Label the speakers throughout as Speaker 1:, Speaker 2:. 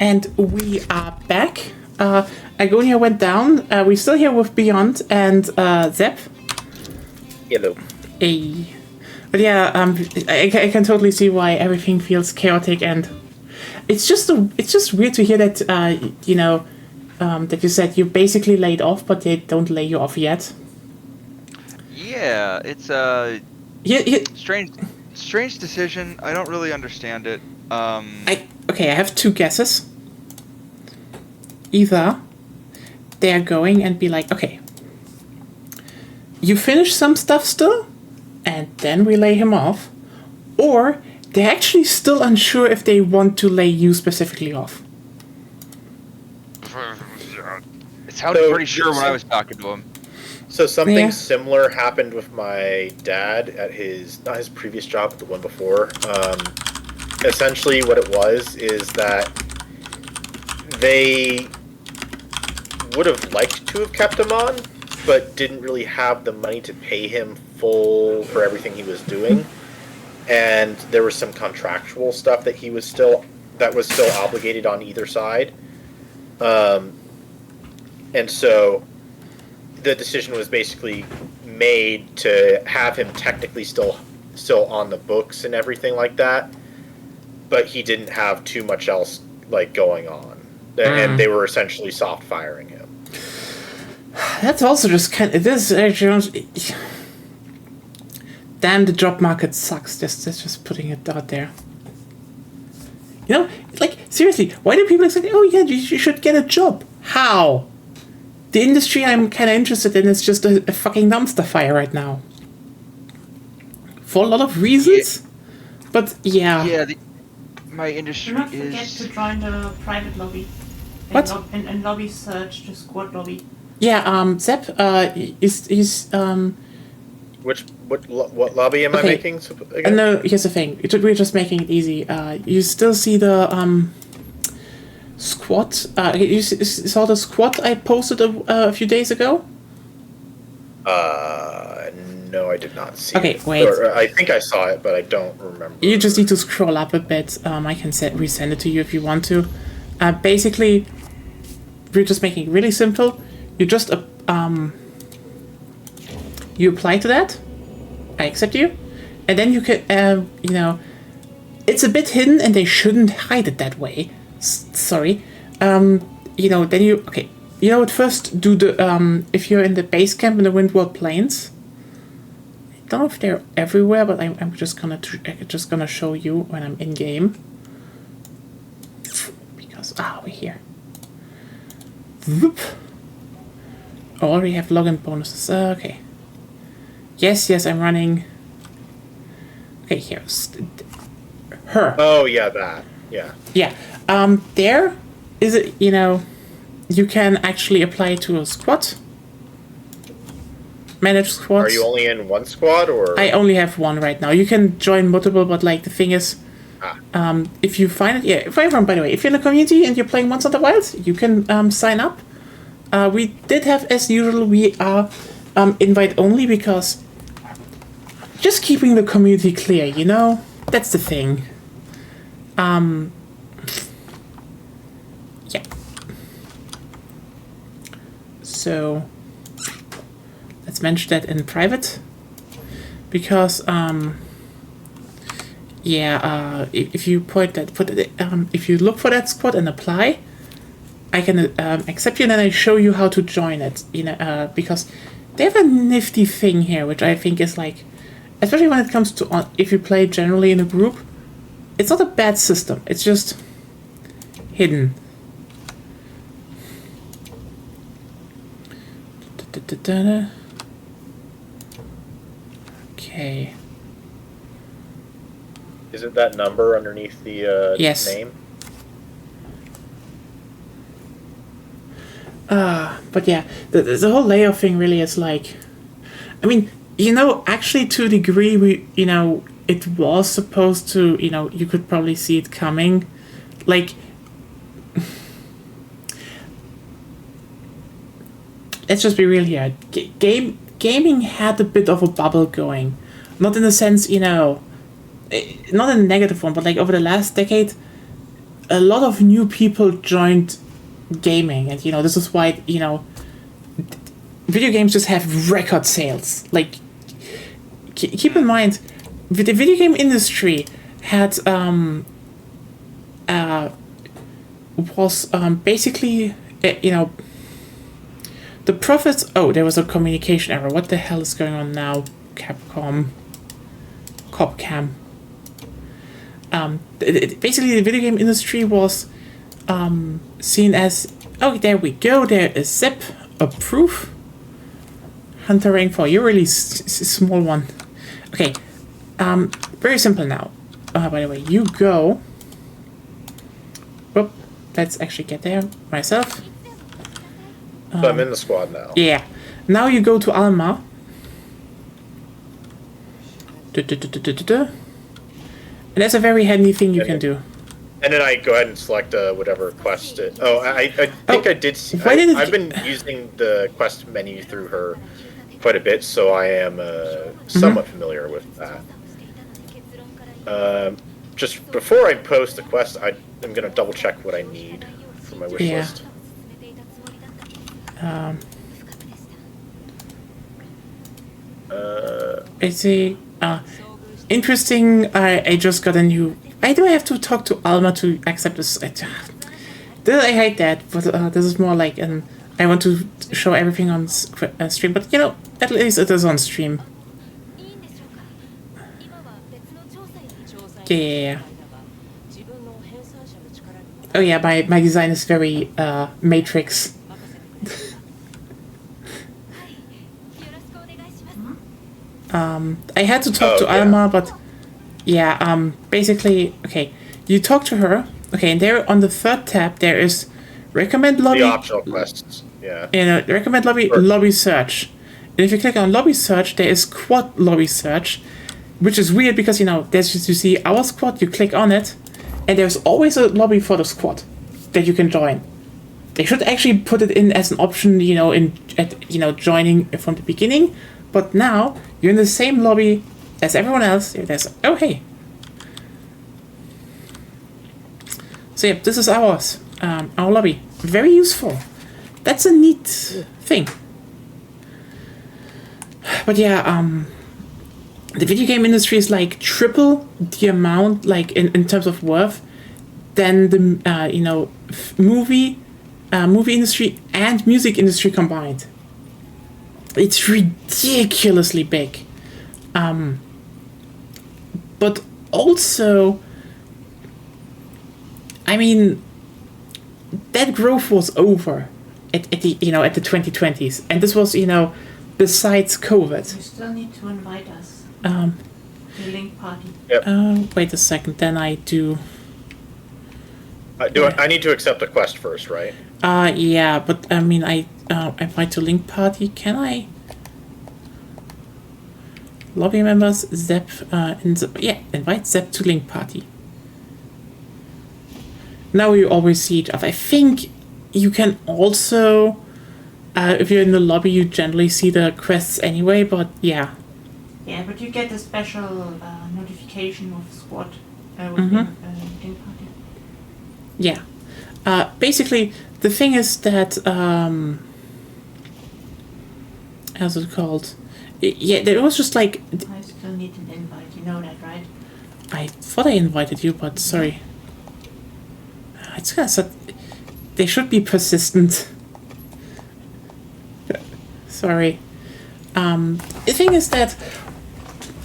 Speaker 1: And we are back. Agonia went down. We're still here with Beyond and Zep.
Speaker 2: Hello.
Speaker 1: Hey. But yeah, I can totally see why everything feels chaotic, and it's just weird to hear that that you said you basically laid off, but they don't lay you off yet.
Speaker 3: Yeah, it's strange decision. I don't really understand it.
Speaker 1: I have two guesses. Either they're going and be like, okay, you finish some stuff still, and then we lay him off, or they're actually still unsure if they want to lay you specifically off.
Speaker 3: It sounded pretty sure when I was talking to him.
Speaker 2: So something similar happened with my dad at not his previous job, but the one before. Essentially what it was is that they would have liked to have kept him on, but didn't really have the money to pay him full for everything he was doing. And there was some contractual stuff that was still obligated on either side. And so the decision was basically made to have him technically still on the books and everything like that, but he didn't have too much else going on, and they were essentially soft firing him.
Speaker 1: That's also just kind of this. Damn, the job market sucks. Just putting it out there. Seriously, why do people say, "Oh yeah, you should get a job"? How? The industry I'm kind of interested in is just a fucking dumpster fire right now. For a lot of reasons. Yeah. But yeah.
Speaker 3: Yeah, my industry
Speaker 4: Do not forget to join the private lobby.
Speaker 1: What?
Speaker 4: And lobby search the squad lobby.
Speaker 1: Yeah, Zep, is
Speaker 2: What lobby am I making again?
Speaker 1: No, here's the thing. We're just making it easy. You still see the, squad. You saw the squad I posted a few days ago?
Speaker 2: No, I did not see it.
Speaker 1: Okay, wait.
Speaker 2: Or, I think I saw it, but I don't remember.
Speaker 1: You just need to scroll up a bit. I can resend it to you if you want to. Basically, we're just making it really simple. You just, you apply to that. I accept you. And then you can, it's a bit hidden and they shouldn't hide it that way. Sorry. Then you, okay. First do the, if you're in the base camp in the Windward Plains. I don't know if they're everywhere, but I'm just gonna show you when I'm in game. Because, we're here. Whoop. Oh, we have login bonuses. Okay. Yes, I'm running. Okay, here. Her.
Speaker 2: Oh, yeah, that. Yeah.
Speaker 1: Yeah. There is it, you can actually apply to a squad. Manage squads.
Speaker 2: Are you only in one squad, or?
Speaker 1: I only have one right now. You can join multiple, but the thing is, if you find it, by the way, if you're in the community and you're playing Monster Hunter Wilds, you can sign up. We did have, as usual, we are invite only because just keeping the community clear, that's the thing. Yeah. So let's mention that in private because if you if you look for that squad and apply, I can accept you and then I show you how to join it. Because they have a nifty thing here, which I think is especially when it comes to if you play generally in a group, it's not a bad system. It's just hidden. Okay.
Speaker 2: Is it that number underneath the
Speaker 1: yes.
Speaker 2: name?
Speaker 1: But yeah, the whole layoff thing really is actually to a degree it was supposed to, you could probably see it coming. Let's just be real here. Gaming had a bit of a bubble going. Not in the sense, not in a negative one, but over the last decade, a lot of new people joined gaming, and this is why video games just have record sales. Like, keep in mind, the video game industry had was basically the profits. Oh, there was a communication error. What the hell is going on now? Capcom. Basically, the video game industry was seen as, oh, there we go, there is Zep approved. Hunter rank 4, you're really small one. Okay, very simple now. By the way, you go. Whoop, let's actually get there myself.
Speaker 2: So I'm in the squad now.
Speaker 1: Yeah, now you go to Alma. And that's a very handy thing you can do.
Speaker 2: And then I go ahead and select whatever quest it. Oh, I think I did. I've been using the quest menu through her quite a bit, so I am somewhat familiar with that. Just before I post the quest, I'm going to double check what I need for my wish list.
Speaker 1: It's a interesting. I just got a new. I do have to talk to Alma to accept this. I hate that, but this is more like an. I want to show everything on stream, but at least it is on stream. Yeah. Oh yeah, my design is very Matrix. I had to talk to Alma, but yeah, basically, okay, you talk to her, okay, and there on the third tab there is recommend lobby.
Speaker 2: The optional quests, yeah.
Speaker 1: Recommend lobby search. And if you click on lobby search, there is squad lobby search, which is weird because there's just, you see our squad, you click on it, and there's always a lobby for the squad that you can join. They should actually put it in as an option, joining from the beginning. But now you're in the same lobby as everyone else. There's hey. So yeah, this is our lobby. Very useful. That's a neat thing. But yeah, the video game industry is like triple the amount, like in terms of worth, than the movie industry and music industry combined. It's ridiculously big. But also, I mean, that growth was over at the 2020s, and this was besides COVID.
Speaker 4: You still need to invite us. The link party.
Speaker 2: Yep.
Speaker 1: Wait a second. Then I do.
Speaker 2: I need to accept the quest first, right?
Speaker 1: Yeah, but I mean, I invite to link party. Can I? Lobby members, Zep, invite Zep to link party. Now you always see each other. I think you can also, if you're in the lobby, you generally see the quests anyway, but yeah.
Speaker 4: Yeah, but you get a special notification with squad with link party.
Speaker 1: Yeah. Basically, the thing is that, how's it called? Yeah, there was just like...
Speaker 4: I still need an invite, you know that, right?
Speaker 1: I thought I invited you, but sorry. It's kind of... They should be persistent. Sorry. The thing is that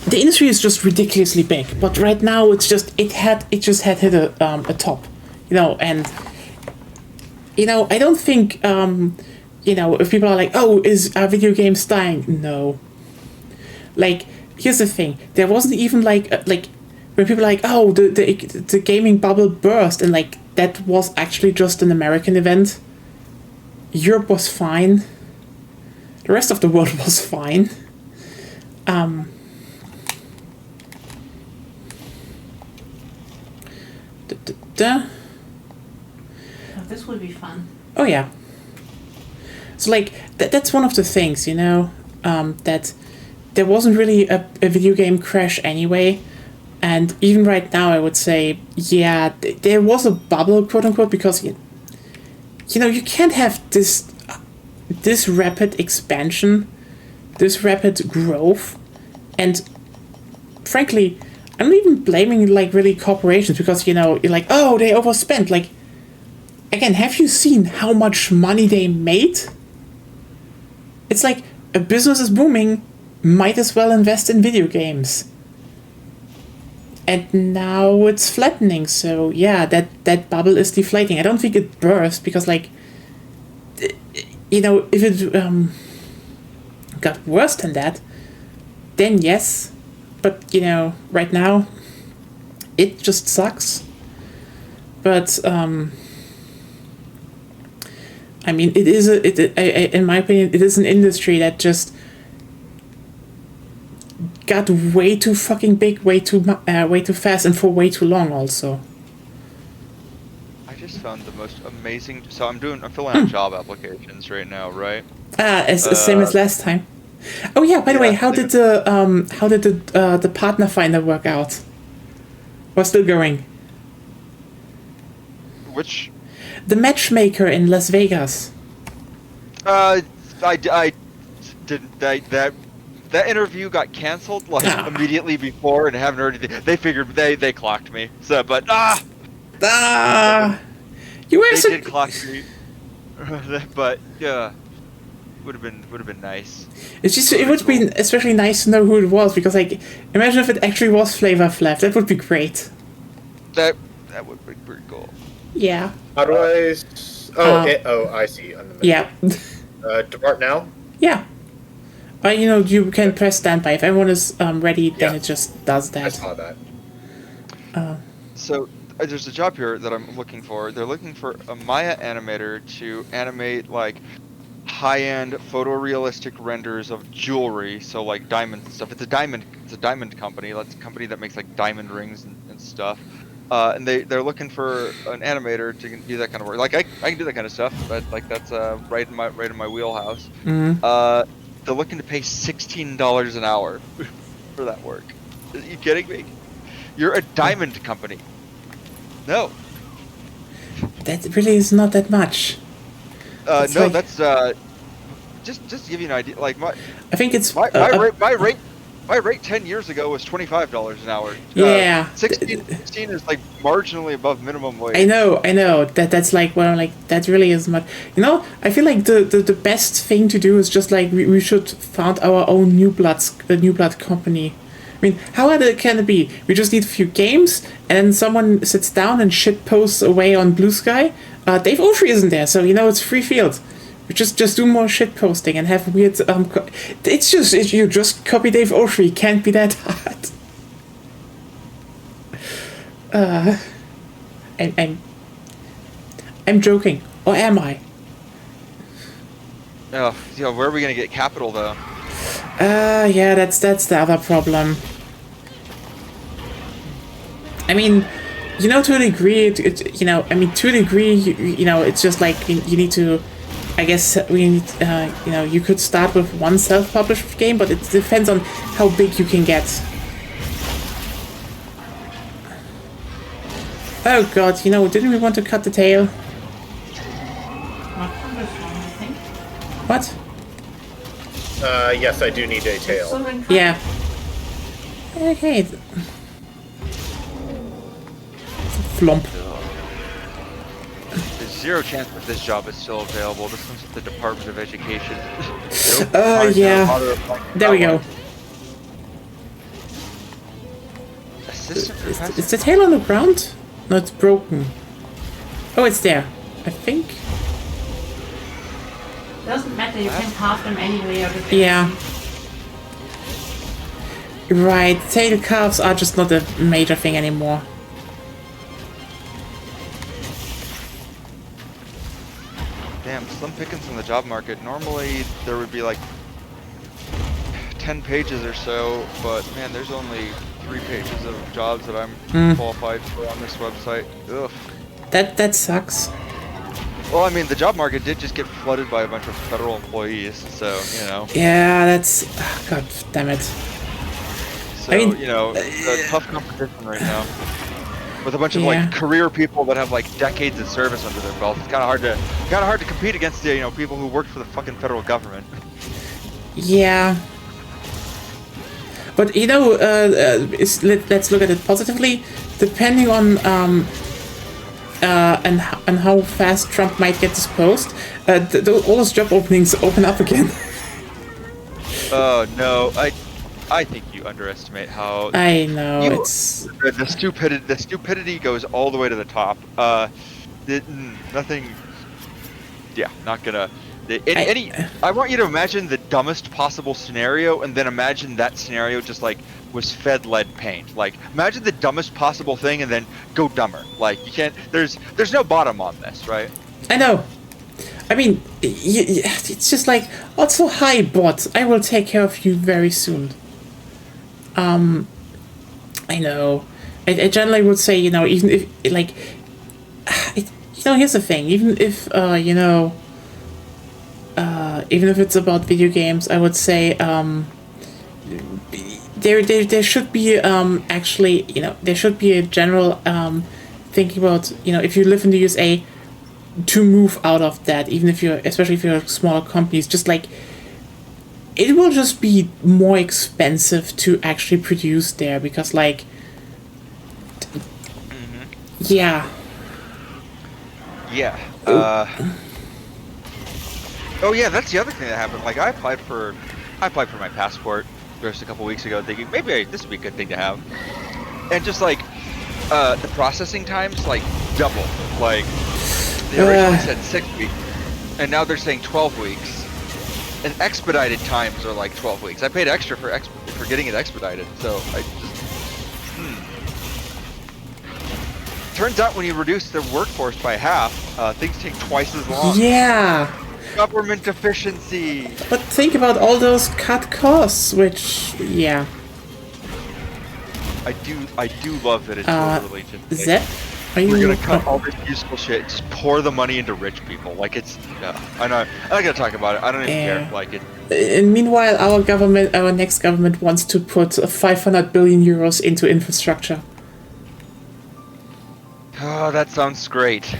Speaker 1: the industry is just ridiculously big, but right now it's just it just had hit a top, and I don't think if people are like, oh, is video games dying? No. Like, here's the thing: there wasn't even like when people are like, oh, the gaming bubble burst, and like that was actually just an American event. Europe was fine. The rest of the world was fine.
Speaker 4: This will be fun.
Speaker 1: Oh yeah. So like that's one of the things, that there wasn't really a video game crash anyway, And even right now, I would say, yeah, there was a bubble, quote unquote, because you know, you can't have this rapid expansion, this rapid growth, and frankly, I'm not even blaming like really corporations, because you know, you're like, oh, they overspent. Like, again, have you seen how much money they made? It's like a business is booming, might as well invest in video games. And now it's flattening, so yeah, that bubble is deflating. I don't think it burst, because like, you know, if it got worse than that, then yes. But you know, right now, it just sucks. But I mean, it is in my opinion, it is an industry that just got way too fucking big, way too fast, and for way too long. Also,
Speaker 3: I just found the most amazing. So I'm filling out job applications right now, right?
Speaker 1: as same as last time. Oh yeah, by the way, how did the partner finder work out? We're still going.
Speaker 3: Which?
Speaker 1: The matchmaker in Las Vegas.
Speaker 3: I didn't. That interview got canceled like immediately before, and haven't heard anything. They figured they clocked me. So, but
Speaker 1: you were
Speaker 3: they did clock me. But yeah, would have been nice.
Speaker 1: It's just it would be especially nice to know who it was, because like, imagine if it actually was Flavor Flav. That would be great.
Speaker 3: That would be pretty cool.
Speaker 1: Yeah.
Speaker 2: How do I? I see. On the menu.
Speaker 1: Yeah.
Speaker 2: Depart now.
Speaker 1: Yeah. You know, you can press standby. If everyone is ready, then
Speaker 2: Yeah.
Speaker 1: it just does that.
Speaker 2: I saw that.
Speaker 3: So there's a job here that I'm looking for. They're looking for a Maya animator to animate like high-end photorealistic renders of jewelry, so like diamonds and stuff. It's a diamond company. It's a company that makes like diamond rings and stuff. And they're looking for an animator to do that kind of work. Like I can do that kind of stuff, but like that's right in my wheelhouse.
Speaker 1: Mm-hmm.
Speaker 3: They're looking to pay $16 an hour for that work. Are you kidding me? You're a diamond company. No.
Speaker 1: That really is not that much.
Speaker 3: No,
Speaker 1: like-
Speaker 3: that's just to give you an idea. Like
Speaker 1: I think it's
Speaker 3: my rate 10 years ago was $25 an hour.
Speaker 1: Yeah.
Speaker 3: 16 is like marginally above minimum wage.
Speaker 1: I know. That's like, well, like, that really is much. You know, I feel like the best thing to do is just like, we should found our own New Blood company. I mean, how hard can it be? We just need a few games, and then someone sits down and shit posts away on Blue Sky. Dave Oshry isn't there, so you know, it's free field. We just do more shit posting and have weird you just copy Dave Oshry. Can't be that hard. I'm joking, or am I?
Speaker 3: Oh, yeah, where are we gonna get capital though?
Speaker 1: Yeah, that's the other problem. I mean, you know, to a degree, you know, it's just like you need to. I guess we need, you know, you could start with one self-published game, but it depends on how big you can get. Oh god, you know, didn't we want to cut the tail?
Speaker 4: Not from this one, I think.
Speaker 1: What?
Speaker 2: Yes, I do need a tail.
Speaker 4: Still in
Speaker 1: Yeah. Okay. Flump.
Speaker 3: There's zero chance that this job is still available. This one's at the Department of Education.
Speaker 1: Yeah. There we go.
Speaker 3: Assistant professor.
Speaker 1: Is the tail on the ground? No, it's broken. Oh, it's there. I think.
Speaker 4: Doesn't matter, you can carve them anyway out of
Speaker 1: Yeah. Right, tail calves are just not a major thing anymore.
Speaker 3: Damn, slim pickings in the job market. Normally there would be like 10 pages or so, but man, there's only 3 pages of jobs that I'm qualified for on this website. Ugh.
Speaker 1: That sucks.
Speaker 3: Well, I mean, the job market did just get flooded by a bunch of federal employees, so, you know.
Speaker 1: Yeah, that's... God damn it.
Speaker 3: So,
Speaker 1: I mean,
Speaker 3: it's a tough competition right now. With a bunch of
Speaker 1: Yeah.
Speaker 3: like career people that have like decades of service under their belt, it's kind of hard to compete against the people who work for the fucking federal government.
Speaker 1: Yeah. But let's look at it positively. Depending on and how fast Trump might get disposed, all those job openings open up again.
Speaker 3: Oh no, I think you underestimate how
Speaker 1: I know
Speaker 3: You-
Speaker 1: it's
Speaker 3: the stupidity goes all the way to the top. Nothing. Yeah, not gonna. I want you to imagine the dumbest possible scenario, and then imagine that scenario just like was fed lead paint. Like imagine the dumbest possible thing, and then go dumber. Like you can't. There's no bottom on this, right?
Speaker 1: I know. I mean, it's just like, also, hi, bot. I will take care of you very soon. I know. I generally would say, even if, like, here's the thing. Even if, even if it's about video games, I would say, there should be, actually, there should be a general, thinking about, if you live in the USA, to move out of that, even if especially if you're smaller companies, just like, it will just be more expensive to actually produce there, because like, yeah.
Speaker 3: Yeah. Oh yeah, that's the other thing that happened. Like I applied for my passport just a couple weeks ago, thinking maybe this would be a good thing to have, and just like the processing times like doubled. Like they originally said 6 weeks, and now they're saying 12 weeks. And expedited times are like 12 weeks. I paid extra for getting it expedited, so I just. Turns out when you reduce the workforce by half, things take twice as long.
Speaker 1: Yeah.
Speaker 3: Government efficiency.
Speaker 1: But think about all those cut costs, which, yeah.
Speaker 3: I do love that it's totally just.
Speaker 1: Zep? Are you...
Speaker 3: We're gonna cut all this useful shit. Just pour the money into rich people. Like it's. I know. I'm not gonna talk about it. I don't even care. Like it.
Speaker 1: And meanwhile, our next government wants to put 500 billion euros into infrastructure.
Speaker 3: Oh, that sounds great.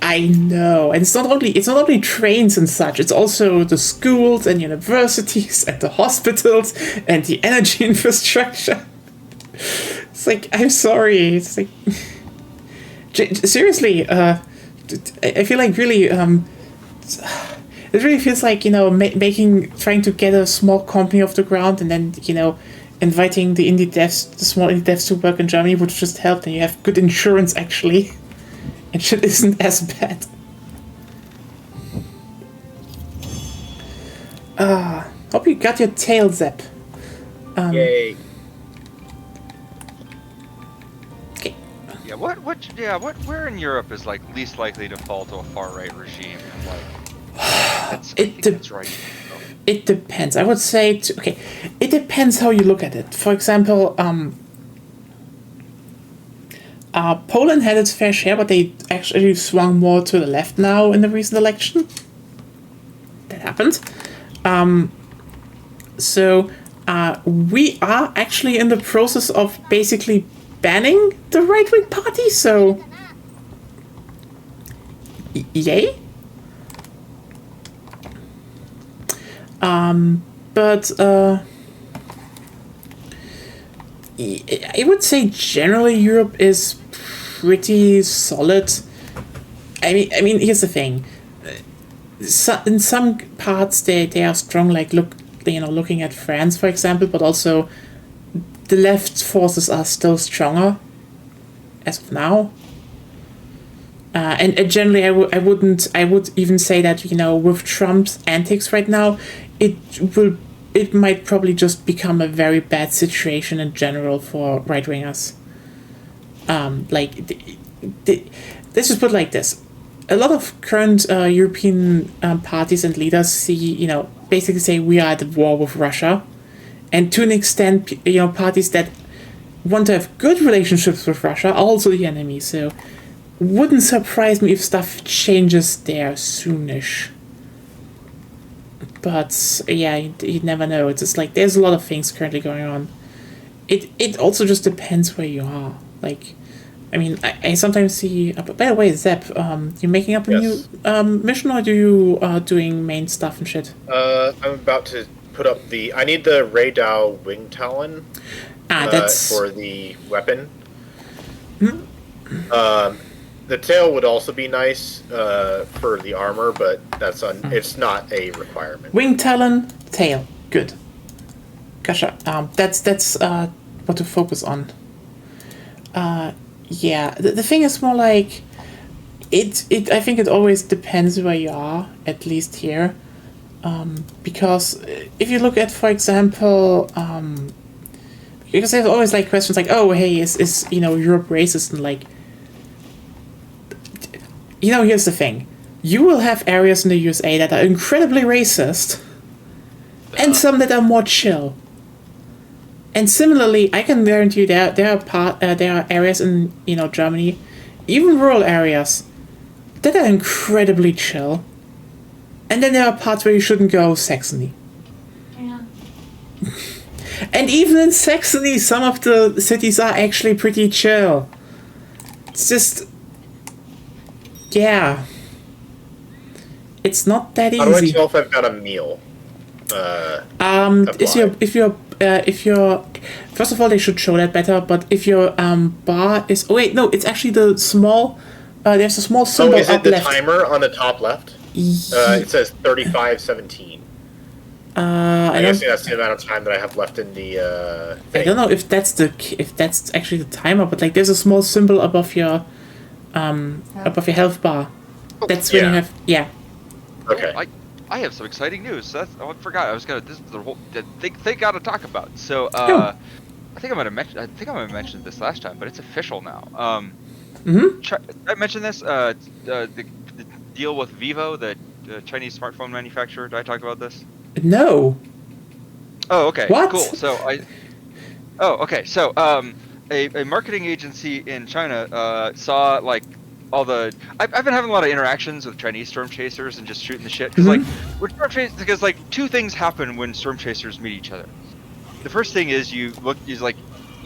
Speaker 1: I know, and it's not only trains and such. It's also the schools and universities and the hospitals and the energy infrastructure. It's like, I'm sorry. It's like, seriously. I feel like really. It really feels like, trying to get a small company off the ground, and then inviting the small indie devs to work in Germany would just help. And you have good insurance actually. And shit isn't as bad. Hope you got your tail, Zep.
Speaker 2: Yay.
Speaker 1: Okay.
Speaker 3: Yeah. Where in Europe is like least likely to fall to a far right regime? And, like, that's right.
Speaker 1: It depends. I would say, it depends how you look at it. For example, Poland had its fair share, but they actually swung more to the left now in the recent election. That happened. So we are actually in the process of basically banning the right-wing party, so yay. But I would say generally Europe is pretty solid. I mean, here's the thing. In some parts, they are strong. Like looking at France, for example. But also, the left forces are still stronger, as of now. And generally, I would even say that with Trump's antics right now, it might probably just become a very bad situation in general for right-wingers. Let's just put it like this. A lot of current European parties and leaders basically say we are at war with Russia. And to an extent, parties that want to have good relationships with Russia are also the enemy. So wouldn't surprise me if stuff changes there soonish. But yeah, you never know. It's just like there's a lot of things currently going on. it also just depends where you are. Like, I mean, I sometimes see. By the way, Zep, you making up a
Speaker 2: Yes.
Speaker 1: new mission, or do you doing main stuff and shit?
Speaker 2: I'm about to put up the. I need the Raydao Wing Talon
Speaker 1: That's
Speaker 2: for the weapon. The tail would also be nice for the armor, but it's not a requirement.
Speaker 1: wing talon tail. Good. Gotcha. That's what to focus on. Yeah. The thing is more like it. I think it always depends where you are. At least here. Because if you look at, for example, because there's always like questions like, oh, hey, is Europe racist? And like, here's the thing: you will have areas in the USA that are incredibly racist, and some that are more chill. And similarly, I can guarantee you there are areas in Germany, even rural areas, that are incredibly chill. And then there are parts where you shouldn't go, Saxony.
Speaker 4: Yeah.
Speaker 1: And even in Saxony, some of the cities are actually pretty chill. It's just... yeah. It's not that
Speaker 2: How do I
Speaker 1: easy.
Speaker 2: tell if I've got a meal?
Speaker 1: If your first of all, they should show that better. But if your bar is, oh wait, no, it's actually the small. There's a small
Speaker 2: Oh,
Speaker 1: symbol
Speaker 2: is it
Speaker 1: up
Speaker 2: the
Speaker 1: left.
Speaker 2: timer on the top left? It says 35:17.
Speaker 1: I
Speaker 2: I'm
Speaker 1: don't,
Speaker 2: guessing that's the amount of time that I have left in the
Speaker 1: I
Speaker 2: thing.
Speaker 1: don't know if that's actually the timer, but like there's a small symbol above your health bar. That's when you
Speaker 2: Yeah.
Speaker 1: have
Speaker 2: Okay.
Speaker 3: I have some exciting news. I forgot. I was gonna. This is the whole thing they gotta talk about. So
Speaker 1: Oh.
Speaker 3: I think I might have mentioned this last time, but it's official now.
Speaker 1: Mm-hmm.
Speaker 3: I mentioned this. The deal with Vivo, the Chinese smartphone manufacturer. Did I talk about this?
Speaker 1: No.
Speaker 3: Oh, okay.
Speaker 1: What?
Speaker 3: Cool. So a marketing agency in China saw like all the. I've been having a lot of interactions with Chinese storm chasers and just shooting the shit because
Speaker 1: Mhm.
Speaker 3: like two things happen when storm chasers meet each other. The first thing is you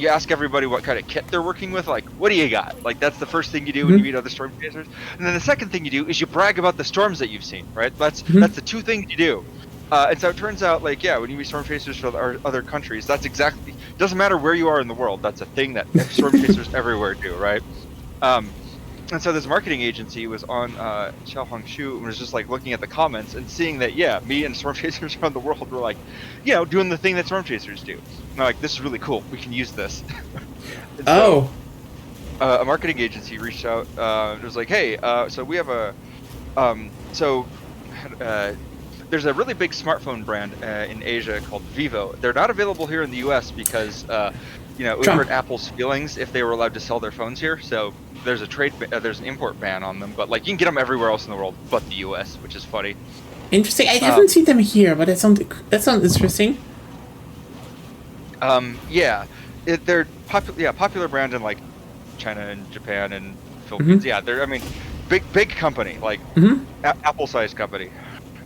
Speaker 3: ask everybody what kind of kit they're working with, like, what do you got? Like, that's the first thing you do when you meet other storm chasers. And then the second thing you do is you brag about the storms that you've seen, right? That's the two things you do. And so it turns out, like, yeah, when you meet storm chasers from other countries, that's exactly, doesn't matter where you are in the world, that's a thing that storm chasers everywhere do, right? And so this marketing agency was on Xiaohongshu and was just like looking at the comments and seeing that, yeah, me and storm chasers around the world were like, doing the thing that storm chasers do. And they're like, this is really cool. We can use this.
Speaker 1: Oh.
Speaker 3: A marketing agency reached out. It was like, hey, so we have there's a really big smartphone brand in Asia called Vivo. They're not available here in the U.S. because it would
Speaker 1: Trump.
Speaker 3: hurt Apple's feelings if they were allowed to sell their phones here. So there's there's an import ban on them. But like you can get them everywhere else in the world but the U.S., which is funny.
Speaker 1: Interesting. I haven't seen them here, but that sounds interesting.
Speaker 3: Yeah, they're popular brand in like China and Japan and Philippines. Yeah, they're big company, like Apple-sized company.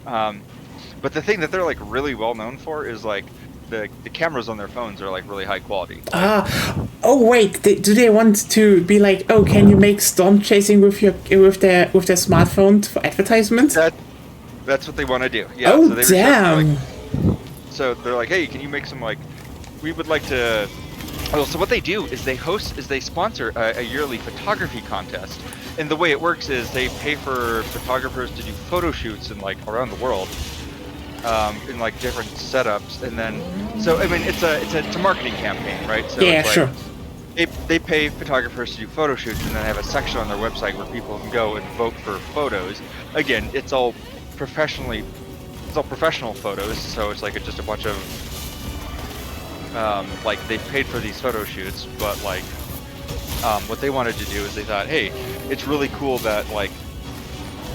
Speaker 3: But the thing that they're like really well known for is like the cameras on their phones are like really high quality.
Speaker 1: Oh wait, do they want to be like, oh, can you make storm chasing with their smartphone for advertisement?
Speaker 3: That's what they want to do. Yeah.
Speaker 1: Oh,
Speaker 3: so they
Speaker 1: damn.
Speaker 3: So they're like, hey, can you make some like, we would like to. Oh, so what they do is they sponsor a yearly photography contest, and the way it works is they pay for photographers to do photo shoots in like around the world, in like different setups, and then it's a marketing campaign, right? So
Speaker 1: Yeah,
Speaker 3: it's like,
Speaker 1: sure.
Speaker 3: They pay photographers to do photo shoots, and then they have a section on their website where people can go and vote for photos. Again, it's all professional photos, so it's like just a bunch of like they paid for these photo shoots, but like what they wanted to do is they thought, hey, it's really cool that like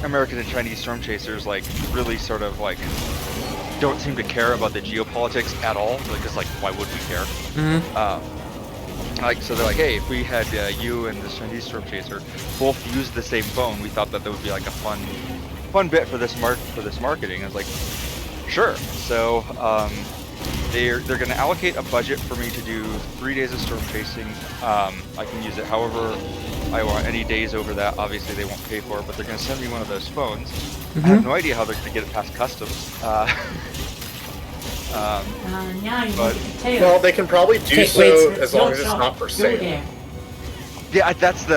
Speaker 3: American and Chinese storm chasers like really sort of like don't seem to care about the geopolitics at all, because like why would we care? Like so they're like, hey, if we had you and this Chinese storm chaser both use the same phone, we thought that would be like a fun bit for this marketing. I was like, sure. So they're going to allocate a budget for me to do 3 days of storm chasing. I can use it however I want. Any days over that, obviously they won't pay for it, but they're going to send me one of those phones. I have no idea how they're going to get it past customs.
Speaker 4: Yeah, you
Speaker 3: But-
Speaker 4: need the details.
Speaker 2: Well, they can probably do
Speaker 1: Okay,
Speaker 2: so
Speaker 1: wait.
Speaker 2: as long as
Speaker 4: Your
Speaker 2: it's
Speaker 4: job.
Speaker 2: not for
Speaker 4: Go
Speaker 2: sale.
Speaker 4: there.
Speaker 3: Yeah, that's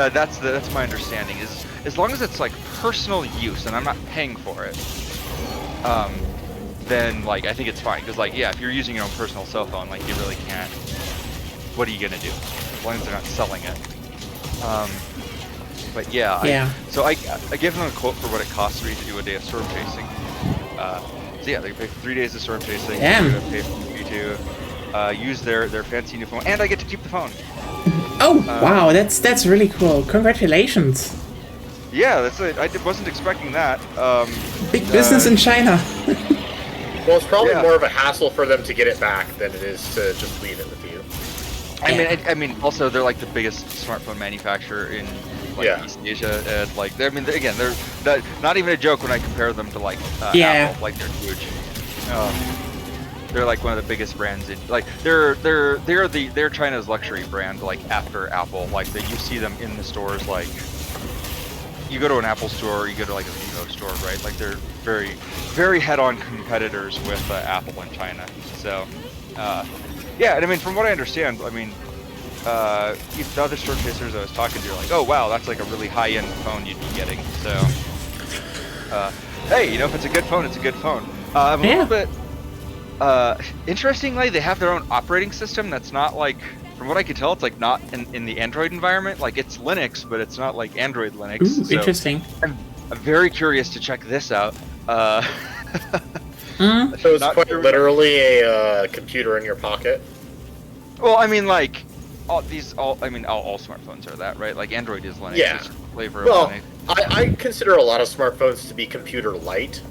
Speaker 3: my understanding. Is as long as it's like personal use and I'm not paying for it, then like I think it's fine. Because like yeah, if you're using your own personal cell phone, like you really can't. What are you gonna do? As long as they're not selling it. But yeah.
Speaker 1: Yeah.
Speaker 3: So I give them a quote for what it costs me to do a day of storm chasing. So yeah, they pay for 3 days of storm chasing.
Speaker 1: Damn.
Speaker 3: They pay for me to use their fancy new phone, and I get to keep the phone.
Speaker 1: Oh, wow, that's really cool. Congratulations.
Speaker 3: Yeah, that's it. Wasn't expecting that.
Speaker 1: Big business in China.
Speaker 2: Well, it's probably
Speaker 3: Yeah.
Speaker 2: more of a hassle for them to get it back than it is to just leave it with you.
Speaker 3: I mean, also they're like the biggest smartphone manufacturer in like
Speaker 2: Yeah.
Speaker 3: East Asia, and like, again, they're not even a joke when I compare them to like
Speaker 1: Yeah.
Speaker 3: Apple. Like they're huge. They're like one of the biggest brands in like they're China's luxury brand like after Apple. Like that you see them in the stores like. You go to an Apple store, or you go to like a Vivo store, right? Like they're very, very head-on competitors with Apple in China. So, yeah, and I mean, from what I understand, I mean, the other store chasers I was talking to are like, oh wow, that's like a really high-end phone you'd be getting. So, hey, you know, if it's a good phone, it's a good phone. I'm a
Speaker 1: Yeah.
Speaker 3: little bit, interestingly, they have their own operating system that's not like. From what I can tell, it's like not in the Android environment. Like it's Linux, but it's not like Android Linux.
Speaker 1: Ooh,
Speaker 3: So
Speaker 1: interesting.
Speaker 3: I'm very curious to check this out.
Speaker 1: Mm.
Speaker 2: So it's
Speaker 3: Not
Speaker 2: quite
Speaker 3: sure.
Speaker 2: literally a computer in your pocket.
Speaker 3: Well, I mean, like all smartphones are that, right? Like Android is Linux.
Speaker 2: Yeah.
Speaker 3: It's a flavor
Speaker 2: Well,
Speaker 3: of Linux.
Speaker 2: I consider a lot of smartphones to be computer light.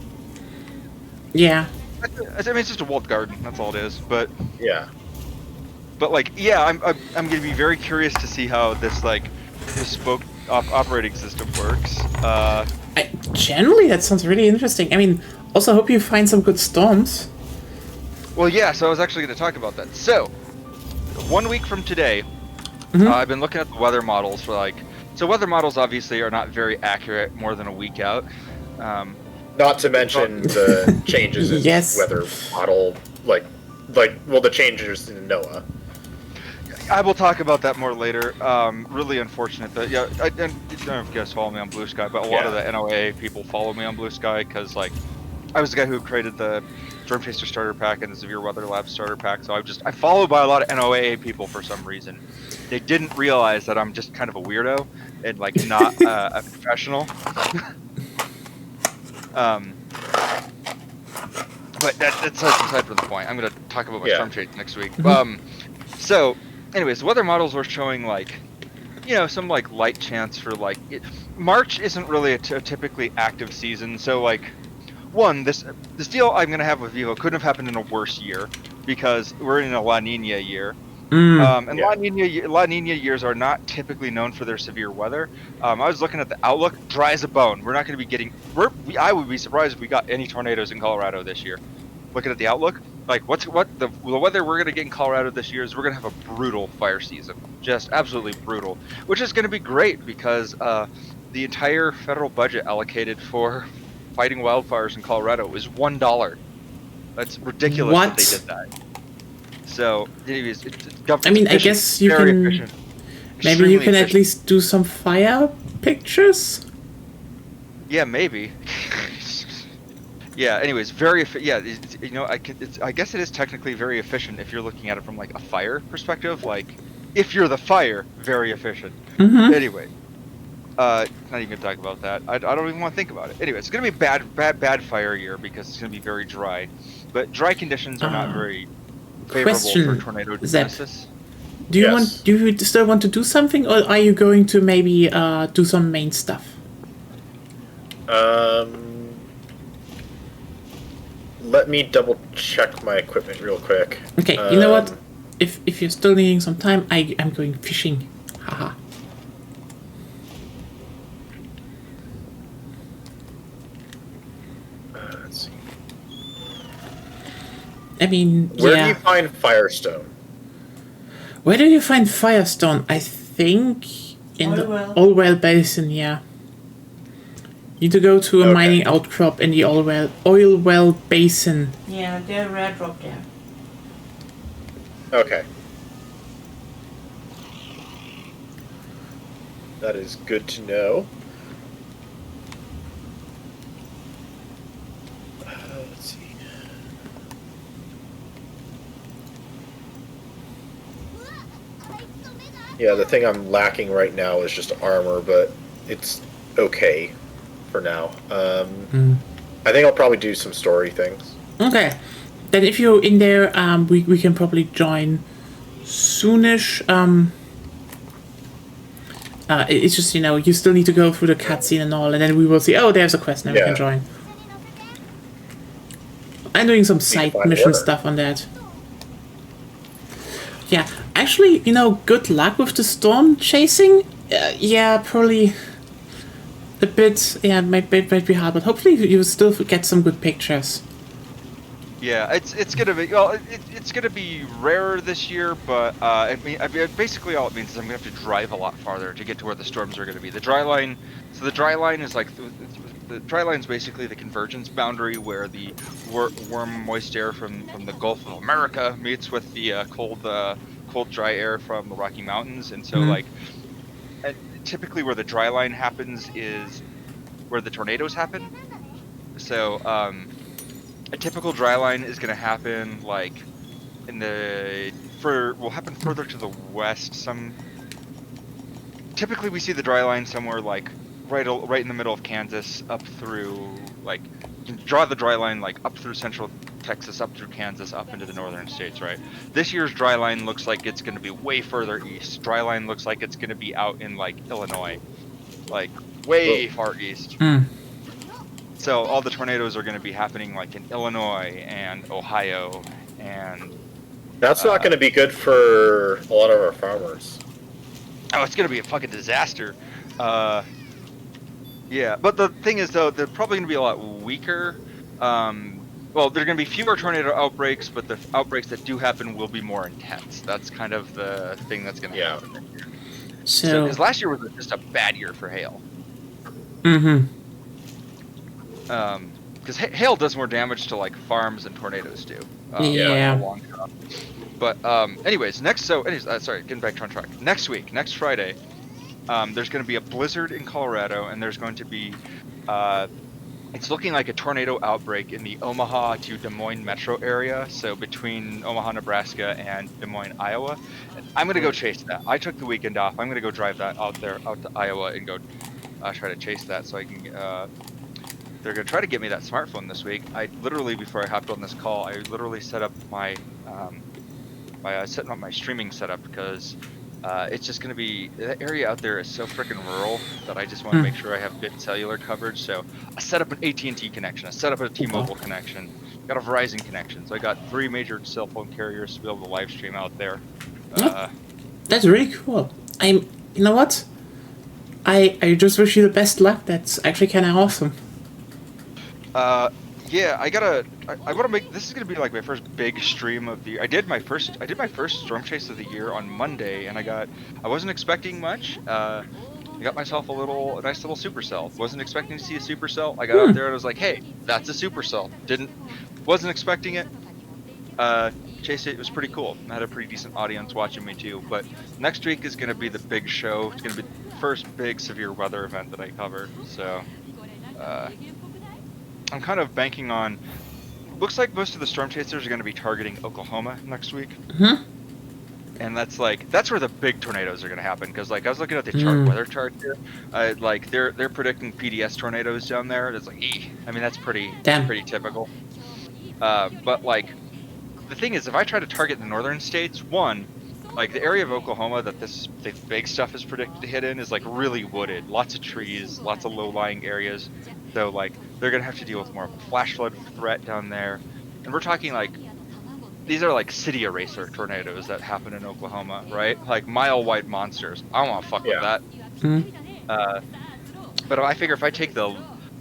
Speaker 1: Yeah.
Speaker 3: I mean, it's just a walled garden. That's all it is. But
Speaker 2: Yeah.
Speaker 3: like, yeah, I'm gonna be very curious to see how this like bespoke operating system works.
Speaker 1: Generally, that sounds really interesting. I mean, also hope you find some good storms.
Speaker 3: Well, yeah, so I was actually going to talk about that. So, 1 week from today, I've been looking at the weather models for like... So weather models obviously are not very accurate more than a week out.
Speaker 2: Not to mention the changes in
Speaker 1: Yes.
Speaker 2: weather model, the changes in NOAA.
Speaker 3: I will talk about that more later. Really unfortunate that, yeah, I don't know if you guys follow me on Blue Sky, but a lot of the NOAA people follow me on Blue Sky because, like, I was the guy who created the Storm Chaser Starter Pack and the Severe Weather Lab Starter Pack, so I'm followed by a lot of NOAA people for some reason. They didn't realize that I'm just kind of a weirdo and, like, not a professional. But that's aside from the point. I'm going to talk about my
Speaker 2: Yeah.
Speaker 3: Storm Chase next week. So, anyways, the weather models were showing, like, you know, some, like, light chance for, like... March isn't really a typically active season, so, like... One, this deal I'm going to have with Vivo couldn't have happened in a worse year, because we're in a La Nina year. And
Speaker 2: Yeah.
Speaker 3: La Nina years are not typically known for their severe weather. I was looking at the outlook, dry as a bone. We're not going to be getting... I would be surprised if we got any tornadoes in Colorado this year. Looking at the outlook, like the weather we're going to get in Colorado this year is we're going to have a brutal fire season. Just absolutely brutal. Which is going to be great because the entire federal budget allocated for fighting wildfires in Colorado is $1. That's ridiculous
Speaker 1: What?
Speaker 3: that they did that. So, anyways,
Speaker 1: I mean, I guess you can... Maybe you can at least do some fire pictures?
Speaker 3: Yeah, maybe. Yeah. Anyways, very you know, I guess it is technically very efficient if you're looking at it from like a fire perspective. Like, if you're the fire, very efficient. Anyway, not even gonna talk about that. I don't even want to think about it. Anyway, it's gonna be bad fire year because it's gonna be very dry. But dry conditions are not very favorable for
Speaker 1: Question,
Speaker 3: tornado
Speaker 1: Zep.
Speaker 3: genesis.
Speaker 1: Do you
Speaker 2: Yes.
Speaker 1: do you still want to do something, or are you going to maybe do some main stuff?
Speaker 2: Let me double check my equipment real quick.
Speaker 1: Okay, you know what? If you're still needing some time, I'm going fishing. Haha.
Speaker 2: Let's see.
Speaker 1: I mean,
Speaker 2: Where do
Speaker 1: yeah.
Speaker 2: you find Firestone?
Speaker 1: Where do you find Firestone? I think in the
Speaker 4: Oilwell.
Speaker 1: Oilwell Basin, yeah. You need to go to a
Speaker 2: Okay.
Speaker 1: mining outcrop in the Oilwell Basin.
Speaker 4: Yeah, they're rare drop there.
Speaker 2: Okay. That is good to know. Let's see. Yeah, the thing I'm lacking right now is just armor, but it's okay for now. I think I'll probably do some story things.
Speaker 1: Okay. Then if you're in there, we can probably join soonish. It's just, you still need to go through the cutscene and all, and then we will see, oh, there's a quest, now we
Speaker 2: Yeah.
Speaker 1: can join. I'm doing some side
Speaker 2: find
Speaker 1: mission
Speaker 2: order.
Speaker 1: stuff on that. Yeah, actually, good luck with the storm chasing. Yeah, probably a bit, might be hard, but hopefully you still get some good pictures.
Speaker 3: Yeah, it's gonna be it's gonna be rarer this year, but I mean basically all it means is I'm gonna have to drive a lot farther to get to where the storms are gonna be. The dry line, so the dry line is like the dry line is basically the convergence boundary where the warm moist air from the Gulf of America meets with the cold dry air from the Rocky Mountains, and so like typically where the dry line happens is where the tornadoes happen. So a typical dry line is going to happen like will happen further to the west. Typically we see the dry line somewhere like right in the middle of Kansas up through like you can draw the dry line like up through central Texas, up through Kansas, up into the northern states, right? This year's dry line looks like it's going to be way further east. Dry line looks like it's going to be out in like Illinois, like way far east. So all the tornadoes are going to be happening like in Illinois and Ohio, and
Speaker 2: That's not going to be good for a lot of our farmers.
Speaker 3: oh, it's going to be a fucking disaster. Yeah, but the thing is though, they're probably going to be a lot weaker. Well, there are going to be fewer tornado outbreaks, but the outbreaks that do happen will be more intense. That's kind of the thing that's going to happen this year. So, because last year was just a bad year for hail. Because hail does more damage to like farms than tornadoes do.
Speaker 1: Yeah.
Speaker 3: In the long term. But anyways, sorry, getting back on track. Next week, next Friday, there's going to be a blizzard in Colorado, and there's going to be it's looking like a tornado outbreak in the Omaha to Des Moines metro area, so between Omaha, Nebraska, and Des Moines, Iowa. I'm going to go chase that. I took the weekend off. I'm going to go drive that out to Iowa and go try to chase that so I can. They're going to try to get me that smartphone this week. I literally, before I hopped on this call, I literally set up my setting up my streaming setup because it's just going to be, the area out there is so freaking rural that I just want to make sure I have good cellular coverage. So I set up an AT&T connection. I set up a T-Mobile connection. Got a Verizon connection. So I got 3 major cell phone carriers to be able to live stream out there.
Speaker 1: That's really cool. You know what? I just wish you the best luck. That's actually kind of awesome.
Speaker 3: Yeah, I want to make, this is going to be like my first big stream of the year. I did my first storm chase of the year on Monday, and I wasn't expecting much. I got myself a nice little supercell. Wasn't expecting to see a supercell. I got out there and I was like, hey, that's a supercell. Wasn't expecting it. Chased it. It was pretty cool. I had a pretty decent audience watching me too. But next week is going to be the big show. It's going to be the first big severe weather event that I cover. So, I'm kind of banking on. Looks like most of the storm chasers are going to be targeting Oklahoma next week. And that's where the big tornadoes are going to happen. Because like I was looking at the weather chart here, like they're predicting PDS tornadoes down there. It's like, I mean that's pretty typical. But like the thing is, if I try to target the northern states, like the area of Oklahoma that the big stuff is predicted to hit in is like really wooded, lots of trees, lots of low-lying areas. So like they're gonna have to deal with more of a flash flood threat down there, and we're talking like these are like city eraser tornadoes that happen in Oklahoma, right? Like mile-wide monsters. I don't want to fuck with that. But I figure if I take the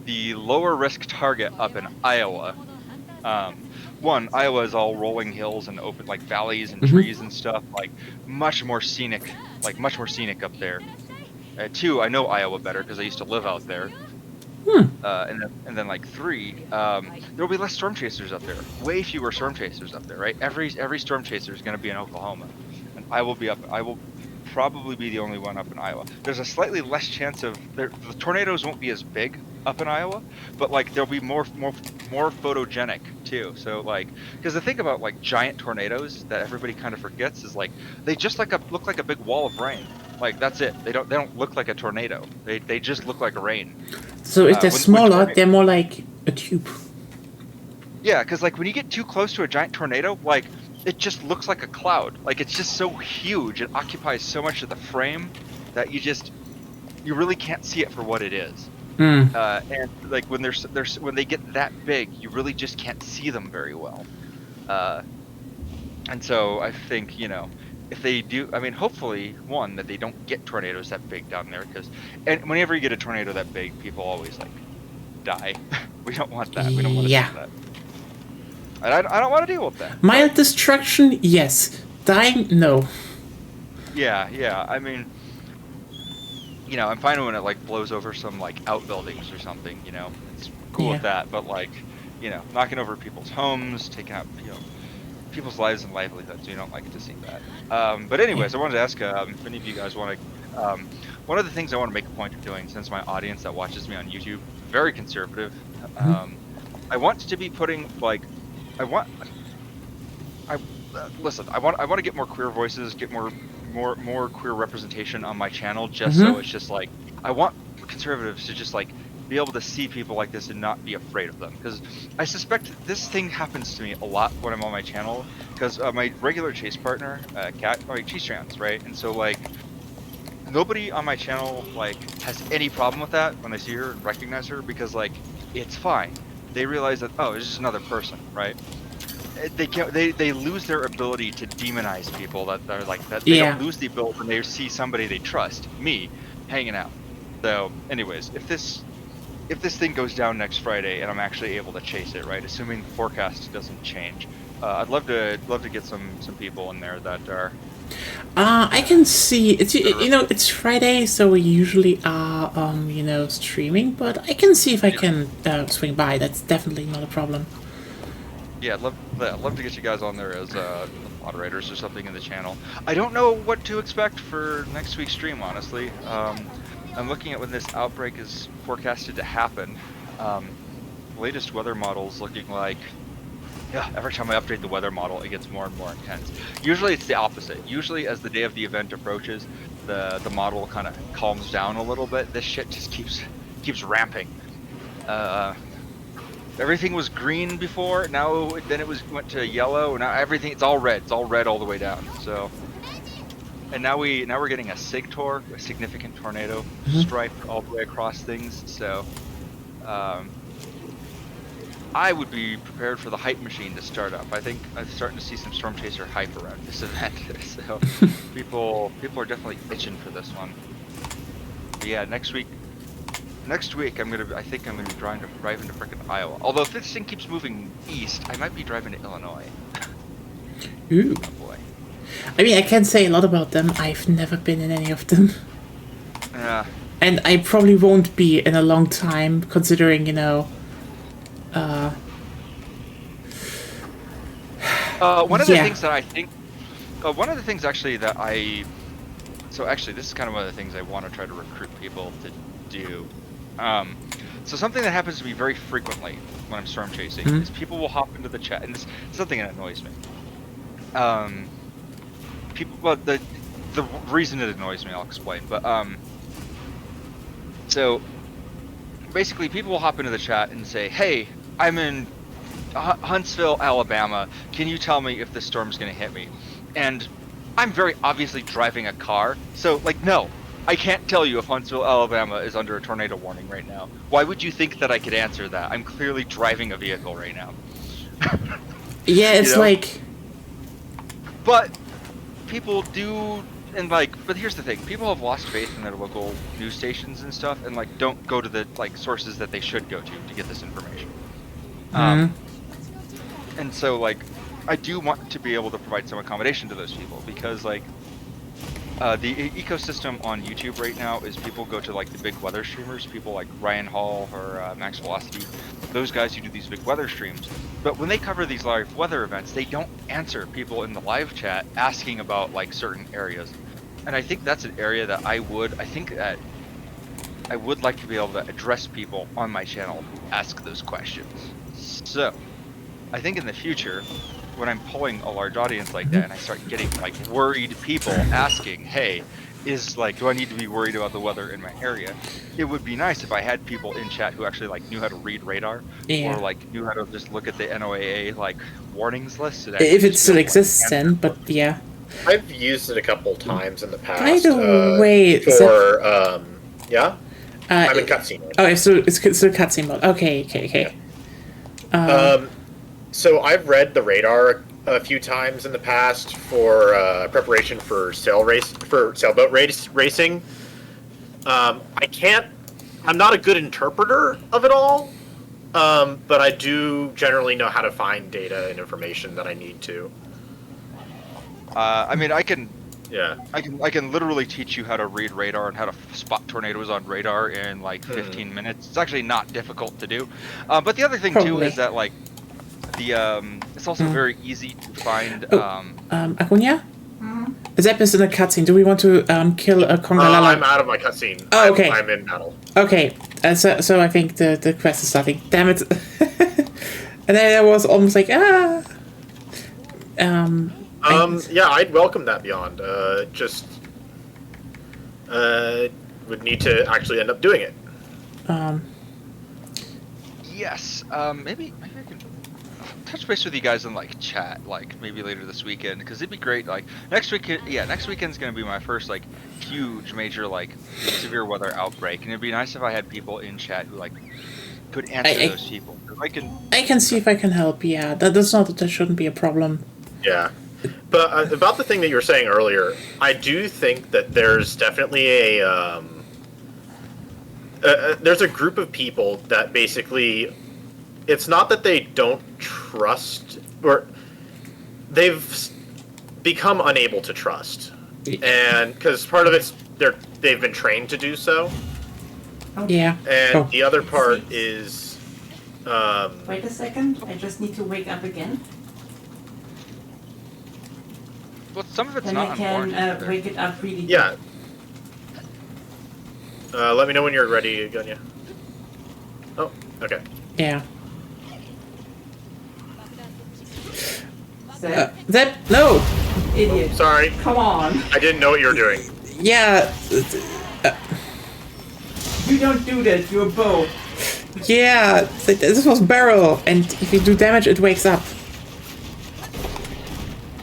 Speaker 3: lower risk target up in Iowa, One, Iowa is all rolling hills and open like valleys and trees and stuff, like much more scenic up there. Two, I know Iowa better because I used to live out there. And then like three, there will be less storm chasers up there. Way fewer storm chasers up there, right? Every storm chaser is going to be in Oklahoma, and I will probably be the only one up in Iowa. There's a slightly less chance of the tornadoes won't be as big up in Iowa, but like there'll be more photogenic too. So like, because the thing about like giant tornadoes that everybody kind of forgets is like they just look like a big wall of rain. Like that's it. They don't look like a tornado. They just look like rain.
Speaker 1: So if they're smaller, they're more like a tube.
Speaker 3: Yeah, because like when you get too close to a giant tornado, like it just looks like a cloud. Like it's just so huge. It occupies so much of the frame that you really can't see it for what it is. And like when when they get that big, you really just can't see them very well. And so I think if they do, I mean, hopefully one that they don't get tornadoes that big down there, and whenever you get a tornado that big, people always like die. We don't want that. We don't want to see that. And I don't want to deal with that.
Speaker 1: Mild destruction, yes. Dying, no.
Speaker 3: Yeah. I mean, I'm fine when it like blows over some like outbuildings or something. It's cool with that. But like, knocking over people's homes, taking out people's lives and livelihoods, you don't like to see that. But anyways, I wanted to ask if any of you guys want to. One of the things I want to make a point of doing, since my audience that watches me on YouTube, very conservative. I want to be putting like. Listen. I want to get more queer voices, get more queer representation on my channel. Just so it's just like I want conservatives to just like be able to see people like this and not be afraid of them. Because I suspect this thing happens to me a lot when I'm on my channel. Because my regular chase partner, Kat, she's trans, right? And so like nobody on my channel like has any problem with that when they see her and recognize her, because like it's fine. They realize that it's just another person, right? They lose their ability to demonize people that are like that. They don't lose the ability when they see somebody they trust, me, hanging out. So, anyways, if this thing goes down next Friday and I'm actually able to chase it, right? Assuming the forecast doesn't change, I'd love to get some people in there that are.
Speaker 1: I can see it's it's Friday, so we usually are streaming, but I can see if I can swing by. That's definitely not a problem.
Speaker 3: Yeah, I'd love to get you guys on there as moderators or something in the channel. I don't know what to expect for next week's stream, honestly. I'm looking at when this outbreak is forecasted to happen. Latest weather models looking like. Yeah, every time I update the weather model, it gets more and more intense. Usually it's the opposite. Usually as the day of the event approaches, the model kind of calms down a little bit. This shit just keeps ramping. Everything was green before, then it went to yellow, now everything, it's all red. It's all red all the way down. So, and now we're getting a SIGTOR, a significant tornado stripe all the way across things. So, I would be prepared for the hype machine to start up. I think I'm starting to see some Storm Chaser hype around this event. So people are definitely itching for this one. But yeah, next week I think I'm gonna be driving to frickin' Iowa. Although if this thing keeps moving east, I might be driving to Illinois.
Speaker 1: Ooh.
Speaker 3: Oh boy.
Speaker 1: I mean, I can't say a lot about them. I've never been in any of them.
Speaker 3: Yeah.
Speaker 1: And I probably won't be in a long time, considering
Speaker 3: one of the things that I think, one of the things actually that so actually this is kind of one of the things I want to try to recruit people to do. So something that happens to me very frequently when I'm storm chasing is people will hop into the chat, and this is something that annoys me. The reason it annoys me, I'll explain. But so basically, people will hop into the chat and say, "Hey, I'm in Huntsville, Alabama. Can you tell me if this storm's gonna hit me?" And I'm very obviously driving a car, so like, no, I can't tell you if Huntsville, Alabama is under a tornado warning right now. Why would you think that I could answer that? I'm clearly driving a vehicle right now.
Speaker 1: Yeah, it's like.
Speaker 3: But people do, and like, but here's the thing: people have lost faith in their local news stations and stuff, and like, don't go to the like sources that they should go to get this information. And so like, I do want to be able to provide some accommodation to those people because like, the ecosystem on YouTube right now is people go to like the big weather streamers, people like Ryan Hall or Max Velocity, those guys who do these big weather streams. But when they cover these live weather events, they don't answer people in the live chat asking about like certain areas. And I think that's an area that I would like to be able to address people on my channel who ask those questions. So, I think in the future, when I'm pulling a large audience like that and I start getting like worried people asking, hey, do I need to be worried about the weather in my area? It would be nice if I had people in chat who actually like knew how to read radar or like knew how to just look at the NOAA like warnings list.
Speaker 1: If it still exists then, but yeah.
Speaker 2: I've used it a couple times in the past.
Speaker 1: By the way,
Speaker 2: yeah? I'm in cutscene mode.
Speaker 1: Oh, so it's cutscene mode. Okay.
Speaker 2: Yeah. So I've read the radar a few times in the past for preparation for sailboat racing. I'm not a good interpreter of it all, but I do generally know how to find data and information that I need to.
Speaker 3: I mean, I can
Speaker 2: Yeah.
Speaker 3: I can literally teach you how to read radar and how to spot tornadoes on radar in like 15 minutes. It's actually not difficult to do. But the other thing too is that like it's also very easy to find.
Speaker 1: Acuña? Zep is in a cutscene. Do we want to kill a Congalala?
Speaker 2: I'm out of my cutscene.
Speaker 1: Oh, okay.
Speaker 2: I'm in battle.
Speaker 1: Okay, so I think the quest is starting. Damn it! And then I was almost like
Speaker 2: Yeah, I'd welcome that beyond. Would need to actually end up doing it.
Speaker 3: Yes. Maybe I can touch base with you guys in like chat, like maybe later this weekend, because it'd be great. Like next weekend, next weekend's gonna be my first like huge major like severe weather outbreak, and it'd be nice if I had people in chat who like could answer those people. I
Speaker 1: can see if I can help. Yeah, that shouldn't be a problem.
Speaker 2: Yeah. But about the thing that you were saying earlier, I do think that there's definitely there's a group of people that basically, it's not that they don't trust, or they've become unable to trust, and because part of it's they've been trained to do so.
Speaker 1: Yeah.
Speaker 2: And the other part is.
Speaker 4: Wait a second, I just need to wake up again.
Speaker 3: Well, some of it's
Speaker 4: Then
Speaker 3: not
Speaker 4: I can
Speaker 3: unwarranted.
Speaker 4: wake it up really good.
Speaker 2: Yeah. Let me know when you're ready, Gunya. Oh, okay.
Speaker 1: Yeah.
Speaker 4: Zep,
Speaker 1: no!
Speaker 4: idiot.
Speaker 2: Sorry.
Speaker 4: Come on.
Speaker 2: I didn't know what you were doing.
Speaker 1: Yeah.
Speaker 4: You don't do that, you're a bow.
Speaker 1: Yeah, this was barrel, and if you do damage, it wakes up.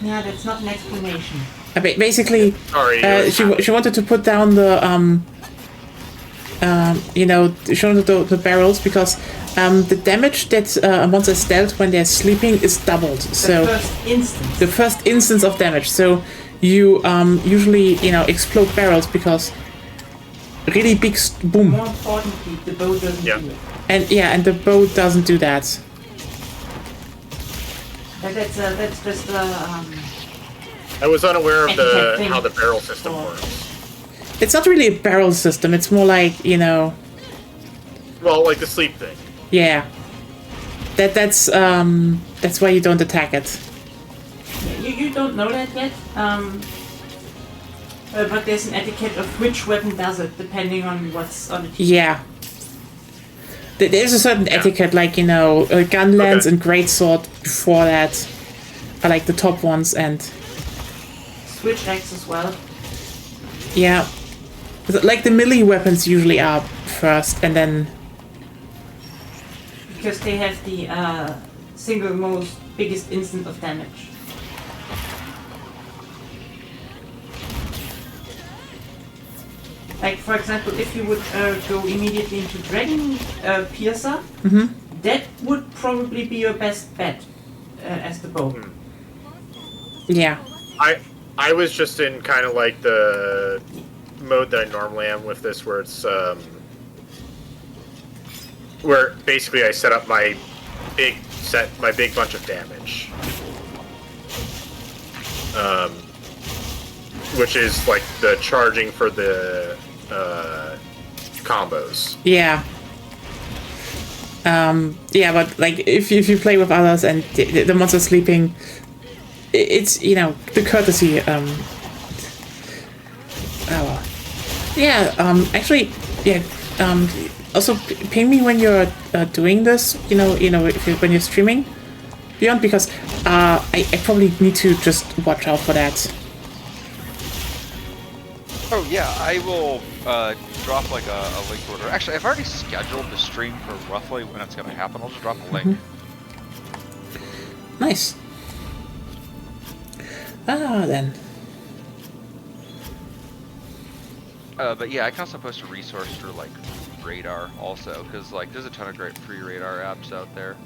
Speaker 4: Yeah, that's not an explanation.
Speaker 1: Basically,
Speaker 2: Sorry.
Speaker 1: she wanted to put down the she wanted the barrels because the damage that a monster is dealt when they're sleeping is doubled. So
Speaker 4: The
Speaker 1: first instance of damage. So you usually explode barrels because really big boom.
Speaker 4: More importantly, the bow doesn't do it.
Speaker 1: And the bow doesn't do that.
Speaker 4: That's just
Speaker 2: I was unaware of
Speaker 4: Etiquette
Speaker 2: how the
Speaker 4: thing.
Speaker 2: barrel system works.
Speaker 1: It's not really a barrel system. It's more like
Speaker 2: Well, like the sleep thing.
Speaker 1: yeah. That's why you don't attack it.
Speaker 4: You don't know that yet. But there's an etiquette of which weapon does it, depending on what's on it.
Speaker 1: Yeah. There's a certain etiquette, like, gun lance and greatsword before that are like the top ones, and
Speaker 4: Switch axe as well.
Speaker 1: yeah. Like the melee weapons usually are first, and then
Speaker 4: Because they have the single most biggest instant of damage. Like, for example, if you would go immediately into Dragon Piercer, that would probably be your best bet as the bow.
Speaker 1: yeah.
Speaker 2: I was just in kind of like the mode that I normally am with this, where it's where basically I set up my big set my big bunch of damage. Which is like the charging for the combos.
Speaker 1: Yeah. Yeah, but like if you play with others and the monster's sleeping, it's, you know, the courtesy. Yeah. Actually, yeah. Also, ping me when you're doing this. You know, when you're streaming, Beyond, because I probably need to just watch out for that.
Speaker 3: Oh yeah, I will drop like a link order. Actually, I've already scheduled the stream for roughly when it's going to happen. I'll just drop a link.
Speaker 1: Nice. Then.
Speaker 3: But yeah, I can also post a resource for like Radar also, because like there's a ton of great free Radar apps out there.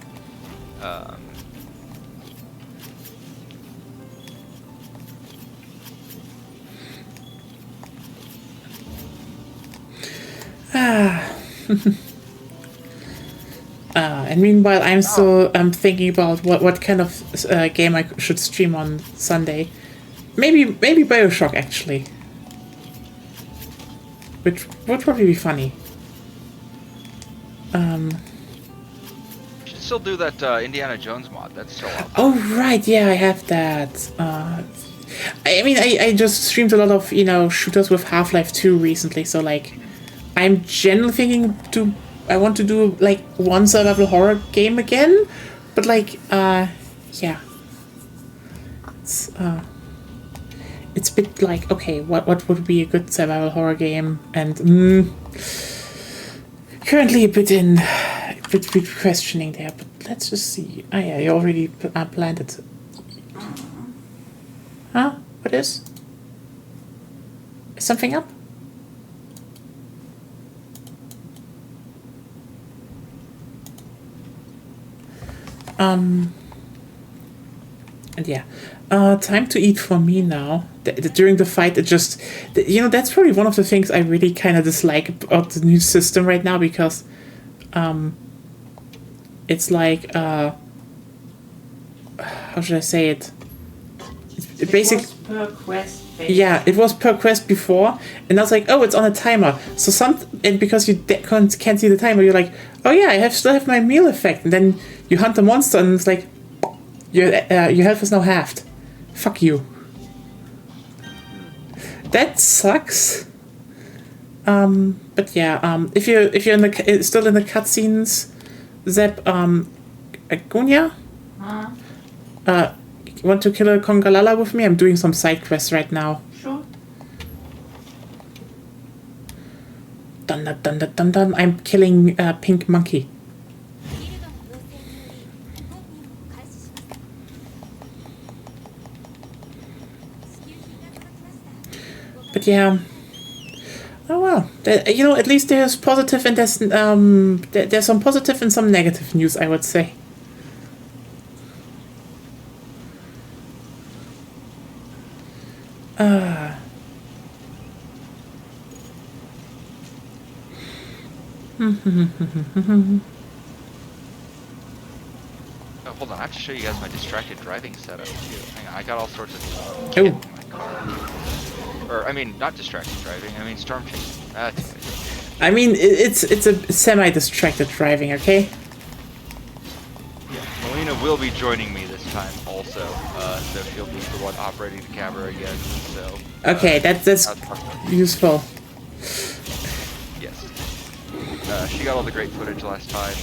Speaker 1: And meanwhile, I'm still thinking about what kind of game I should stream on Sunday. Maybe BioShock, actually, which would probably be funny.
Speaker 3: You should still do that Indiana Jones mod. That's still out.
Speaker 1: Oh right, yeah, I have that. I mean, I just streamed a lot of, you know, shooters with Half-Life 2 recently, so like, I'm generally thinking I want to do like one survival horror game again, but like, yeah, it's a bit like, okay, what would be a good survival horror game, and currently a bit questioning there, but let's just see. Ah, yeah, you already planned it. Huh? What is? Is something up? And yeah, time to eat for me now. During the fight, it just, you know, that's probably one of the things I really kind of dislike about the new system right now, because, it's like, how should I say it? It basically,
Speaker 4: was per quest.
Speaker 1: yeah, it was per quest before, and I was like, oh, it's on a timer. So and because you can't see the timer, you're like, oh yeah, I still have my meal effect, and then you hunt the monster, and it's like, your health is now halved. Fuck you. That sucks. But yeah, if you're still in the cutscenes, Zep, Agunya, you want to kill a Kongalala with me? I'm doing some side quests right now.
Speaker 4: Sure.
Speaker 1: Dun dun dun dun dun dun. I'm killing Pink Monkey. But yeah. Oh well. You know, at least there's positive and there's some positive and some negative news, I would say.
Speaker 3: Oh, hold on, I have to show you guys my distracted driving setup too. Hang on, I got all sorts of
Speaker 1: Oh.
Speaker 3: kit in my car. Or, I mean, not distracted driving, I mean storm chasing. That's it.
Speaker 1: I mean, it's a semi-distracted driving, okay?
Speaker 3: Yeah, Melina will be joining me this time also, so she'll be the one operating the camera again, so...
Speaker 1: Okay, that's useful.
Speaker 3: Yes. She got all the great footage last time.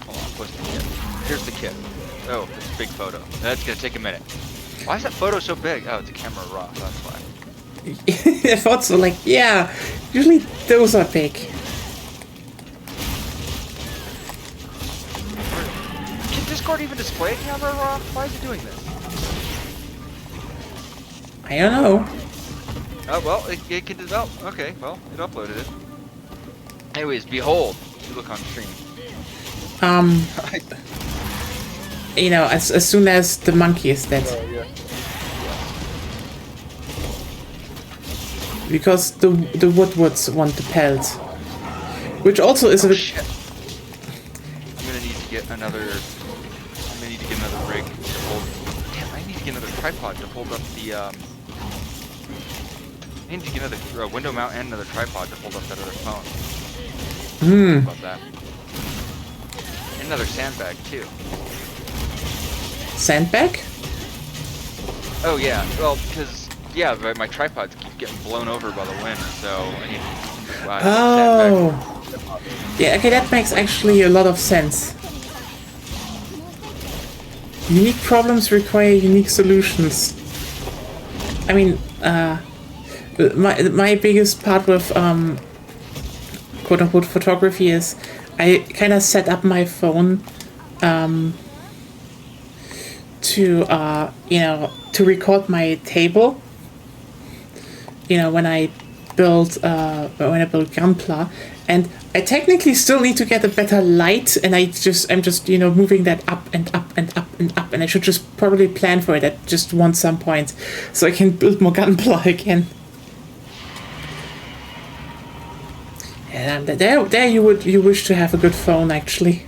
Speaker 3: Hold on, where's the kit? Here's the kit. Oh, it's a big photo. That's gonna take a minute. Why is that photo so big? Oh, it's a camera raw, that's why.
Speaker 1: I thought so, like, yeah, usually those are big.
Speaker 3: Can Discord even display camera raw? Why is it doing this?
Speaker 1: I don't know.
Speaker 3: Oh, well, it can develop. Okay, well, it uploaded it. Anyways, behold, you look on stream.
Speaker 1: You know, as soon as the monkey is dead.
Speaker 3: Yeah.
Speaker 1: Because the Woodwoods want the pelt. Which also is a bit...
Speaker 3: Shit. I'm gonna need to get another rig to hold... Damn, I need to get another tripod to hold up the, I need to get another window mount and another tripod to hold up that other phone. About that. And another sandbag, too.
Speaker 1: Sandbag?
Speaker 3: Oh, yeah. Well, because, yeah, my tripods keep getting blown over by the wind, so I need a sandbag.
Speaker 1: Oh! Yeah, okay, that makes actually a lot of sense. Unique problems require unique solutions. I mean, my biggest part with quote-unquote photography is I kind of set up my phone to you know, to record my table. You know, when I build Gunpla, and I technically still need to get a better light, and I'm just you know, moving that up and up and up and up, and I should just probably plan for it at just some point, so I can build more Gunpla again. And there you wish to have a good phone, actually.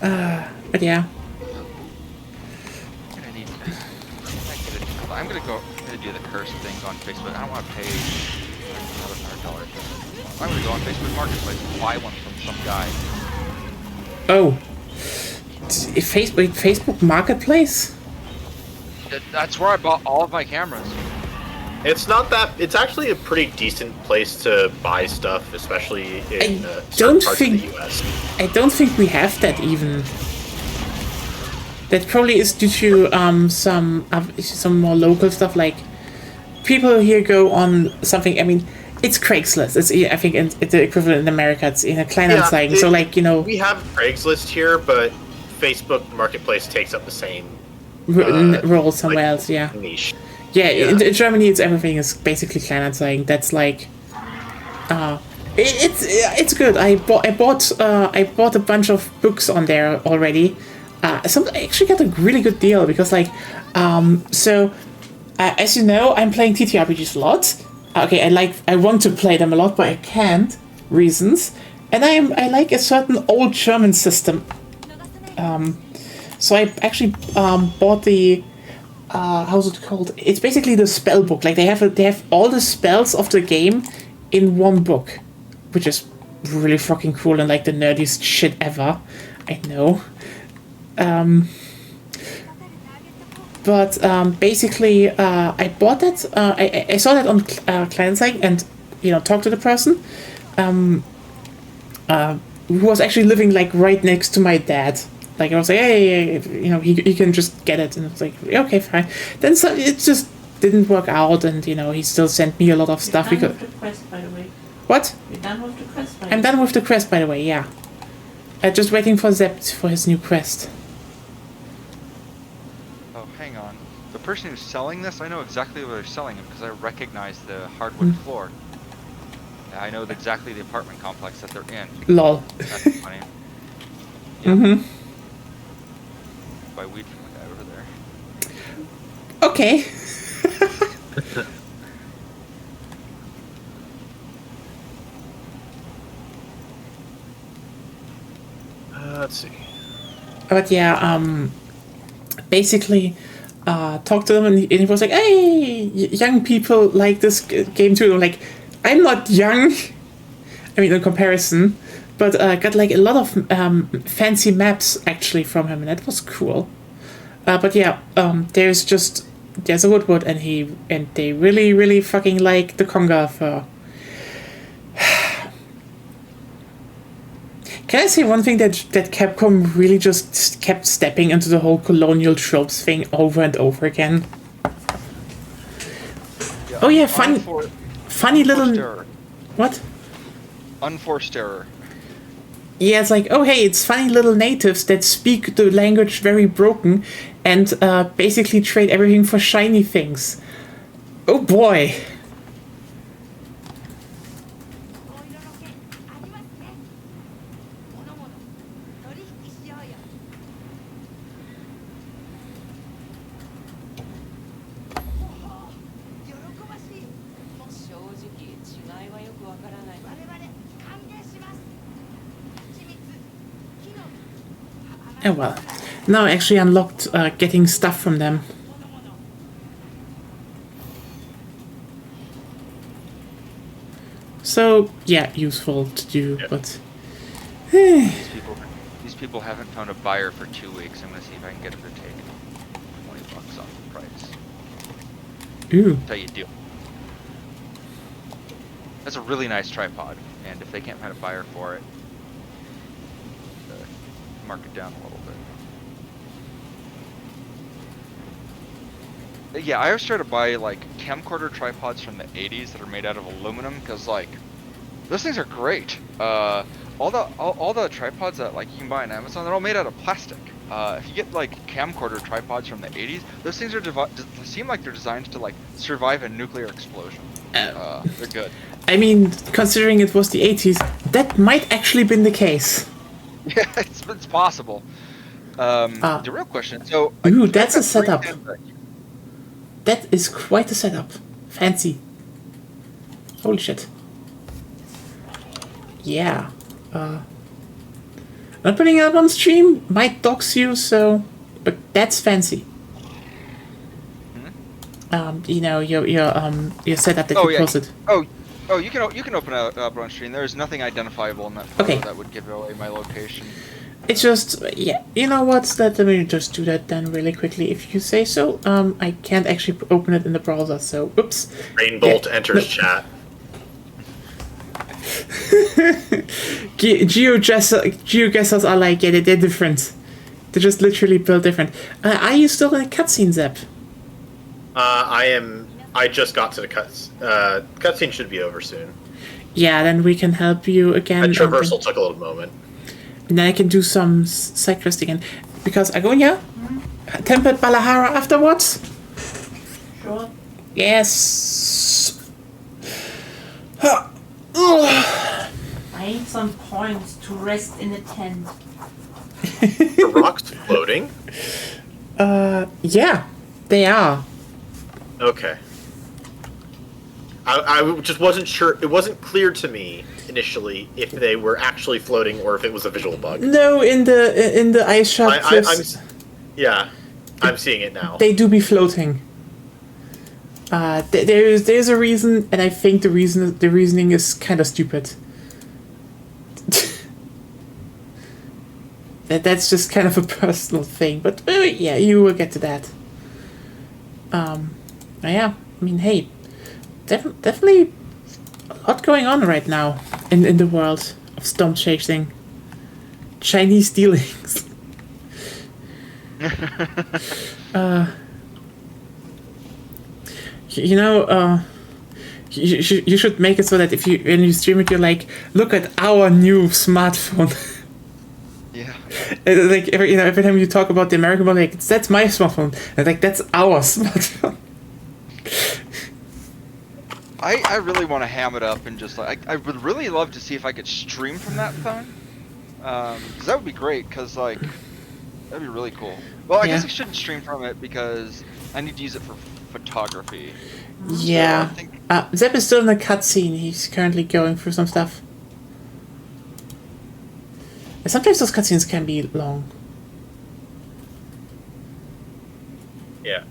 Speaker 1: But yeah.
Speaker 3: I'm gonna do the curse thing on Facebook. I don't want to pay another $100. I'm gonna go on Facebook Marketplace and buy one from some guy.
Speaker 1: Oh. Facebook Marketplace?
Speaker 3: That's where I bought all of my cameras.
Speaker 2: It's not that. It's actually a pretty decent place to buy stuff, especially in certain parts of the US.
Speaker 1: I don't think we have that even. That probably is due to some more local stuff, like people here go on something. I mean, it's Craigslist. It's, I think it's the equivalent in America. It's in a Kleinanzeigen.
Speaker 2: Yeah,
Speaker 1: so like, you know,
Speaker 2: we have Craigslist here, but Facebook Marketplace takes up the same
Speaker 1: role somewhere else. Yeah.
Speaker 2: Niche.
Speaker 1: Yeah, in Germany, everything is basically Kleinanzeigen. That's like, it's good. I bought a bunch of books on there already. I actually got a really good deal because, like, as you know, I'm playing TTRPGs a lot. Okay, I want to play them a lot, but I can't. Reasons, and I like a certain old German system. So I actually bought the how's it called? It's basically the spell book. Like they have all the spells of the game in one book, which is really fucking cool and like the nerdiest shit ever. I know. But basically, I bought that. I saw that on Kleinanzeigen and, you know, talked to the person who was actually living like right next to my dad. Like I was like, hey, you know, he can just get it, and it's like, okay, fine. Then it just didn't work out, and you know, he still sent me a lot of stuff
Speaker 4: You're done
Speaker 1: because.
Speaker 4: with the quest, by the way.
Speaker 1: What?
Speaker 4: You're done with the quest, by the
Speaker 1: I'm
Speaker 4: way.
Speaker 1: done with the quest, by the way. Yeah. Just waiting for Zept for his new quest.
Speaker 3: Oh, hang on. The person who's selling this, I know exactly what they're selling him because I recognize the hardwood floor. I know exactly the apartment complex that they're in.
Speaker 1: Lol.
Speaker 3: That's funny.
Speaker 1: Mm-hmm.
Speaker 3: Buy weed from the guy over there.
Speaker 1: Okay.
Speaker 2: Let's see.
Speaker 1: But yeah, basically, talked to them, and he was like, "Hey, young people like this game too." I'm like, I'm not young. I mean, in comparison, but got like a lot of fancy maps actually from him, and that was cool. But yeah, there's a Woodward, and they really fucking like the Conga fur. Can I say one thing that Capcom really just kept stepping into the whole colonial tropes thing over and over again?
Speaker 3: Yeah.
Speaker 1: Oh yeah, funny little
Speaker 3: error.
Speaker 1: what?
Speaker 3: Unforced error.
Speaker 1: Yeah, it's like, oh hey, it's funny little natives that speak the language very broken, and basically trade everything for shiny things. Oh boy.
Speaker 5: お色の件ありますね。物々取引しようよ。おお、喜ばしい。
Speaker 6: 正直違いはよくわからない。
Speaker 5: 我々歓迎します。蜂蜜、木の実。
Speaker 1: Oh well. Now I actually unlocked getting stuff from them. So yeah, useful to do,
Speaker 2: Yeah.
Speaker 1: but
Speaker 3: These people haven't found a buyer for 2 weeks. I'm gonna see if I can get them to take $20 off the price.
Speaker 1: ooh,
Speaker 3: That's how you do. That's a really nice tripod, and if they can't find a buyer for it, mark it down a little bit. Yeah, I always try to buy like camcorder tripods from the 80s that are made out of aluminum, because like those things are great. All the tripods that like you can buy on Amazon, they're all made out of plastic. If you get like camcorder tripods from the 80s, those things are seem like they're designed to like survive a nuclear explosion. They're good.
Speaker 1: I mean, considering it was the 80s, that might actually been the case.
Speaker 3: Yeah, it's possible. The real question, so
Speaker 1: Ooh,
Speaker 3: I've
Speaker 1: that's a
Speaker 3: got three
Speaker 1: setup.
Speaker 3: things
Speaker 1: That is quite a setup. Fancy. Holy shit. Yeah. Not putting it up on stream might dox you, so, but that's fancy. You know, your setup that
Speaker 3: Oh,
Speaker 1: you
Speaker 3: yeah.
Speaker 1: posted.
Speaker 3: Oh, you can open it up on stream. There's nothing identifiable in that photo
Speaker 1: Okay.
Speaker 3: that would give away my location.
Speaker 1: It's just, yeah, you know what, let me just do that then really quickly if you say so. I can't actually open it in the browser, so, oops.
Speaker 2: Rainbolt
Speaker 1: Yeah,
Speaker 2: enters
Speaker 1: no.
Speaker 2: chat.
Speaker 1: GeoGuessers are like, yeah, they're different. They're just literally built different. Are you still in a cutscene, Zep?
Speaker 2: I just got to the cuts. Cutscene should be over soon.
Speaker 1: Yeah, then we can help you again.
Speaker 2: That traversal took a little moment.
Speaker 1: And then I can do some side quest again. Because Agonia? Tempered Balahara afterwards?
Speaker 4: Sure.
Speaker 1: Yes.
Speaker 4: I need some points to rest in a tent.
Speaker 2: The rocks floating?
Speaker 1: Yeah, they are.
Speaker 2: Okay. I just wasn't sure. It wasn't clear to me initially if they were actually floating or if it was a visual bug.
Speaker 1: No, in the ice shark cliffs,
Speaker 2: I'm seeing it now.
Speaker 1: they do be floating. There's a reason, and I think the reasoning is kind of stupid. That's just kind of a personal thing, but yeah, you will get to that. Yeah, I mean, hey, definitely a lot going on right now in the world of storm chasing, Chinese dealings. You know, you should make it so that when you stream it, you're like, look at our new smartphone.
Speaker 3: Yeah.
Speaker 1: Like every time you talk about the American one, like that's my smartphone, and like that's our smartphone.
Speaker 3: I really want to ham it up and just like I would really love to see if I could stream from that phone, because that would be great. Because like that'd be really cool. Well, I guess
Speaker 1: Yeah.
Speaker 3: I shouldn't stream from it because I need to use it for photography.
Speaker 1: Yeah.
Speaker 3: I think-
Speaker 1: Zep is still in the cutscene. He's currently going through some stuff. And sometimes those cutscenes can be long.
Speaker 2: Yeah.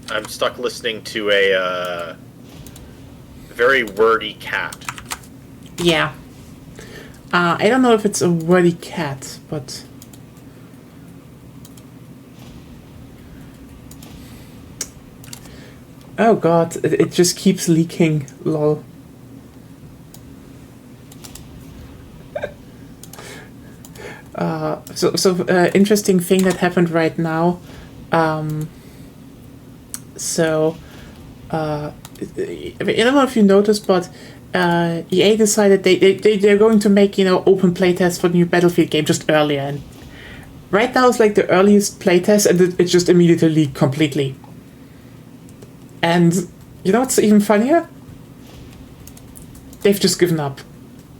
Speaker 2: I'm stuck listening to a very wordy cat.
Speaker 1: Yeah. I don't know if it's a wordy cat, but... Oh god, it just keeps leaking, lol. Interesting thing that happened right now. I don't know if you noticed, but EA decided they're going to make, open playtests for the new Battlefield game just earlier. And right now it's like the earliest playtest, and it just immediately leaked completely. And you know what's even funnier? They've just given up.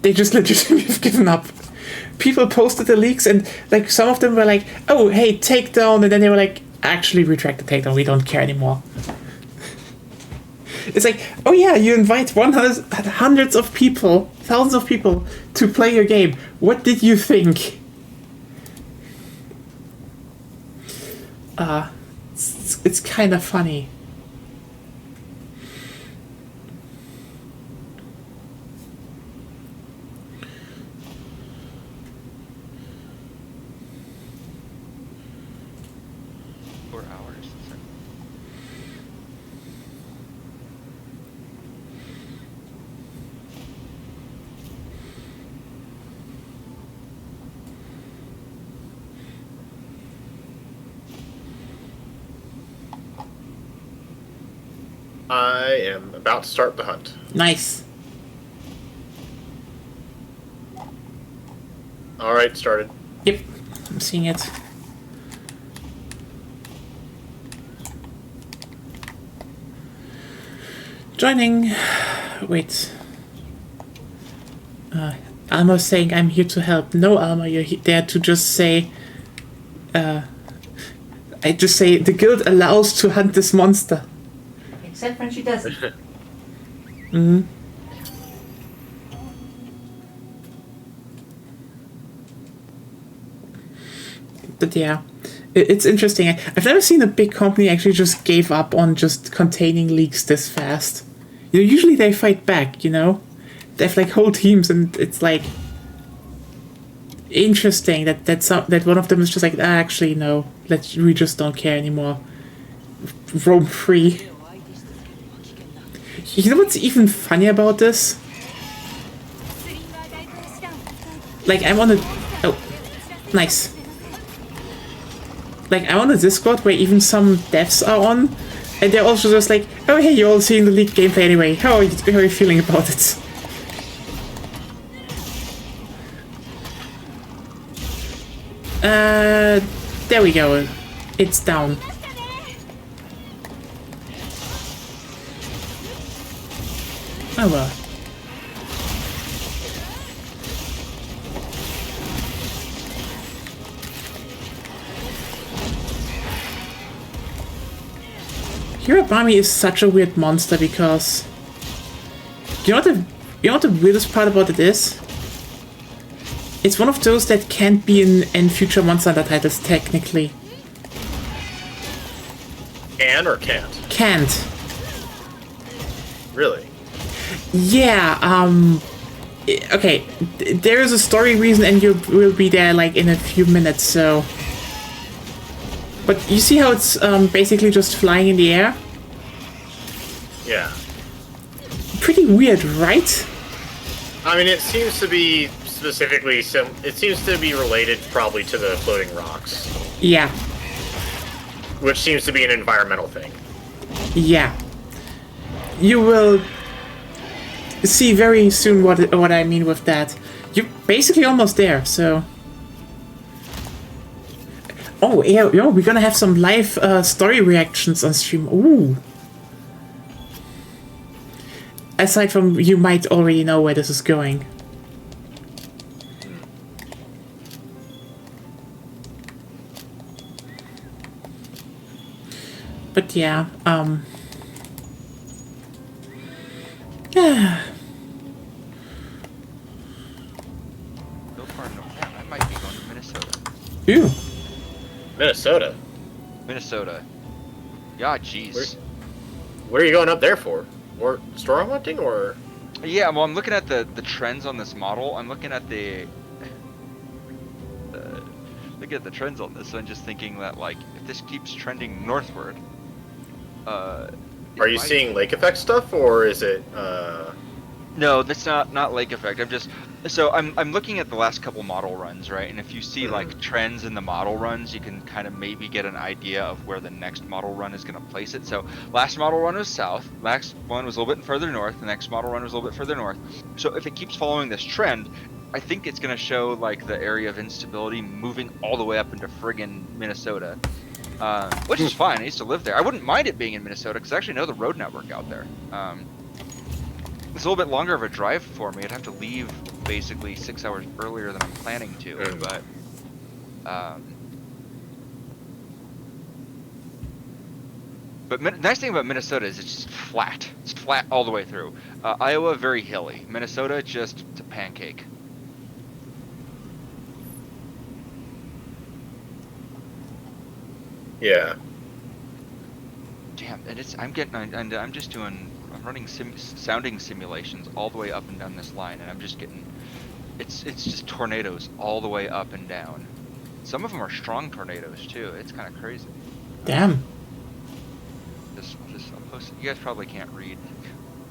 Speaker 1: They just literally have given up. People posted the leaks, and like some of them were like, "Oh, hey, takedown," and then they were like, "Actually, retract the takedown. We don't care anymore." It's like, oh yeah, you invite hundreds of people, thousands of people to play your game. What did you think? It's kind of funny.
Speaker 2: I am about to start the hunt.
Speaker 1: Nice.
Speaker 2: Alright, started.
Speaker 1: Yep, I'm seeing it. Joining. Wait. Alma's saying I'm here to help. No, Alma, you're there to just say. I just say the guild allows to hunt this monster.
Speaker 4: Except when she doesn't.
Speaker 1: Mm-hmm. But yeah, it's interesting. I've never seen a big company actually just gave up on just containing leaks this fast. Usually they fight back, They have like whole teams, and it's like interesting that one of them is just like, actually no, we just don't care anymore. Roam free. You know what's even funny about this? Like, I'm on a... Oh, nice. Like, I'm on a Discord where even some devs are on, and they're also just like, oh hey, you're all seeing the leaked gameplay anyway. How are you feeling about it? There we go. It's down. Oh well. Hirabami is such a weird monster because you know what the weirdest part about it is? It's one of those that can't be in future Monster Hunter titles technically.
Speaker 2: Can or can't?
Speaker 1: Can't.
Speaker 2: Really?
Speaker 1: Yeah, okay, there is a story reason, and you will be there like in a few minutes, so... But you see how it's basically just flying in the air?
Speaker 2: Yeah.
Speaker 1: Pretty weird, right?
Speaker 2: I mean, it seems to be specifically it seems to be related probably to the floating rocks.
Speaker 1: Yeah.
Speaker 2: Which seems to be an environmental thing.
Speaker 1: Yeah. You will see very soon what I mean with that. You're basically almost there, so... Oh, yeah, we're gonna have some live story reactions on stream. Ooh. Aside from, you might already know where this is going. But yeah, yeah.
Speaker 3: So far, no. I might be going to Minnesota.
Speaker 1: Ooh.
Speaker 2: Minnesota?
Speaker 3: Minnesota. Yeah, jeez.
Speaker 2: Where are you going up there for? More store hunting, or?
Speaker 3: Yeah, well, I'm looking at the trends on this model. I'm looking at look at the trends on this. So I'm just thinking that, like, if this keeps trending northward,
Speaker 2: Are you seeing lake effect stuff, or is it
Speaker 3: No, that's not lake effect. I'm looking at the last couple model runs, right? And if you see like trends in the model runs, you can kind of maybe get an idea of where the next model run is going to place it. So last model run was south, last one was a little bit further north, the next model run was a little bit further north. So if it keeps following this trend, I think it's going to show like the area of instability moving all the way up into friggin' Minnesota, which is fine. I used to live there. I wouldn't mind it being in Minnesota because I actually know the road network out there. It's a little bit longer of a drive for me. I'd have to leave basically 6 hours earlier than I'm planning to, but nice thing about Minnesota is it's just flat. It's flat all the way through. Iowa, very hilly. Minnesota, just a pancake.
Speaker 2: Yeah.
Speaker 3: Damn, and I'm running sounding simulations all the way up and down this line, and I'm just getting, it's just tornadoes all the way up and down. Some of them are strong tornadoes too. It's kind of crazy.
Speaker 1: Damn.
Speaker 3: I'll post. You guys probably can't read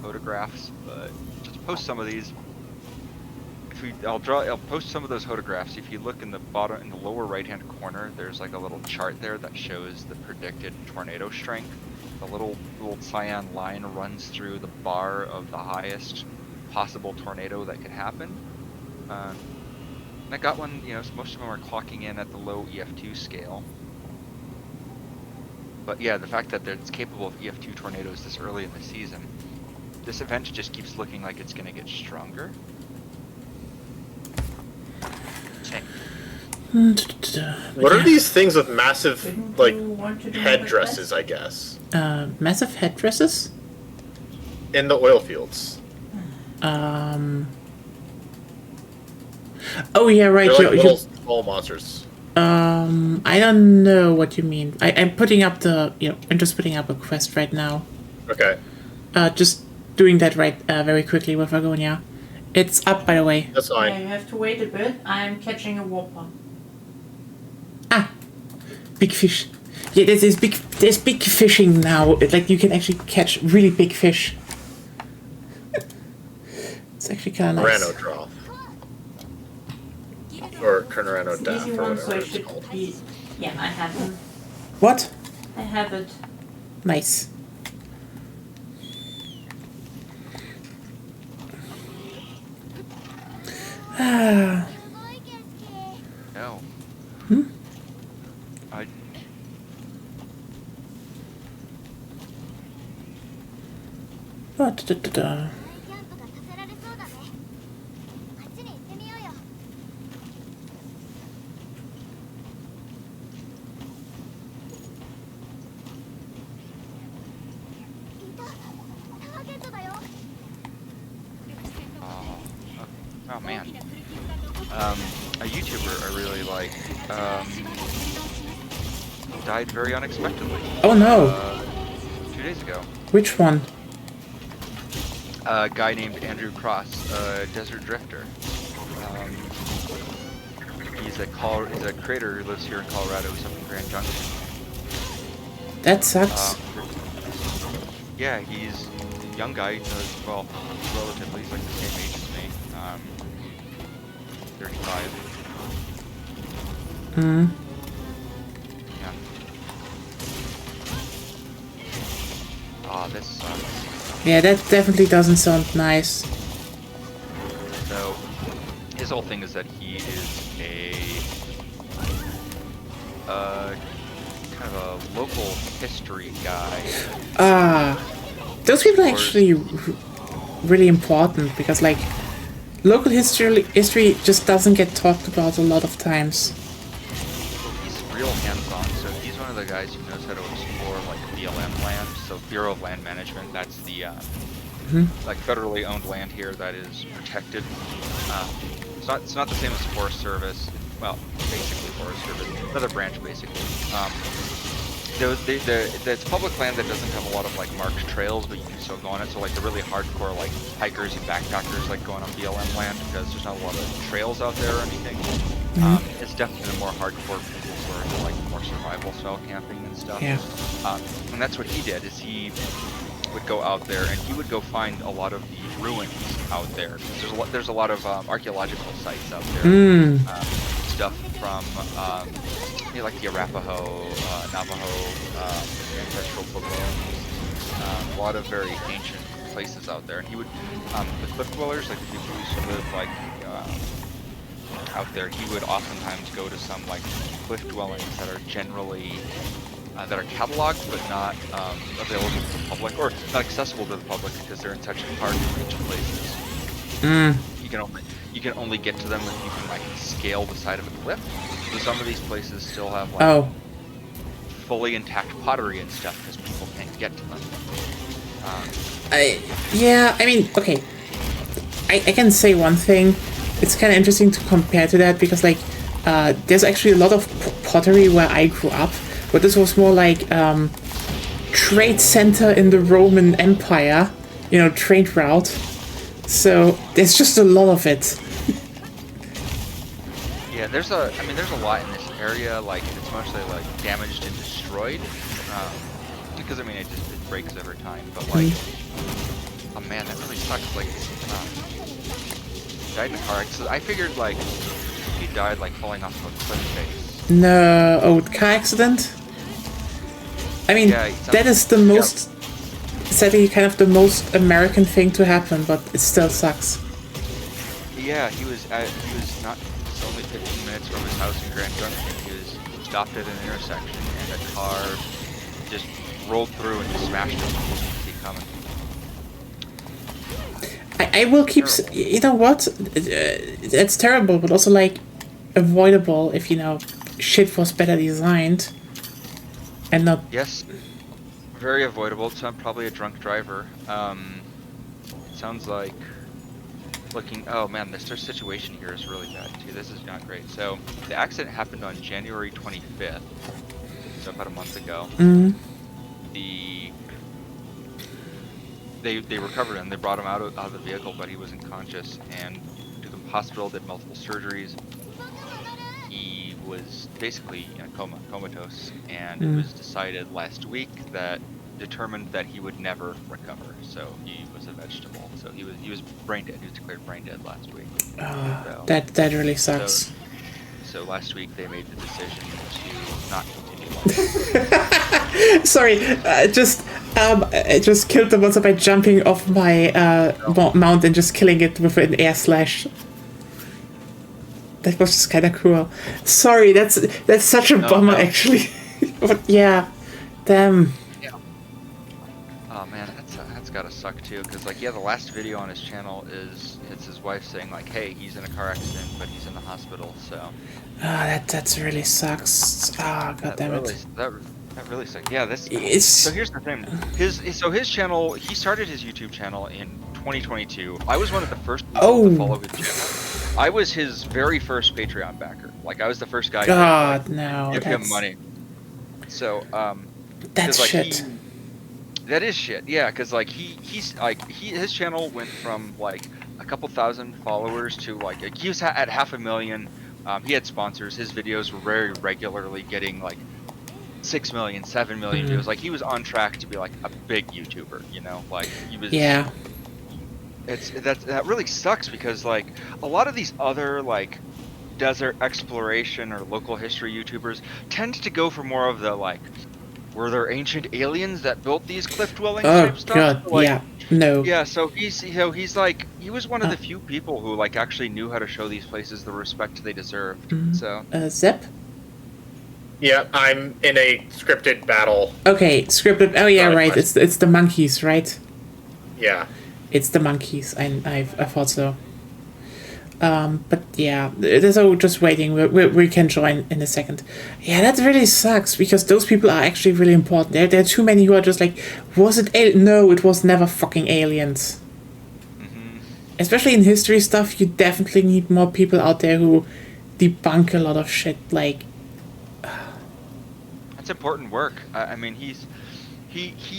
Speaker 3: photographs, but just post some of these. I'll post some of those photographs. If you look in the lower right-hand corner, there's like a little chart there that shows the predicted tornado strength. The little cyan line runs through the bar of the highest possible tornado that could happen. And I got one. Most of them are clocking in at the low EF2 scale. But yeah, the fact that it's capable of EF2 tornadoes this early in the season, this event just keeps looking like it's going to get stronger.
Speaker 2: What are these things with massive,
Speaker 4: Didn't
Speaker 2: like,
Speaker 4: you want to do
Speaker 2: headdresses, I guess,
Speaker 1: Massive headdresses?
Speaker 2: in the oil fields?
Speaker 1: Oh yeah, right.
Speaker 2: They're like little small monsters.
Speaker 1: I don't know what you mean. I'm putting up I'm just putting up a quest right now.
Speaker 2: Okay.
Speaker 1: Just doing that very quickly with Agonia. It's up, by the way.
Speaker 2: That's
Speaker 4: Yeah,
Speaker 2: fine.
Speaker 4: you have to wait a bit. I'm catching a whopper.
Speaker 1: Ah, big fish. Yeah, there's big fishing now. Like you can actually catch really big fish. It's actually kind of nice.
Speaker 2: Corano draw. Or Corano
Speaker 4: It's an easy
Speaker 2: Daff, or
Speaker 4: one, so
Speaker 2: whatever
Speaker 4: it
Speaker 2: it's
Speaker 4: should
Speaker 2: called.
Speaker 4: be. Yeah, I have them.
Speaker 1: What?
Speaker 4: I have it.
Speaker 1: Nice. Ah.
Speaker 3: No. I
Speaker 1: What?
Speaker 5: キャンプがさせられそうだね。あっちに行ってみようよ。いた。ターゲットだよ。
Speaker 3: Oh man. A YouTuber I really like died very unexpectedly.
Speaker 1: Oh no.
Speaker 3: 2 days ago.
Speaker 1: Which one?
Speaker 3: A guy named Andrew Cross, Desert Drifter. He's a creator who lives here in Colorado. He's up in Grand Junction.
Speaker 1: That sucks.
Speaker 3: Yeah, he's a young guy. Relatively, he's like the same age as me. 35.
Speaker 1: Hmm.
Speaker 3: Yeah. Oh, this sucks.
Speaker 1: Yeah, that definitely doesn't sound nice.
Speaker 3: So, his whole thing is that he is kind of a local history guy.
Speaker 1: Those people are actually really important because, like, local history just doesn't get talked about a lot of times.
Speaker 3: He's real hands-on, so he's one of the guys who knows how to explore like BLM land, so Bureau of Land Management. That's the like federally owned land here that is protected. It's not the same as the Forest Service. Well, basically Forest Service, another branch basically. It's public land that doesn't have a lot of like marked trails, but you can still go on it. So like the really hardcore like hikers and backpackers like going on BLM land because there's not a lot of trails out there or anything. It's definitely the more hardcore people who are like more survival style camping and stuff.
Speaker 1: Yeah.
Speaker 3: And that's what he did. Is he would go out there and he would go find a lot of the ruins out there. There's a lot of archaeological sites out there. Stuff from like the Arapaho, Navajo, ancestral balloons. A lot of very ancient places out there. And he would, the cliff dwellers, like the people who used to live like out there, he would oftentimes go to some like cliff dwellings that are generally that are cataloged but not available to the public, or not accessible to the public because they're in such hard to reach places. You can only get to them if you can like scale the side of a cliff. So some of these places still have like fully intact pottery and stuff because people can't get to them.
Speaker 1: I mean, okay. I can say one thing. It's kind of interesting to compare to that because, like, there's actually a lot of pottery where I grew up, but this was more like trade center in the Roman Empire, you know, trade route. So there's just a lot of it.
Speaker 3: Yeah, there's a lot in this area. Like, it's mostly like damaged and destroyed, because I mean it breaks over time. But like, oh man, that really sucks. Like, died in a car accident. I figured like he died like falling off of a cliff face.
Speaker 1: No, car accident? I mean,
Speaker 3: Yeah,
Speaker 1: that is the most, sadly, kind of the most American thing to happen, but it still sucks.
Speaker 3: Yeah, he was not only 15 minutes from his house in Grand Junction. He was stopped at an intersection and a car just rolled through and just smashed him. He didn't see coming.
Speaker 1: I will keep, you know what? It's terrible, but also like avoidable if, you know, shit was better designed and not.
Speaker 3: Yes, very avoidable. So I'm probably a drunk driver. Sounds like oh man, this situation here is really bad too. This is not great. So the accident happened on January 25th, so about a month ago. They recovered him. They brought him out of the vehicle, but he was unconscious and took him to the hospital. Did multiple surgeries. He was basically in a comatose, and it was decided last week determined that he would never recover. So he was a vegetable. So he was brain dead. He was declared brain dead last week. So,
Speaker 1: That really sucks.
Speaker 3: So last week they made the decision to not continue.
Speaker 1: Sorry, I just killed the monster by jumping off my mount and just killing it with an air slash. That was just kind of cruel. Sorry, that's such a bummer, actually. But yeah, damn.
Speaker 3: Yeah. Oh man, that's gotta suck too. Cause like, yeah, the last video on his channel it's his wife saying like, hey, he's in a car accident, but he's in the hospital. So.
Speaker 1: That really sucks. God damn it.
Speaker 3: That really sucks. Yeah,
Speaker 1: It's...
Speaker 3: So here's the thing. His channel, he started his YouTube channel in 2022. I was one of the first people to follow his channel. I was his very first Patreon backer. Like, I was the first guy to give him money. So,
Speaker 1: that's
Speaker 3: like,
Speaker 1: shit.
Speaker 3: That is shit. Yeah, because like his channel went from like a couple thousand followers to like he was at 500,000. He had sponsors. His videos were very regularly getting like 6 million, 7 million views. Like, he was on track to be like a big YouTuber, you know? Like, he was.
Speaker 1: Yeah.
Speaker 3: That really sucks because like a lot of these other like desert exploration or local history YouTubers tend to go for more of the like, were there ancient aliens that built these cliff dwellings type stuff?
Speaker 1: God,
Speaker 3: like,
Speaker 1: yeah. No.
Speaker 3: Yeah, so he's like, he was one of the few people who like actually knew how to show these places the respect they deserved. So
Speaker 1: Zep?
Speaker 2: Yeah, I'm in a scripted battle.
Speaker 1: Okay, scripted. Oh yeah, right. It's the monkeys, right?
Speaker 2: Yeah.
Speaker 1: It's the monkeys. I thought so. But yeah, so just waiting. We can join in a second. Yeah, that really sucks because those people are actually really important. There are too many who are just like, was it No, it was never fucking aliens. Especially in history stuff, you definitely need more people out there who debunk a lot of shit. Like,
Speaker 3: that's important work. I mean, he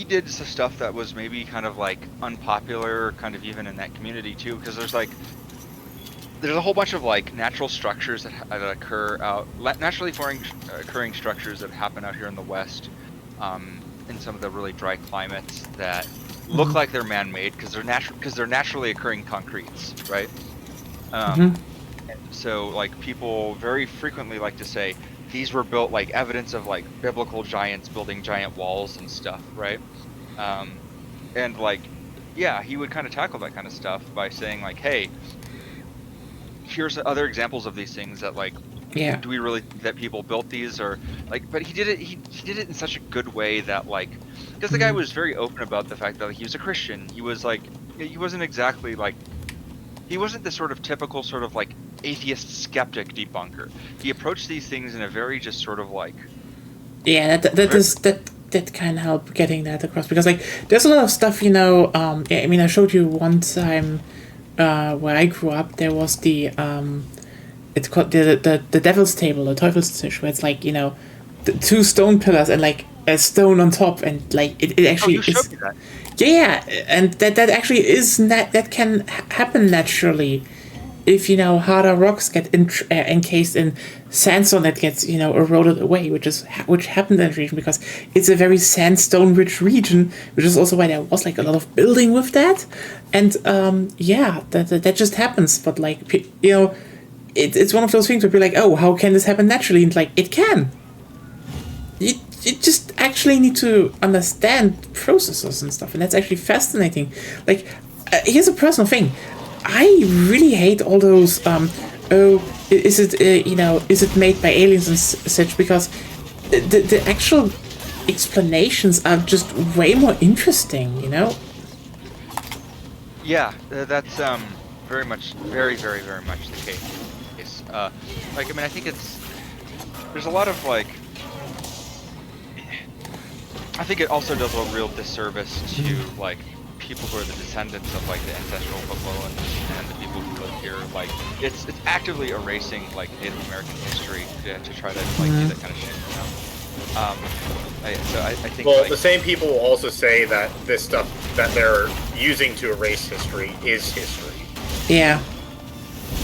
Speaker 3: did some stuff that was maybe kind of like unpopular, kind of even in that community too, because there's a whole bunch of like natural structures that occur out, naturally occurring structures that happen out here in the West, in some of the really dry climates that look like they're man-made because they're naturally occurring concretes, right? So like people very frequently like to say these were built like evidence of like biblical giants building giant walls and stuff, right? And like, yeah, he would kind of tackle that kind of stuff by saying like, hey, here's other examples of these things that like,
Speaker 1: Yeah.
Speaker 3: do we really think that people built these or like? But he did it in such a good way that like, because the guy was very open about the fact that he was a Christian. He was like, he wasn't exactly like, he wasn't the sort of typical sort of like atheist skeptic debunker. He approached these things in a very just sort of like,
Speaker 1: Yeah, that can help getting that across, because like there's a lot of stuff, you know. I mean, I showed you one time where I grew up. There was the it's called the Devil's Table, the Teufelstisch, where it's like, you know, the two stone pillars and like a stone on top, and like it actually
Speaker 3: you showed me that.
Speaker 1: Yeah, and that actually is that can happen naturally if, you know, harder rocks get encased in sandstone that gets, you know, eroded away, which happened in that region because it's a very sandstone-rich region, which is also why there was like a lot of building with that, and yeah, that just happens. But like, you know, it's one of those things where you're like, oh, how can this happen naturally? And like, it can. You just actually need to understand processes and stuff, and that's actually fascinating. Like, here's a personal thing. I really hate all those, is it, you know, is it made by aliens and such, because the actual explanations are just way more interesting, you know?
Speaker 3: Yeah, that's very much the case. Like, I mean, I think there's a lot of like, I think it also does a real disservice to like people who are the descendants of like the ancestral Puebloans and the people who live here. Like, it's actively erasing like Native American history to try to like do that kind of shit. You know? I think.
Speaker 2: Well,
Speaker 3: like,
Speaker 2: the same people will also say that this stuff that they're using to erase history is history.
Speaker 1: Yeah.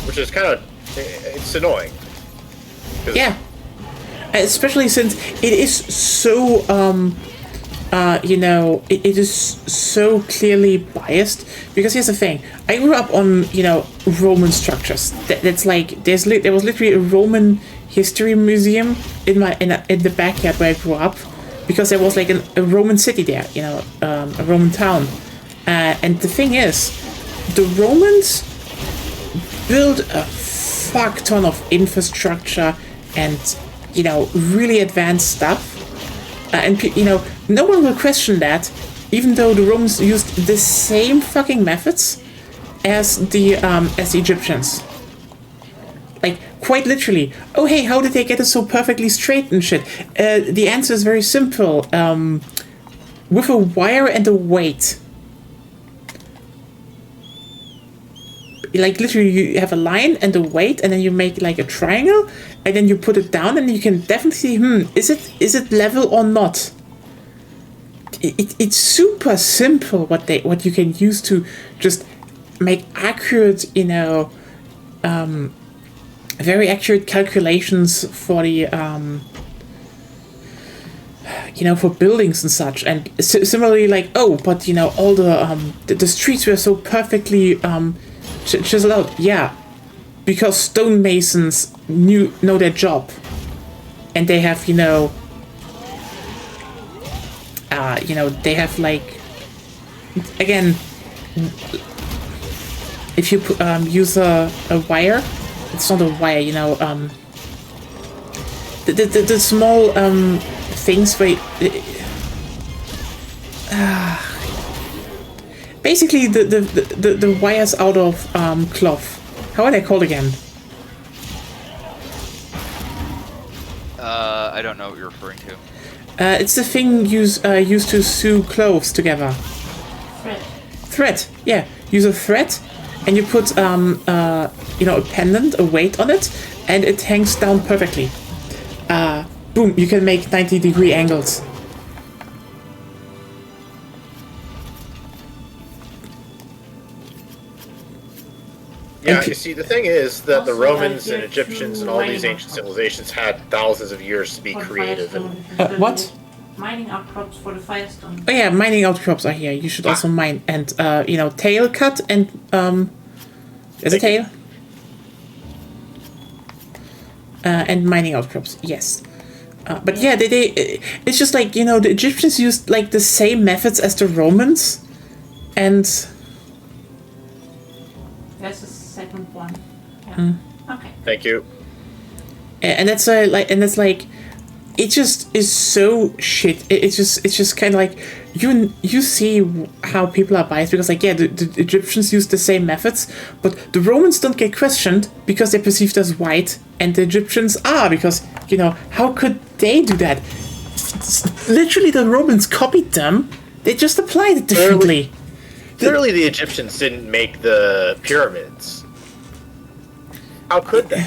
Speaker 2: Which is kind of, it's annoying.
Speaker 1: Yeah. Especially since it is so, you know, it is so clearly biased. Because here's the thing: I grew up on, you know, Roman structures. That's like there was literally a Roman history museum in the backyard where I grew up, because there was like a Roman city there, you know, a Roman town. And the thing is, the Romans built a fuck ton of infrastructure and, you know, really advanced stuff. And, you know, no one will question that, even though the Romans used the same fucking methods as the Egyptians. Like, quite literally. Oh, hey, how did they get it so perfectly straight and shit? The answer is very simple. With a wire and a weight. Like, literally, you have a line and a weight, and then you make like a triangle, and then you put it down, and you can definitely see, is it level or not? It's super simple what you can use to just make accurate, you know, very accurate calculations for the you know, for buildings and such. And similarly, like, oh, but you know, all the streets were so perfectly chiseled out. Yeah, because stonemasons know their job, and they have, you know, they have like, again, if you use a wire, it's not a wire, you know, the small things where basically the wires out of cloth. How are they called again?
Speaker 3: I don't know what you're referring to.
Speaker 1: It's the thing used to sew clothes together.
Speaker 4: Thread.
Speaker 1: Thread, yeah. Use a thread, and you put you know, a pendant, a weight on it, and it hangs down perfectly. Boom! You can make 90-degree angles.
Speaker 2: Yeah,
Speaker 1: And
Speaker 2: you see, the thing is that the
Speaker 4: Also,
Speaker 2: Romans
Speaker 4: like,
Speaker 2: and Egyptians and all these ancient civilizations had thousands of years to be creative and
Speaker 1: what?
Speaker 4: mining outcrops for the Firestone.
Speaker 1: Oh yeah, mining outcrops are here. You should also mine and tail cut and is it tail? And mining outcrops, yes. But yeah, it's just like, the Egyptians used like the same methods as the Romans, and
Speaker 4: There's a second one. Yeah. Okay.
Speaker 2: Thank you.
Speaker 1: that's like it just is so shit. It's just kind of like you see how people are biased because like the Egyptians use the same methods, but the Romans don't get questioned because they're perceived as white, and the Egyptians are because how could they do that? Literally, the Romans copied them. They just applied it differently.
Speaker 2: Clearly, the Egyptians didn't make the pyramids. How could they?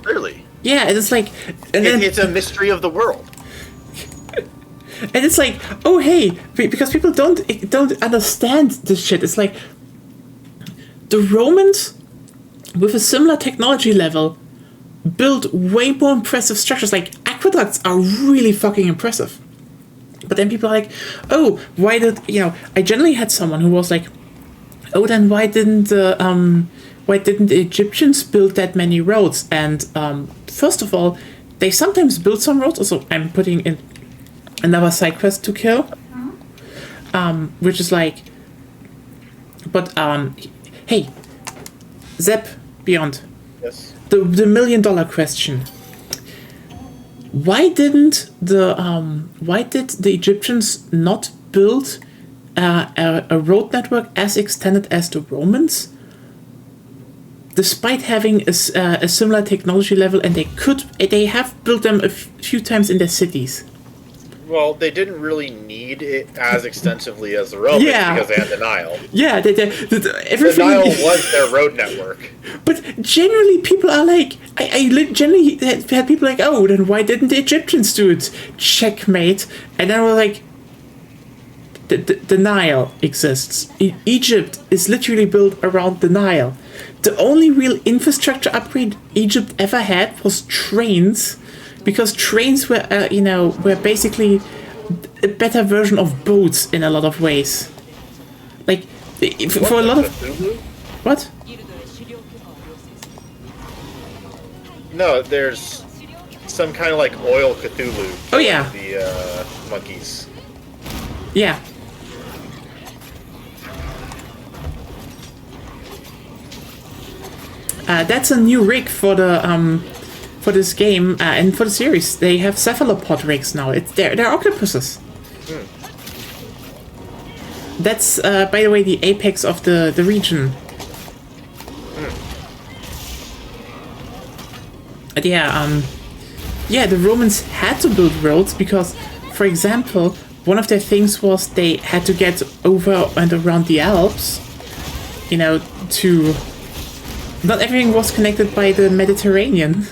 Speaker 2: Clearly.
Speaker 1: Yeah, and it's like, and then,
Speaker 2: It's a mystery of the world.
Speaker 1: and it's like, oh hey, because people don't understand this shit. It's like the Romans, with a similar technology level, built way more impressive structures. Like aqueducts are really fucking impressive. But then people are like, oh, why did I generally had someone who was like, oh, then why didn't the Egyptians build that many roads? And first of all, they sometimes build some roads. Also, I'm putting in another side quest to kill, which is like, but hey, Zep Beyond,
Speaker 2: Yes.
Speaker 1: the $1 million question. Why did the Egyptians not build a road network as extended as the Romans, despite having a similar technology level, and they have built them a few times in their cities?
Speaker 2: Well, they didn't really need it as extensively as the Romans because they had the Nile.
Speaker 1: Yeah,
Speaker 2: The
Speaker 1: everything.
Speaker 2: Nile was their road network.
Speaker 1: But generally, people are like, I generally had people like, oh, then why didn't the Egyptians do it? Checkmate. And then we're like, the Nile exists. Egypt is literally built around the Nile. The only real infrastructure upgrade Egypt ever had was trains, because trains were, were basically a better version of boats in a lot of ways. Like, for a lot of...
Speaker 2: Cthulhu?
Speaker 1: What?
Speaker 2: No, there's some kind of like oil Cthulhu.
Speaker 1: Oh, yeah.
Speaker 2: The monkeys.
Speaker 1: Yeah. That's a new rig for the for this game and for the series. They have cephalopod rigs now. They're octopuses. That's by the way the apex of the region. The Romans had to build roads because, for example, one of their things was they had to get over and around the Alps. To not everything was connected by the Mediterranean.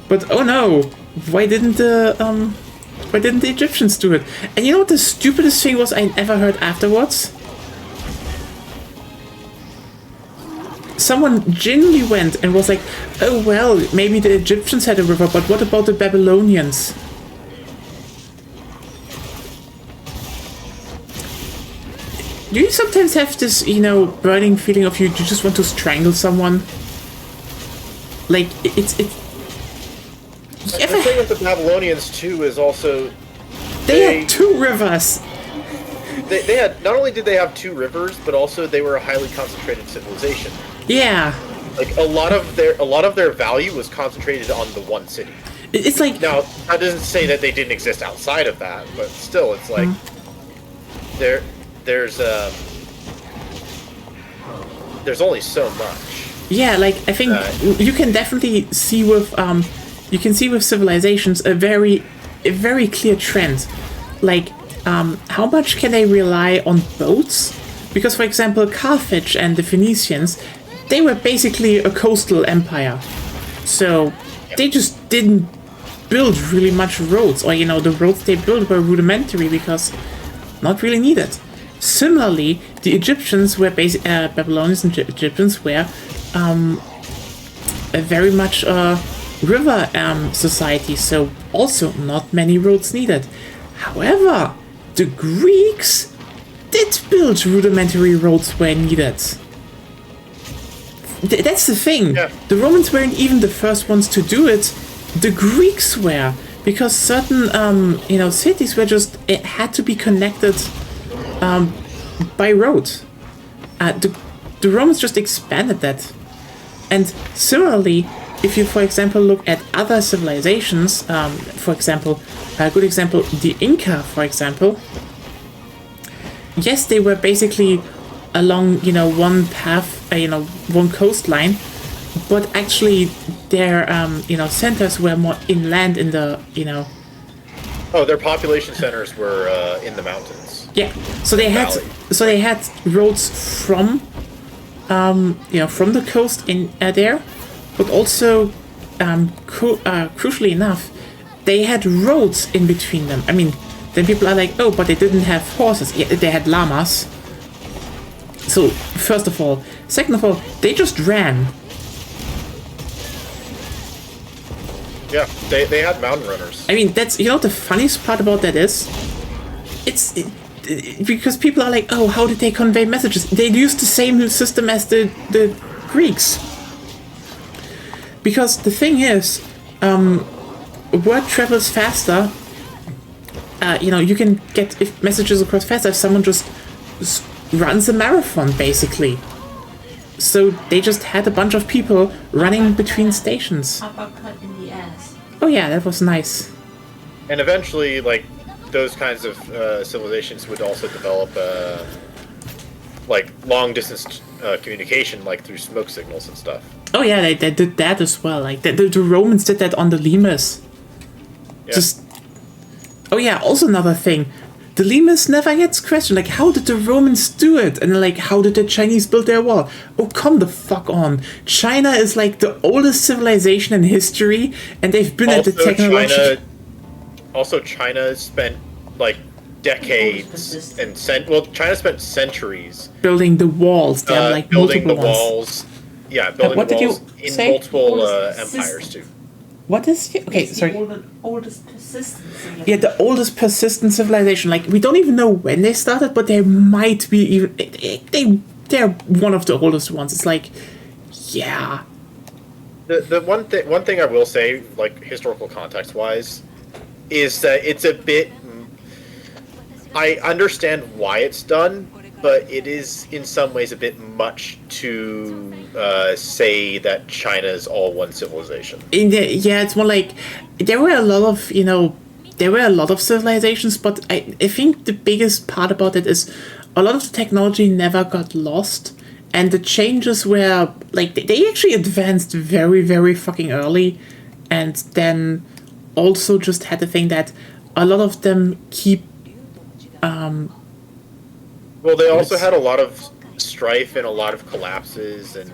Speaker 1: But oh no, why didn't the Egyptians do it? And you know what the stupidest thing was I ever heard afterwards? Someone genuinely went and was like, oh well, maybe the Egyptians had a river, but what about the Babylonians? Do you sometimes have this, burning feeling of you just want to strangle someone? Like, it's
Speaker 2: The thing with the Babylonians too is also
Speaker 1: they had two rivers.
Speaker 2: they had, not only did they have two rivers, but also they were a highly concentrated civilization.
Speaker 1: Yeah.
Speaker 2: Like a lot of their value was concentrated on the one city.
Speaker 1: It's like...
Speaker 2: Now, that doesn't say that they didn't exist outside of that, but still, it's like there's only so much.
Speaker 1: Yeah, like I think you can definitely see with civilizations a very clear trend. Like how much can they rely on boats? Because for example, Carthage and the Phoenicians, they were basically a coastal empire, so they just didn't build really much roads, or the roads they built were rudimentary because not really needed. Similarly, the Egyptians were Babylonians and Egyptians were a very much river society, so also not many roads needed. However, the Greeks did build rudimentary roads where needed. That's the thing.
Speaker 2: Yeah.
Speaker 1: The Romans weren't even the first ones to do it. The Greeks were, because certain cities were just it had to be connected by road. The Romans just expanded that. And similarly, if you, for example, look at other civilizations, for example, a good example, the Inca, for example, yes, they were basically along, one path, one coastline, but actually their, centers were more inland in the,
Speaker 2: Oh, their population centers were in the mountains.
Speaker 1: Yeah, so they had roads from from the coast in there, but also crucially enough, they had roads in between them. I mean, then people are like, oh, but they didn't have horses. Yeah, they had llamas. So first of all, second of all, they just ran.
Speaker 2: Yeah, they had mountain runners.
Speaker 1: I mean, that's the funniest part about that is, because people are like, oh, how did they convey messages? They used the same system as the Greeks. Because the thing is, word travels faster. You can get messages across faster if someone just runs a marathon, basically. So they just had a bunch of people running between stations.
Speaker 4: Uppercut in the ass.
Speaker 1: Oh yeah, that was nice.
Speaker 2: And eventually, like, those kinds of civilizations would also develop, like, long-distance communication, like, through smoke signals and stuff.
Speaker 1: Oh yeah, they did that as well. Like, the Romans did that on the lemurs.
Speaker 2: Yeah.
Speaker 1: Oh yeah, also another thing. The lemurs never gets questioned. Like, how did the Romans do it? And like, how did the Chinese build their wall? Oh, come the fuck on. China is like the oldest civilization in history, and they've been at the technology.
Speaker 2: China spent like decades and China spent centuries
Speaker 1: building the walls. They have like
Speaker 2: building the
Speaker 1: multiple ones.
Speaker 2: walls. Yeah, building
Speaker 1: what
Speaker 2: the
Speaker 1: did
Speaker 2: walls
Speaker 1: you
Speaker 2: in
Speaker 1: say?
Speaker 2: multiple empires too.
Speaker 1: What is it? Okay,
Speaker 4: It's
Speaker 1: sorry.
Speaker 4: the oldest persistent civilization.
Speaker 1: Yeah, the oldest persistent civilization. Like, we don't even know when they started, but they might be even... They're one of the oldest ones. It's like, yeah.
Speaker 2: The one thing I will say, like, historical context-wise, is that it's a bit... I understand why it's done, but it is, in some ways, a bit much to say that China's all one civilization.
Speaker 1: Yeah, it's more like there were a lot of civilizations, but I think the biggest part about it is a lot of the technology never got lost, and the changes were like they actually advanced very, very fucking early, and then also just had the thing that a lot of them keep.
Speaker 2: Well, they also had a lot of strife and a lot of collapses and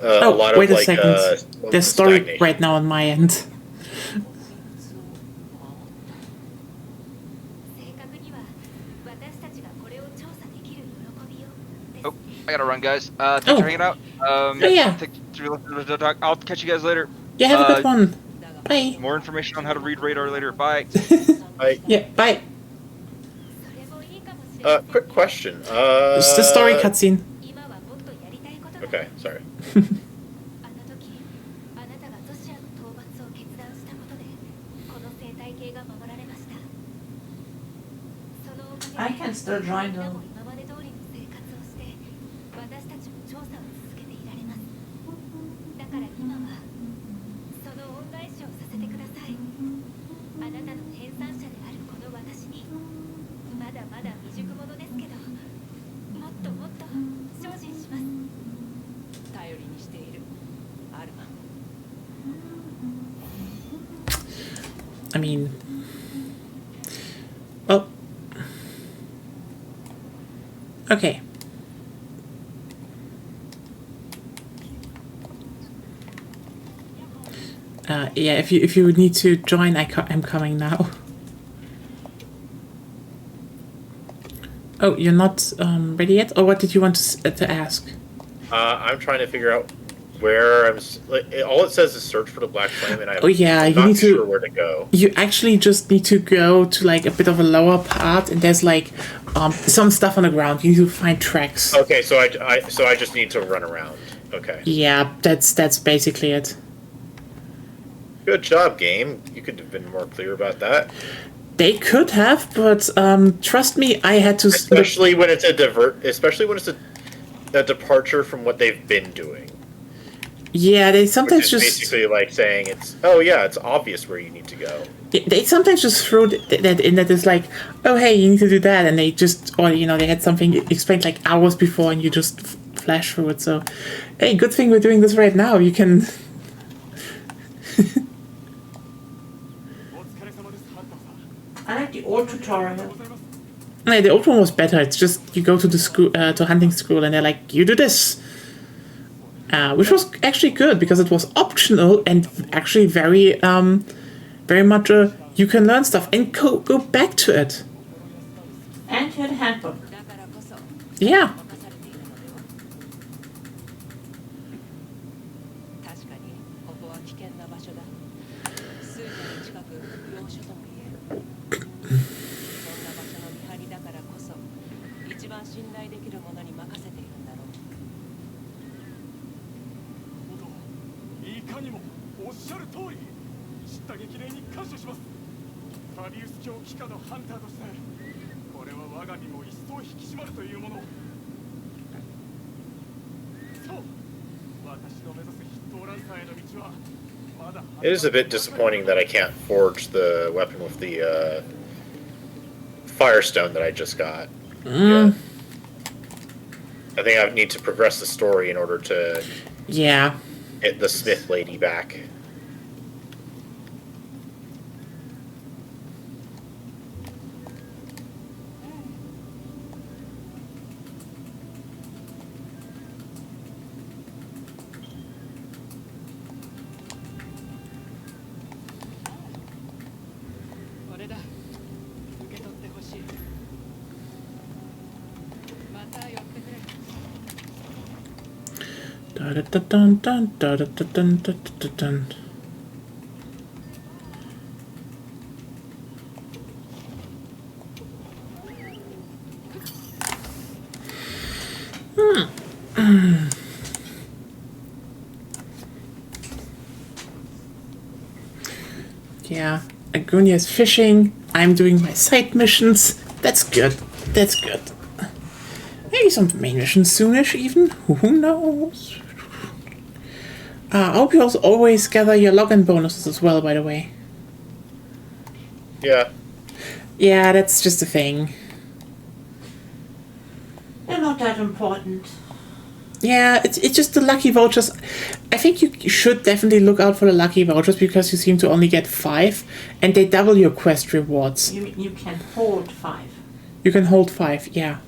Speaker 2: a lot
Speaker 1: wait
Speaker 2: of
Speaker 1: a second. There's story
Speaker 2: stagnation.
Speaker 1: right now on my end.
Speaker 5: 正確には私たちがこれを調査できる喜びをです。
Speaker 3: Oh, I gotta run, guys. Thanks for hanging out.
Speaker 1: Yeah.
Speaker 3: I'll catch you guys later.
Speaker 1: Yeah, have a good one. Bye.
Speaker 3: More information on how to read radar later. Bye.
Speaker 1: Yeah, bye.
Speaker 5: それもいいかもしれない。
Speaker 2: Quick question.
Speaker 1: It's the story cutscene.
Speaker 5: 今はもっとやりたいことが
Speaker 2: Okay, sorry.
Speaker 5: あの時あなたがロシアの討伐を決断したことでこの生態系が守られましたそのおかげで
Speaker 4: I can still join
Speaker 5: みんな
Speaker 4: them.
Speaker 5: も今まで通りの生活をして私たちも調査を続けていられますだから今はその恩返しをさせてくださいあなたの編纂者であるこの私にまだまだ未熟者ですけどもっともっと精進します
Speaker 6: 頼りにしているアルマン
Speaker 1: I mean, well, okay. Yeah, if you need to join, I'm coming now. Oh, you're not ready yet? Or what did you want to ask?
Speaker 2: I'm trying to figure out where all it says is search for the Black Flame, and
Speaker 1: Oh, yeah,
Speaker 2: I'm
Speaker 1: you
Speaker 2: not
Speaker 1: need to-
Speaker 2: sure where to go.
Speaker 1: You actually just need to go to like a bit of a lower part, and there's like some stuff on the ground. You need to find tracks.
Speaker 2: Okay, so I just need to run around. Okay.
Speaker 1: Yeah, that's basically it.
Speaker 2: Good job, game. You could have been more clear about that.
Speaker 1: They could have, but trust me, I had to.
Speaker 2: Especially when it's a departure from what they've been doing.
Speaker 1: Yeah, they
Speaker 2: Which
Speaker 1: sometimes
Speaker 2: is
Speaker 1: just.
Speaker 2: basically like saying it's obvious where you need to go.
Speaker 1: They sometimes just throw that in that it's like, oh hey, you need to do that, and they just, or they had something explained like hours before, and you just flash through it. So, hey, good thing we're doing this right now. You can.
Speaker 4: I like the old tutorial.
Speaker 1: No, the old one was better. It's just you go to the school, to hunting school, and they're like, you do this, which was actually good because it was optional and actually very, very much. You can learn stuff and go back to it.
Speaker 4: And you had a handbook.
Speaker 6: だからこそ
Speaker 1: Yeah.
Speaker 6: 任されているのでは。確かにここは危険な場所だ。水路に近く要所とも言える。そんな場所の見張りだからこそ一番信頼できるものに任せているんだろう。
Speaker 7: いかにもおっしゃる通り、知った激励に感謝します。ファビウス教機下のハンターとして、これは我が身も一層引き締まるというもの。そう、私の目指す筆頭ランサーへの道はまだ。
Speaker 2: It is a bit disappointing that I can't forge the weapon with the Firestone that I just got. Yeah. I think I need to progress the story in order to
Speaker 1: Yeah.
Speaker 2: get the Smith lady back.
Speaker 1: Da da da dun dun da da da dun da da da dun. Yeah, Agunia is fishing. I'm doing my side missions. That's good. That's good. Maybe some main missions soonish, even. Who knows? I hope you also always gather your login bonuses as well, by the way.
Speaker 2: Yeah.
Speaker 1: Yeah, that's just a thing.
Speaker 4: They're not that important.
Speaker 1: Yeah, it's just the lucky vouchers. I think you should definitely look out for the lucky vouchers because you seem to only get 5, and they double your quest rewards.
Speaker 4: You can hold 5.
Speaker 1: You can hold 5, yeah.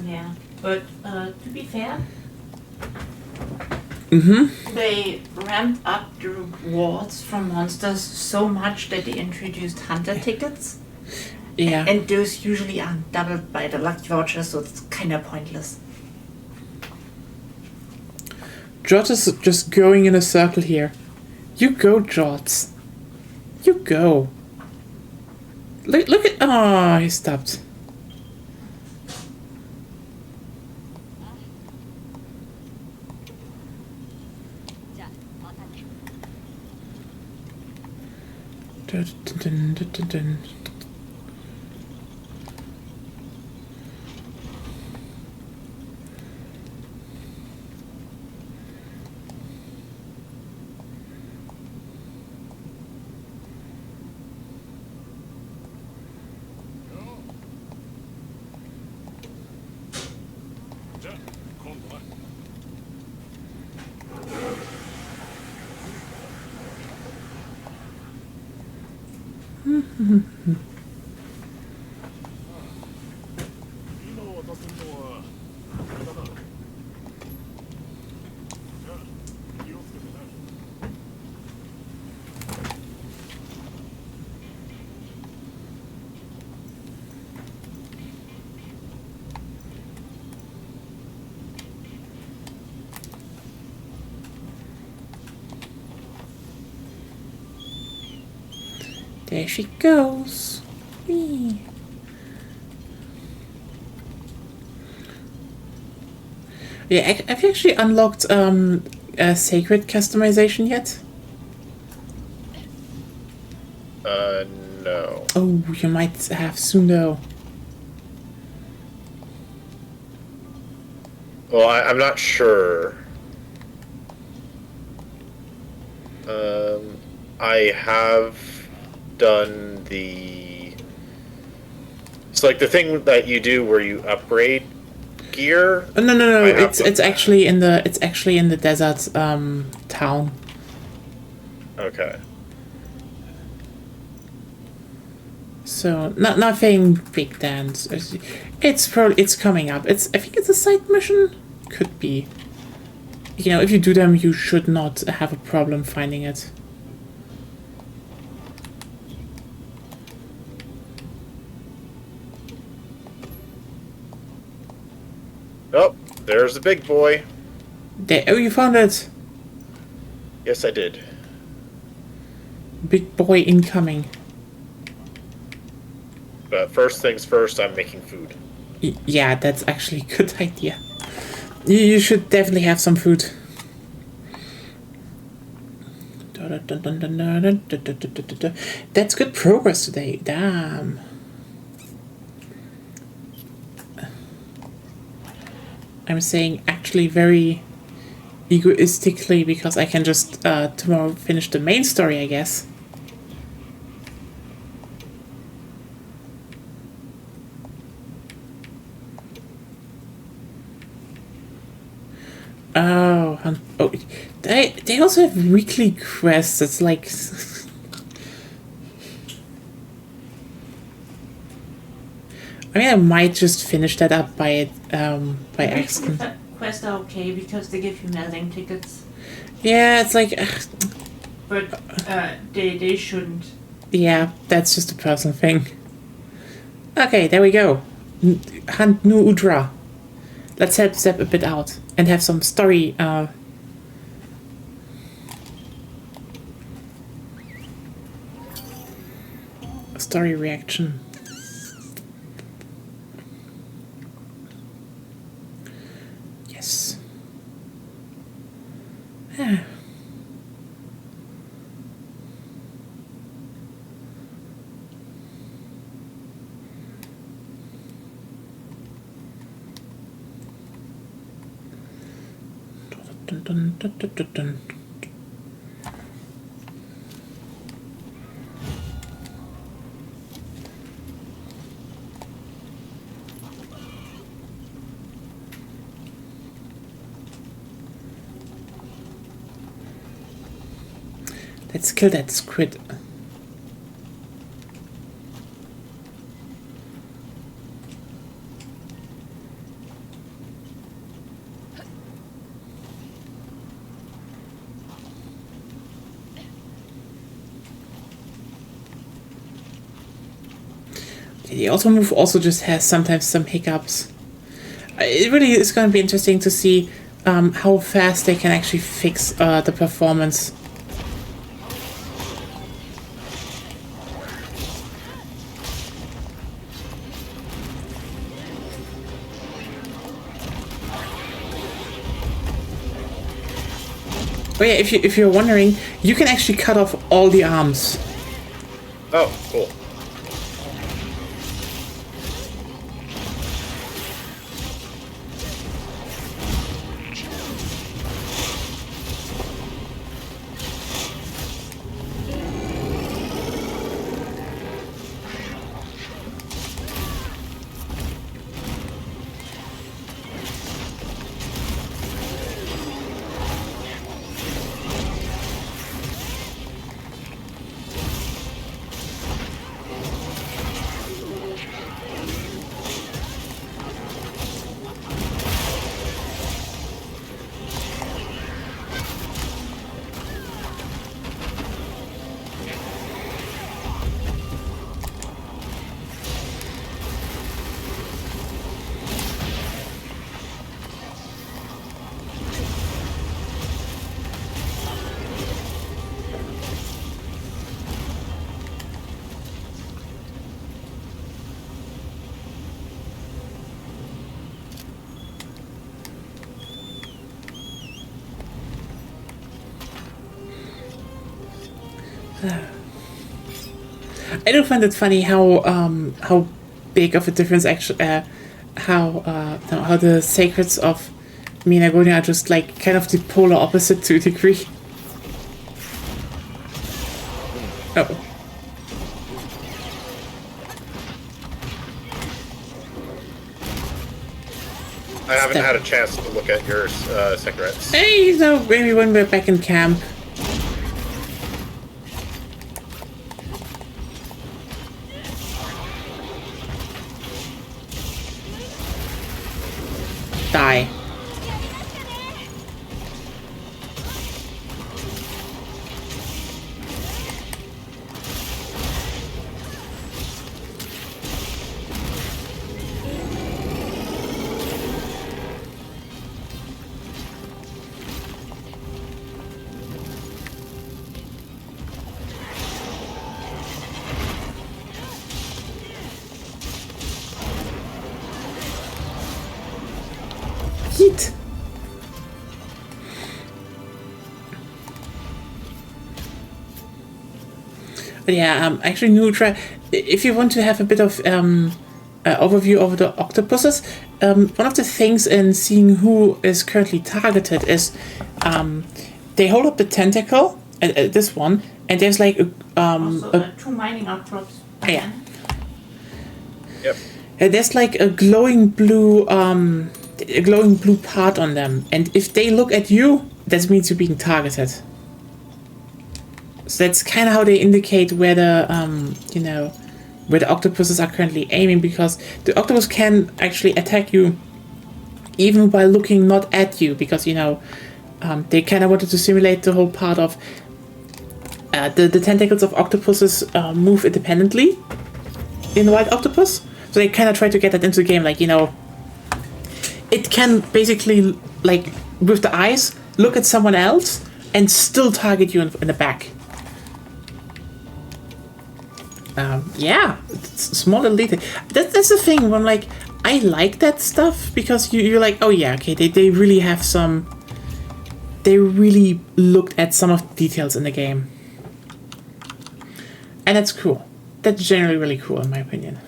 Speaker 4: Yeah, but to be fair, they ramped up the rewards from monsters so much that they introduced hunter tickets.
Speaker 1: Yeah.
Speaker 4: And those usually are doubled by the lucky vouchers, so it's kind of pointless.
Speaker 1: Jot is just going in a circle here. You go, Jots. You go. Look at... Oh, he stopped. Dun, dun, dun, dun, dun. There she goes. Whee. Yeah, have you actually unlocked sacred customization yet?
Speaker 2: No.
Speaker 1: Oh, you might have soon though.
Speaker 2: Well, I'm not sure. I have done the... It's like the thing that you do where you upgrade gear.
Speaker 1: No.
Speaker 2: I have
Speaker 1: It's
Speaker 2: done that.
Speaker 1: actually in the desert town.
Speaker 2: Okay.
Speaker 1: So nothing big dance. It's coming up. I think it's a side mission. Could be. You know, if you do them, you should not have a problem finding it.
Speaker 2: Oh, there's the big boy.
Speaker 1: There, oh, you found it.
Speaker 2: Yes, I did.
Speaker 1: Big boy incoming.
Speaker 2: But first things first, I'm making food.
Speaker 1: Yeah, that's actually a good idea. You should definitely have some food. That's good progress today. Damn. I'm saying actually very egoistically because I can just tomorrow finish the main story, I guess. Oh, they also have weekly quests. It's like I mean, I might just finish that up by accident.
Speaker 4: Quests are okay because they give you melding tickets,
Speaker 1: Yeah, it's like
Speaker 4: but they shouldn't.
Speaker 1: yeah, that's just a personal thing. Okay, there we go. Hunt New Udra. Let's help Zeb a bit out and have some story. Story reaction. Yes. Ah. Dun, dun, dun, dun, dun, dun. Let's kill that squid. The auto move also just has sometimes some hiccups. It really is going to be interesting to see how fast they can actually fix the performance. Oh yeah, if you're wondering, you can actually cut off all the arms.
Speaker 2: Oh, cool.
Speaker 1: I do find it funny how big of a difference actually how the sacreds of Minagonia are just like kind of the polar opposite to a degree. Oh.
Speaker 2: I haven't had a chance to look at your cigarettes.
Speaker 1: Hey, so maybe when we're back in camp. Die. Heat. But yeah, actually, Nutra, if you want to have a bit of overview over the octopuses, one of the things in seeing who is currently targeted is they hold up the tentacle, this one, and there's like
Speaker 4: Also, 2 mining outcrops.
Speaker 1: yeah.
Speaker 2: Yep.
Speaker 1: There's like a glowing blue part on them, and if they look at you, that means you're being targeted. So that's kind of how they indicate where the where the octopuses are currently aiming, because the octopus can actually attack you even by looking not at you, because they kind of wanted to simulate the whole part of the tentacles of octopuses move independently in Wild Octopus. So they kind of try to get that into the game, like, it can basically, like, with the eyes, look at someone else and still target you in the back. Yeah, it's small little detail. That's the thing, when I'm like, I like that stuff, because you're like, oh yeah, okay, they really have some... They really looked at some of the details in the game. And that's cool. That's generally really cool, in my opinion.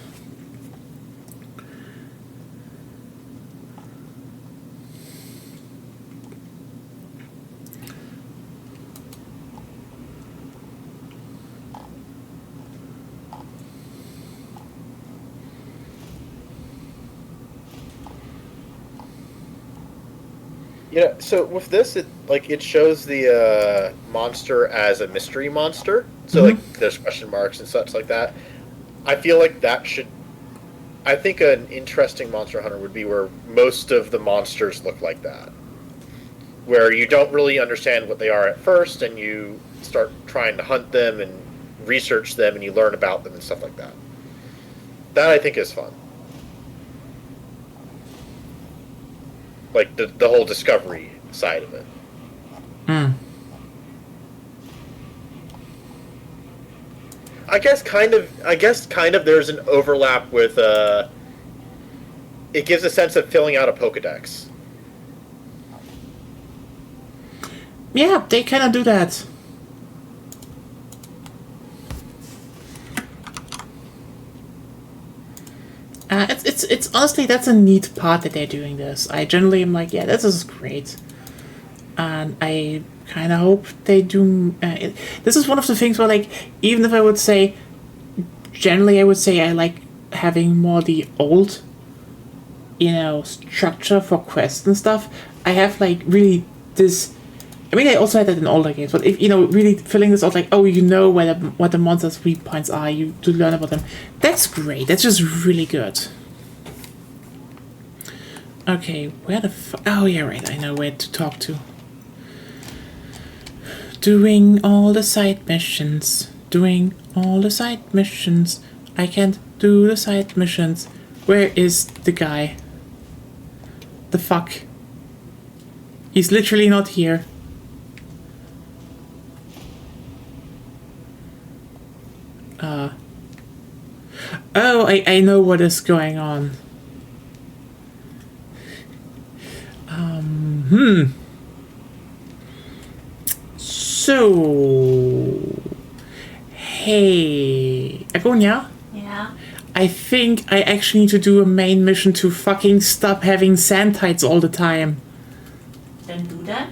Speaker 2: Yeah, so with this, it shows the monster as a mystery monster. So like there's question marks and such like that. I feel like that should. I think an interesting Monster Hunter would be where most of the monsters look like that, where you don't really understand what they are at first, and you start trying to hunt them and research them, and you learn about them and stuff like that. That I think is fun. Like the whole discovery side of it. I guess kind of there's an overlap with it gives a sense of filling out a Pokédex.
Speaker 1: Yeah, they kind of do that. It's honestly, that's a neat part that they're doing this. I generally am like, yeah, this is great, and I kind of hope they do. This is one of the things where, like, even if I would say, generally, I would say I like having more the old, structure for quests and stuff. I have like really this. I mean, I also had that in older games, but if really filling this out, like, oh, what the monsters' weak points are, you to learn about them. That's great. That's just really good. Okay, where the oh yeah, right. I know where to talk to. Doing all the side missions. Doing all the side missions. I can't do the side missions. Where is the guy? The fuck? He's literally not here. Oh, I know what is going on. So Hey, Agonia,
Speaker 4: Yeah.
Speaker 1: I think I actually need to do a main mission to fucking stop having sand tides all the time.
Speaker 4: Then do that.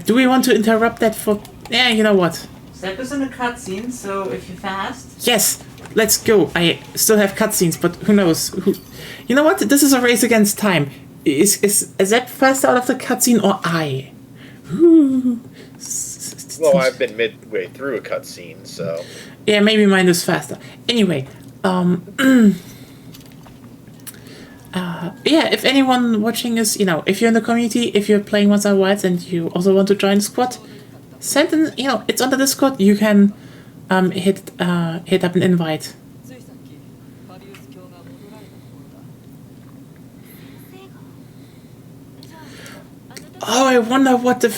Speaker 1: Do we want to interrupt that for... Yeah, you know what?
Speaker 4: Step is in a cutscene, so if you're fast.
Speaker 1: Yes, let's go. I still have cutscenes, but who knows? You know what? This is a race against time. Is Zep faster out of the cutscene or I? Ooh.
Speaker 2: Well, I've been midway through a cutscene, so.
Speaker 1: Yeah, maybe mine is faster. Anyway, yeah, if anyone watching is, you know, if you're in the community, if you're playing Monster Wilds and you also want to join the squad, send in, you know, it's on the Discord. You can hit up an invite.
Speaker 6: ついさっきファビウス卿が戻られたところだ。
Speaker 5: 先生がじゃああなた
Speaker 1: Oh, I wonder what the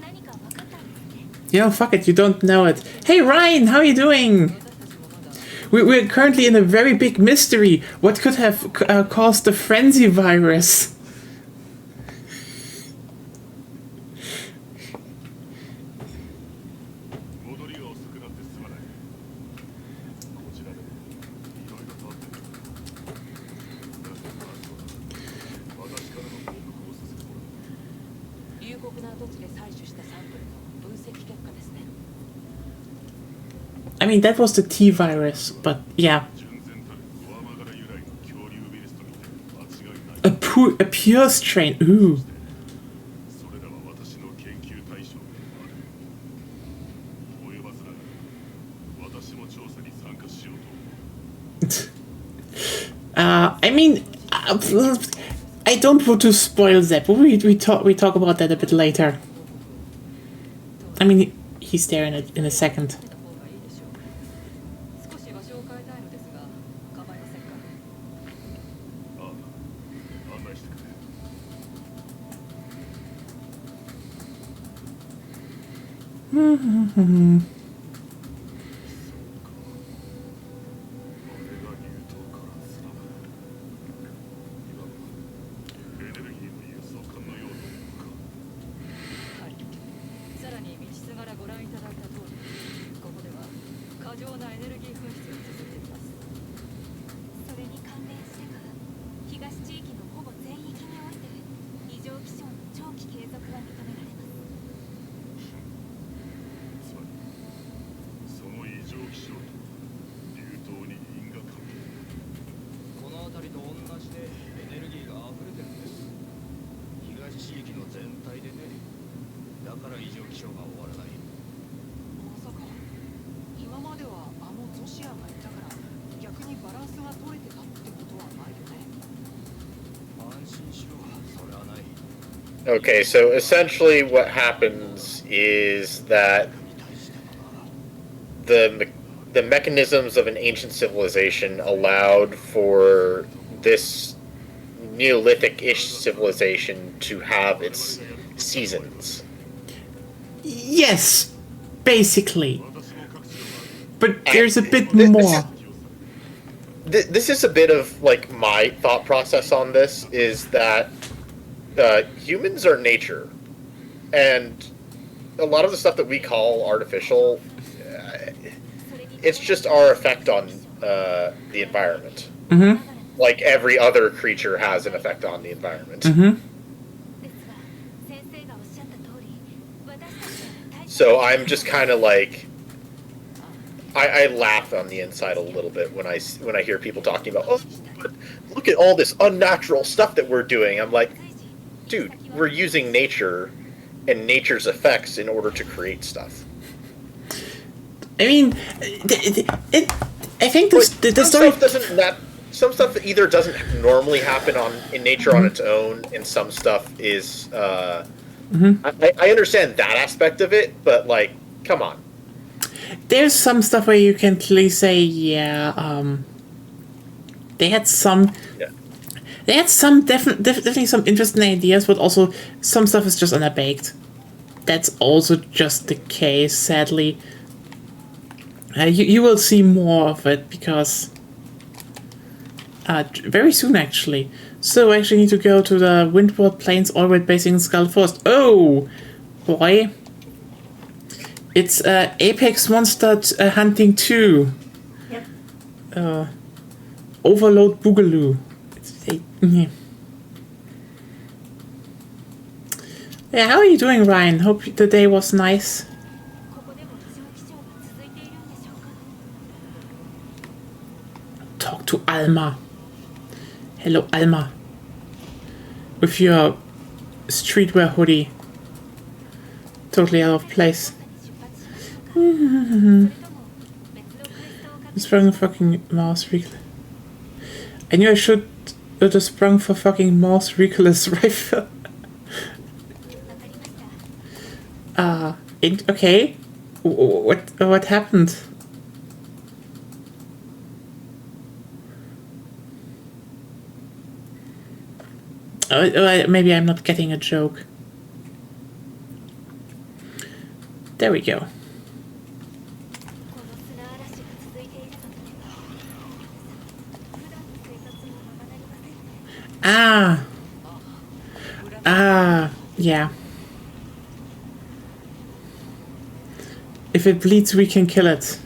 Speaker 5: 何か分かったんですね
Speaker 1: you know, fuck it, you don't know it. Hey Ryan, how are you doing? We're currently in a very big mystery. What could have caused the frenzy virus?
Speaker 7: 戻りが遅くなってすまない。こちらでもいろいろとあってる。だから私からの報告をさせてもらう。
Speaker 6: 有国な土地で採取したサンプルの分析結果ですね。
Speaker 1: I mean, that was the T virus, but yeah.
Speaker 7: 純然たるグアマガラ由来の恐竜ウイルスと見て間違いない。
Speaker 1: A pure strain. Ooh.
Speaker 7: それらは私の研究対象でもある。及ばずながら私も調査に参加しようと思う。
Speaker 1: I mean, I don't want to spoil Zep. We talk about that a bit later. I mean, he's there in a second.
Speaker 6: 少し場所を変えたいのですが構いませんか。
Speaker 7: ああ、案内してくれ。 あれが竜頭からつながる。いわばエネルギーの輸送艦のようなものか。
Speaker 6: はい。さらに道すがらご覧いただいた通り、ここでは過剰なエネルギー噴出が続いています。
Speaker 5: それに関連してか東地域のほぼ全域において異常気象の長期継続が認められます
Speaker 7: つまりその異常気象と竜頭に因果関係。
Speaker 8: この辺りと同じでエネルギーが溢れてるんです。東地域の全体でね。だから異常気象が終わらない。
Speaker 6: まさか今まではあのゾシアがいたから逆にバランスが取れてたってことはないよね。
Speaker 8: 安心しろ、それはない。
Speaker 2: Okay, so essentially what happens is that the mechanisms of an ancient civilization allowed for this Neolithic-ish civilization to have its seasons.
Speaker 1: Yes, basically. But there's a bit
Speaker 2: This-
Speaker 1: more.
Speaker 2: This is a bit of like my thought process on this is that humans are nature, and a lot of the stuff that we call artificial, it's just our effect on the environment.
Speaker 1: Mm-hmm.
Speaker 2: Like every other creature has an effect on the environment.
Speaker 1: Mm-hmm.
Speaker 5: ですが先生がおっしゃった通り私たちは大
Speaker 2: So I'm just kind of like, I laugh on the inside a little bit when I hear people talking about, oh, but look at all this unnatural stuff that we're doing. I'm like, dude, we're using nature and nature's effects in order to create stuff.
Speaker 1: I mean, I think the
Speaker 2: Some
Speaker 1: story.
Speaker 2: stuff some stuff either doesn't normally happen in nature on its own, and some stuff is. I understand that aspect of it, but like, come on.
Speaker 1: There's some stuff where you can clearly say, yeah, they had some.
Speaker 2: Yeah.
Speaker 1: They had some definitely some interesting ideas, but also some stuff is just underbaked. That's also just the case, sadly. You will see more of it because very soon, actually. So I actually need to go to the Windward Plains Orbit Basing Skull Forest. Oh, boy. It's Apex Monster Hunting 2.
Speaker 4: Yep.
Speaker 1: Overload Boogaloo. Yeah, how are you doing, Ryan? Hope the day was nice.
Speaker 5: ここでも異常気象が続いているんでしょうか。
Speaker 1: Talk to Alma. Hello, Alma. With your streetwear hoodie. Totally out of place.
Speaker 5: 出発しましょうか。それとも別のクエストを確認
Speaker 1: Sprung fucking mouse reckless. I knew I should have sprung for fucking mouse reckless rifle.
Speaker 5: わかりました。
Speaker 1: Okay. What happened? Maybe I'm not getting a joke. There we go.
Speaker 5: この砂嵐が続いているとなれば、普段の生活もままなりませんね。
Speaker 1: Yeah. If it bleeds, we can kill it.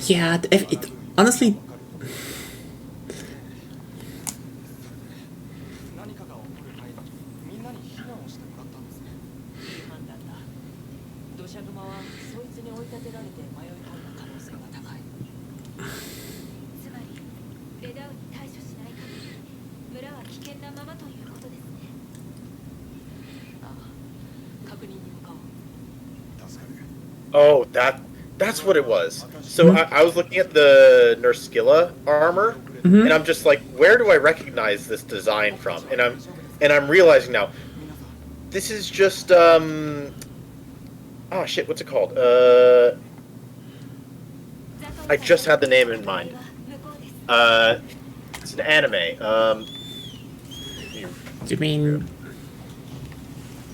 Speaker 1: Yeah, honestly...
Speaker 2: Oh, that's what it was. So I was looking at the Nurskilla armor, and I'm just like, where do I recognize this design from? And I'm realizing now, this is just oh shit, what's it called? I just had the name in mind. It's an anime.
Speaker 1: Do you mean?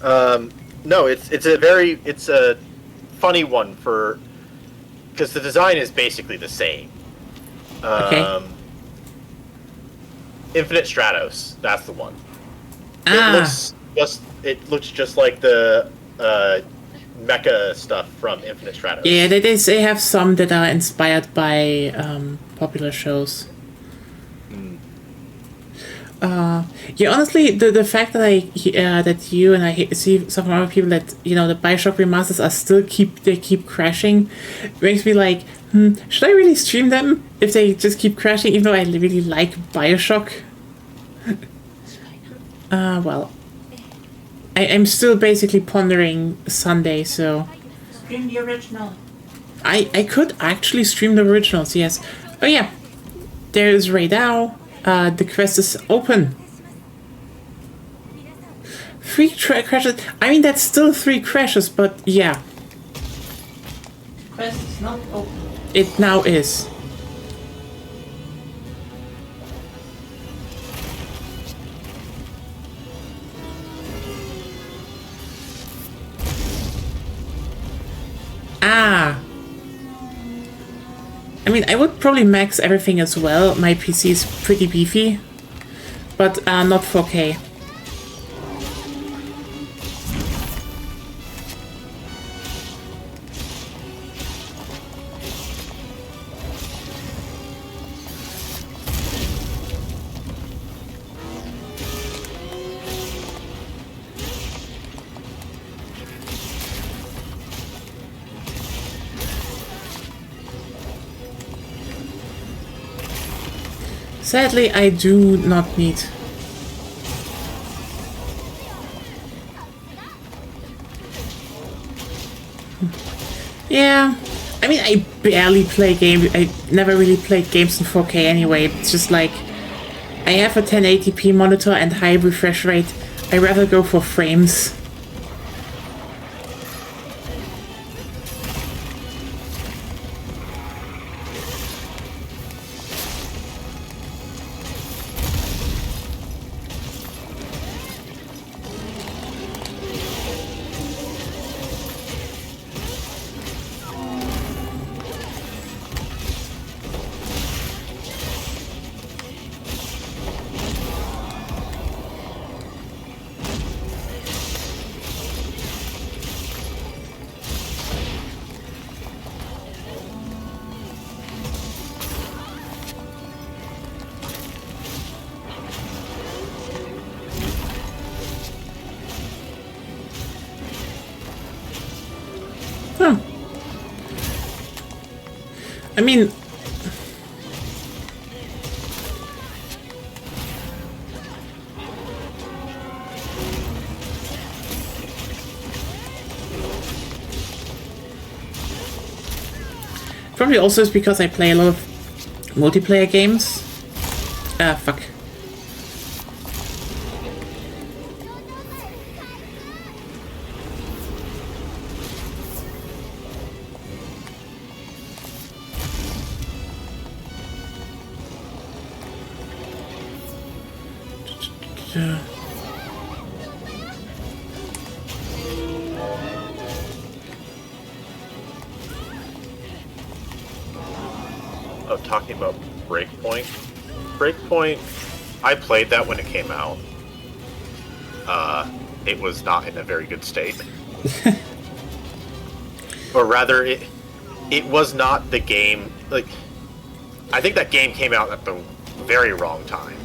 Speaker 2: No, it's a funny one for, because the design is basically the same.
Speaker 1: Okay.
Speaker 2: Infinite Stratos, that's the one.
Speaker 1: Ah.
Speaker 2: It looks just like the mecha stuff from Infinite Stratos.
Speaker 1: Yeah, they have some that are inspired by popular shows. Yeah, honestly, the fact that that you and I see some other people that the Bioshock remasters keep crashing, makes me like, should I really stream them if they just keep crashing? Even though I really like Bioshock. Well, I'm still basically pondering Sunday, so
Speaker 4: Stream the original.
Speaker 1: I could actually stream the originals. Yes. Oh yeah, there's Raydao. The quest is open. 3 crashes. I mean, that's still 3 crashes, but yeah.
Speaker 4: Quest is not open.
Speaker 1: It now is. Ah. I mean, I would probably max everything as well. My PC is pretty beefy, but not 4K. Sadly, I do not need. Yeah, I mean, I barely play games. I never really played games in 4K anyway. It's just like, I have a 1080p monitor and high refresh rate. I rather go for frames. I mean, probably also is because I play a lot of multiplayer games. Ah, fuck.
Speaker 2: Oh, talking about Breakpoint. Breakpoint, I played that when it came out. It was not in a very good state. Or rather, it was not the game. Like, I think that game came out at the very wrong time.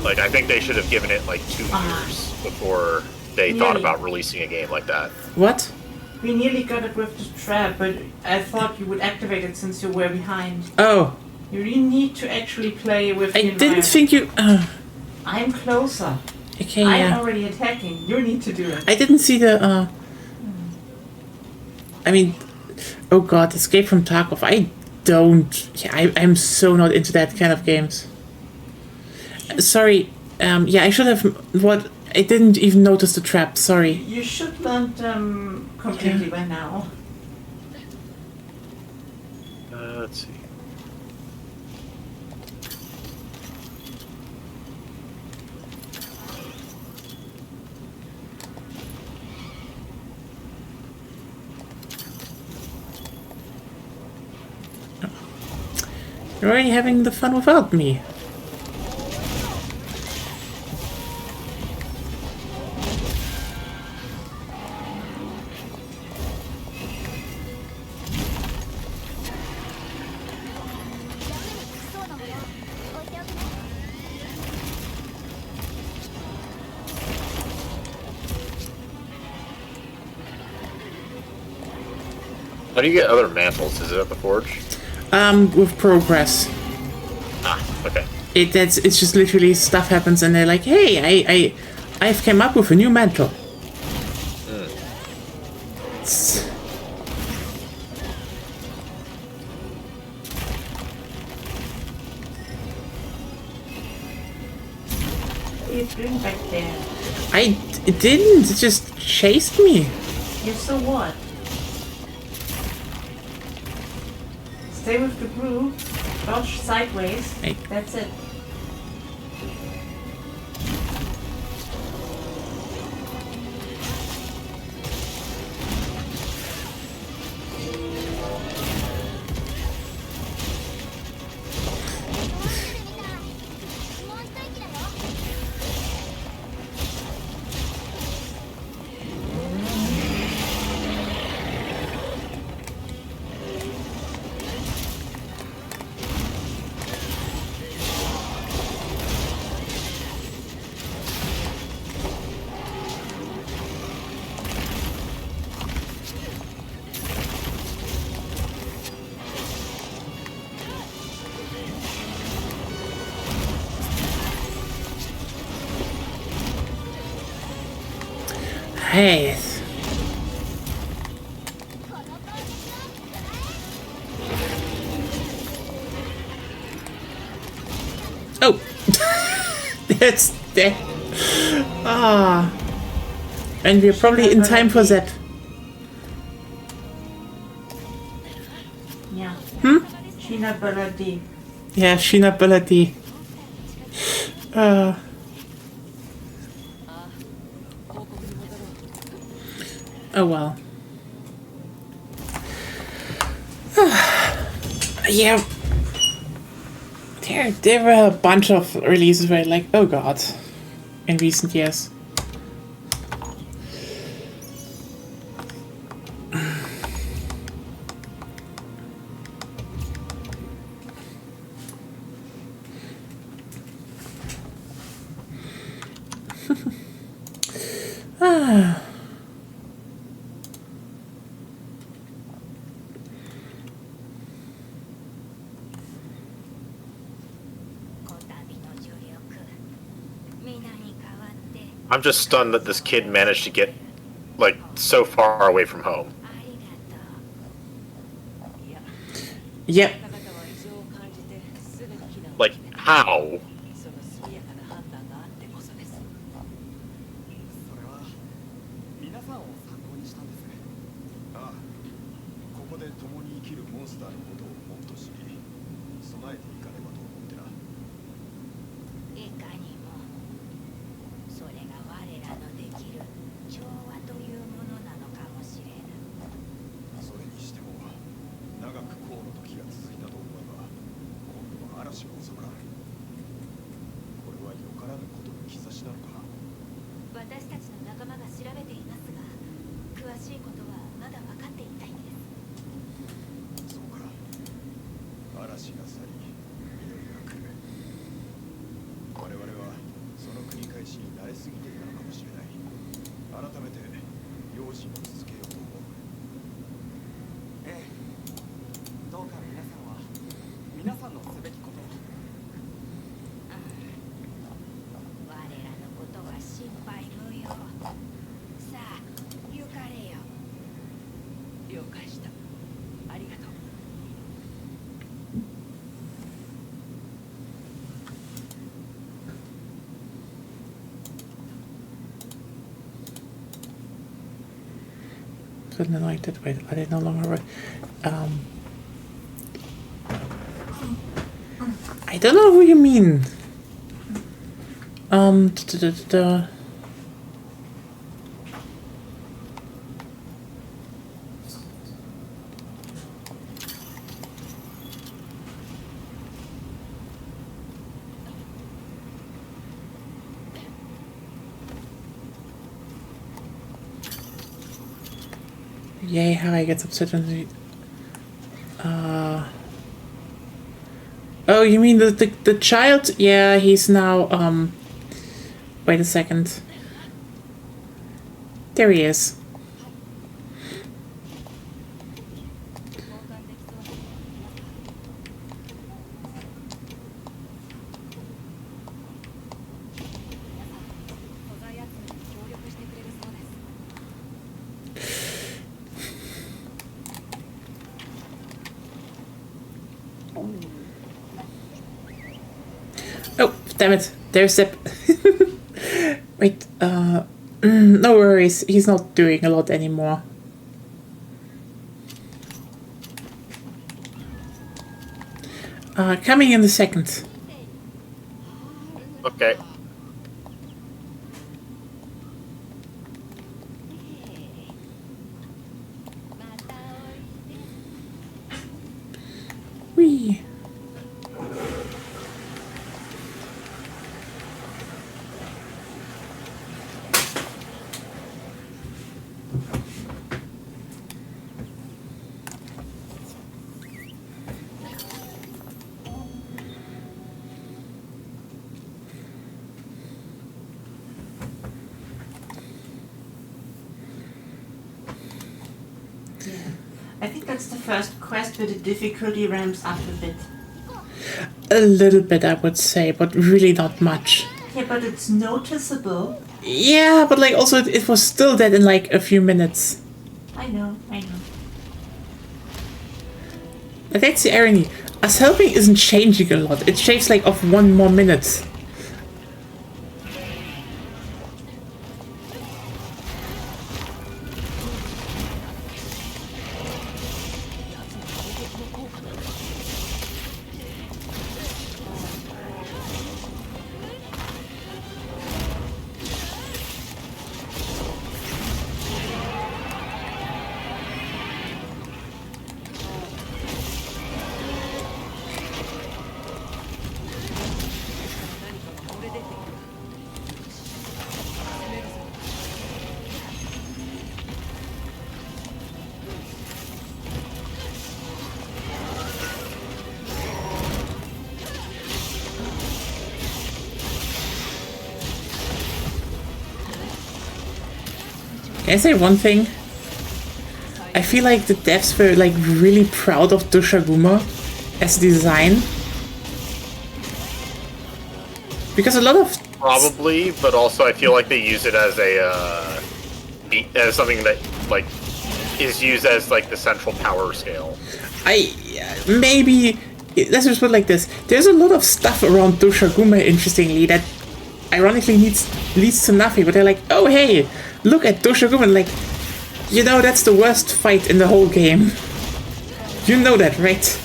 Speaker 2: Like, I think they should have given it like 2 years before they thought about releasing a game like that.
Speaker 1: What?
Speaker 4: We nearly got it with the trap, but I thought you would activate it since you were behind.
Speaker 1: Oh.
Speaker 4: You really need to actually play with
Speaker 1: I
Speaker 4: the
Speaker 1: didn't
Speaker 4: environment.
Speaker 1: think you...
Speaker 4: I'm closer.
Speaker 1: Okay,
Speaker 4: I'm
Speaker 1: yeah.
Speaker 4: already attacking. You need to do it.
Speaker 1: I didn't see the, I mean... Oh god, Escape from Tarkov. I don't... Yeah, I'm so not into that kind of games. Sorry. Yeah, I should have... What... I didn't even notice the trap, sorry.
Speaker 4: You should learn them completely by now.
Speaker 2: Let's see.
Speaker 1: You're already having the fun without me.
Speaker 2: How do you get other mantles? Is it at the forge?
Speaker 1: With progress.
Speaker 2: Ah, okay.
Speaker 1: It's just literally stuff happens and they're like, hey, I've come up with a new mantle. It's...
Speaker 4: What are you doing back there?
Speaker 1: It didn't, it just chased me.
Speaker 4: Yeah, so what? Stay with the group, dodge sideways,
Speaker 1: Hey.
Speaker 4: that's it.
Speaker 1: Right. Oh! That's that. Ah. And we're probably in time for Zep.
Speaker 4: Yeah.
Speaker 1: Hmm?
Speaker 4: Sheena Baladi.
Speaker 1: Yeah, Sheena Baladi. Oh well. Yeah. There were a bunch of releases where like, oh god, in recent years. Ah.
Speaker 2: I'm just stunned that this kid managed to get, like, so far away from home.
Speaker 6: いや
Speaker 1: Yep.
Speaker 6: あなたは異常を感じてすぐに避難を
Speaker 2: Like, how?
Speaker 6: その速やかな判断があってこそです。
Speaker 7: それは皆さんを参考にしたんです。ああ、ここで共に生きるモンスターのことをもっと知り、備えていかねばと思ってな。
Speaker 5: いかにもそれが我らのできる調和というものなのかもしれぬ。
Speaker 7: それにしても長く河の時が続いたと思えば、今度は嵐が収まらない。これはよからぬことの兆しなのか。
Speaker 5: 私たちの仲間が調べていますが、詳しいことはまだ分かっていないんです。
Speaker 7: そうか。嵐が去り、緑が来る。我々はその繰り返しに慣れすぎていたのかもしれない。改めて用心を続けようと思う。ええ。どうか皆さんは皆さんのすべきことを。
Speaker 5: 我らのことは心配無用。さあ、行かれよ。
Speaker 6: 了解した。ありがとう。
Speaker 1: Couldn't have liked it. Wait, are they no longer right? I don't know who you mean. Yay, Harry gets upset when he... Oh, you mean the child? Yeah, he's now, Wait a second. There he is. Oh, damn it. There's Zip. Wait, no worries. He's not doing a lot anymore. Coming in a second.
Speaker 2: Okay.
Speaker 1: Whee.
Speaker 4: I think that's the first quest where the difficulty ramps up a bit.
Speaker 1: A little bit, I would say, but really not much.
Speaker 4: Yeah, but it's noticeable.
Speaker 1: Yeah, but like also it was still dead in like a few minutes.
Speaker 4: I know.
Speaker 1: But that's the irony. Us helping isn't changing a lot. It shaves like off 1 more minute. Can I say one thing? I feel like the devs were like really proud of Doshaguma as design. Because a lot of
Speaker 2: Probably, but also I feel like they use it as a as something that like is used as like the central power scale.
Speaker 1: maybe let's just put it like this. There's a lot of stuff around Doshaguma, interestingly, that ironically leads to nothing, but they're like, oh hey, look at Doshaguma, like, you know, that's the worst fight in the whole game. You know that, right?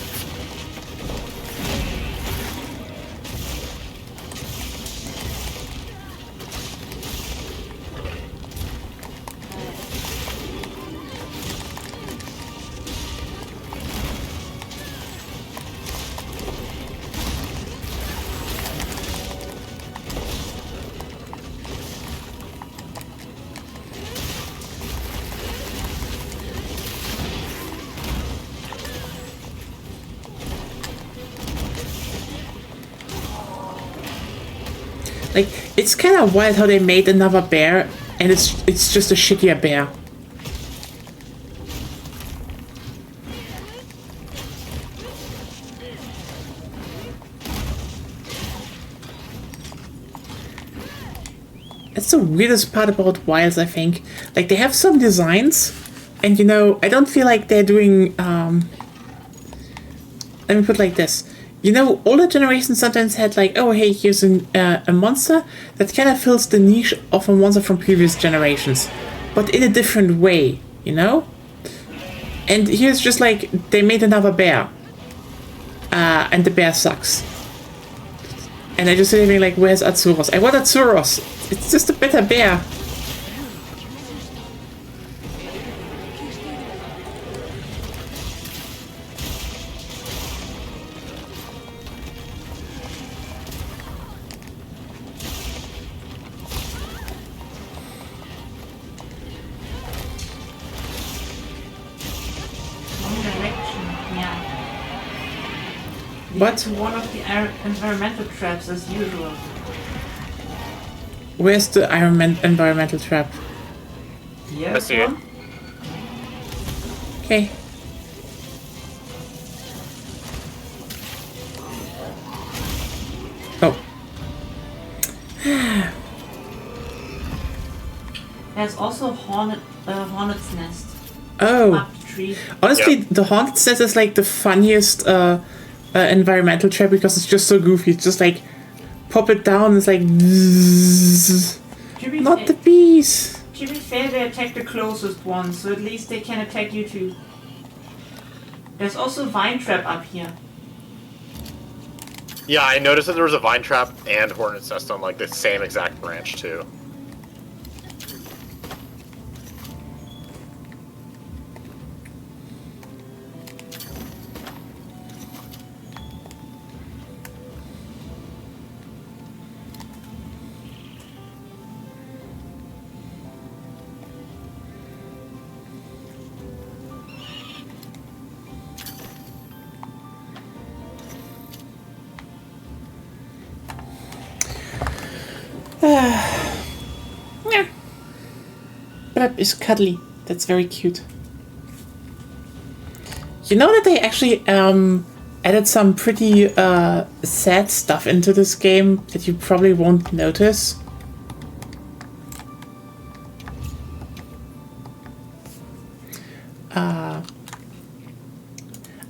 Speaker 1: Like, it's kind of wild how they made another bear, and it's just a shittier bear. That's the weirdest part about Wilds, I think. Like, they have some designs, and you know, I don't feel like they're doing, let me put it like this. You know, older generations sometimes had like, oh hey, here's a monster that kind of fills the niche of a monster from previous generations, but in a different way, you know? And here's just like, they made another bear, and the bear sucks. And I just thinking like, where's Atsuros? I want Atsuros! It's just a better bear. What?
Speaker 4: To one of the environmental traps as usual.
Speaker 1: Where's the environmental trap?
Speaker 4: Yeah.
Speaker 2: I see it.
Speaker 1: Okay. Oh.
Speaker 4: There's also hornet's nest.
Speaker 1: Oh.
Speaker 4: Up the tree.
Speaker 1: Honestly,
Speaker 2: Yep.
Speaker 1: the haunted set is like the funniest environmental trap because it's just so goofy. It's just like pop it down. It's like bzzz.
Speaker 4: To be
Speaker 1: Not
Speaker 4: fair-
Speaker 1: the bees.
Speaker 4: To be fair, they attack the closest one, so at least they can attack you too. There's also vine trap up here.
Speaker 2: Yeah, I noticed that there was a vine trap and hornet's nest on like the same exact branch too.
Speaker 1: Yeah. Brep is cuddly. That's very cute. You know that they actually added some pretty sad stuff into this game that you probably won't notice.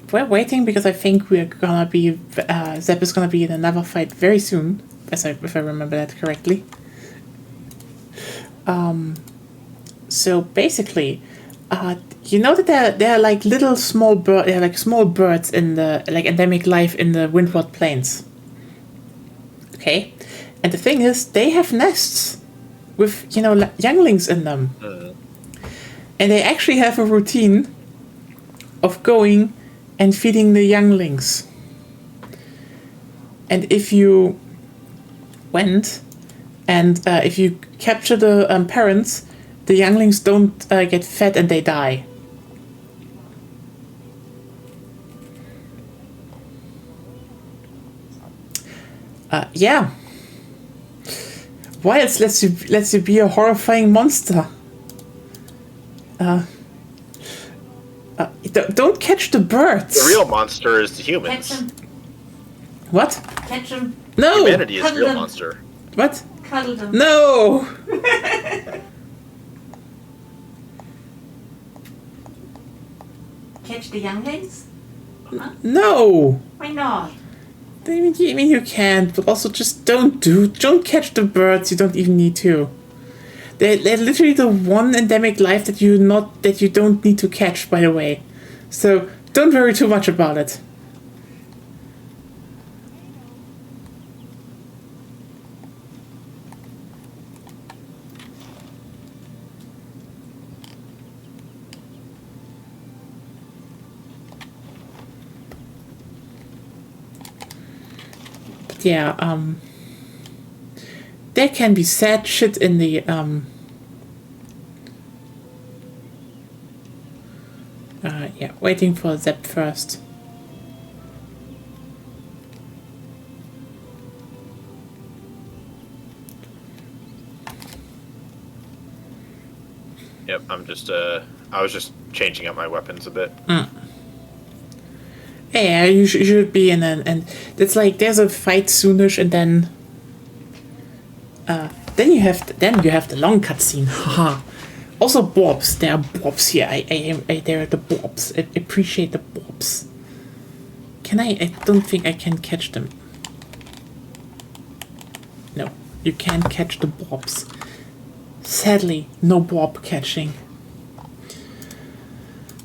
Speaker 1: We're waiting because I think we're gonna be Zeb is gonna be in another fight very soon, if I remember that correctly. So basically, you know that there are like little small birds in the like endemic life in the Windward Plains. Okay, and the thing is, they have nests with younglings in them, and they actually have a routine of going and feeding the younglings. And if you went and if you capture the parents, the younglings don't get fed and they die. Yeah. Wilds lets you be a horrifying monster. Don't catch the birds.
Speaker 2: The real monster is the
Speaker 4: Catch
Speaker 2: humans.
Speaker 4: them.
Speaker 1: What?
Speaker 4: Catch them.
Speaker 1: No.
Speaker 2: Humanity is the
Speaker 4: Cuddle
Speaker 2: real
Speaker 4: them.
Speaker 2: monster.
Speaker 1: What?
Speaker 4: Cuddle them.
Speaker 1: No.
Speaker 4: Catch the younglings? Huh?
Speaker 1: No.
Speaker 4: Why not?
Speaker 1: I mean you can't, but also just don't catch the birds. You don't even need to. They're literally the one endemic life that you don't need to catch, by the way. So don't worry too much about it. But yeah, there can be sad shit in the yeah, waiting for Zeb first.
Speaker 2: Yep, I was just changing up my weapons a bit.
Speaker 1: Yeah, you should be in and it's like there's a fight soonish, and then you have the long cutscene. Haha. Also bobs, there are bobs here. There are the bobs. I appreciate the bobs. Can I don't think I can catch them. No, you can't catch the bobs. Sadly, no bob catching.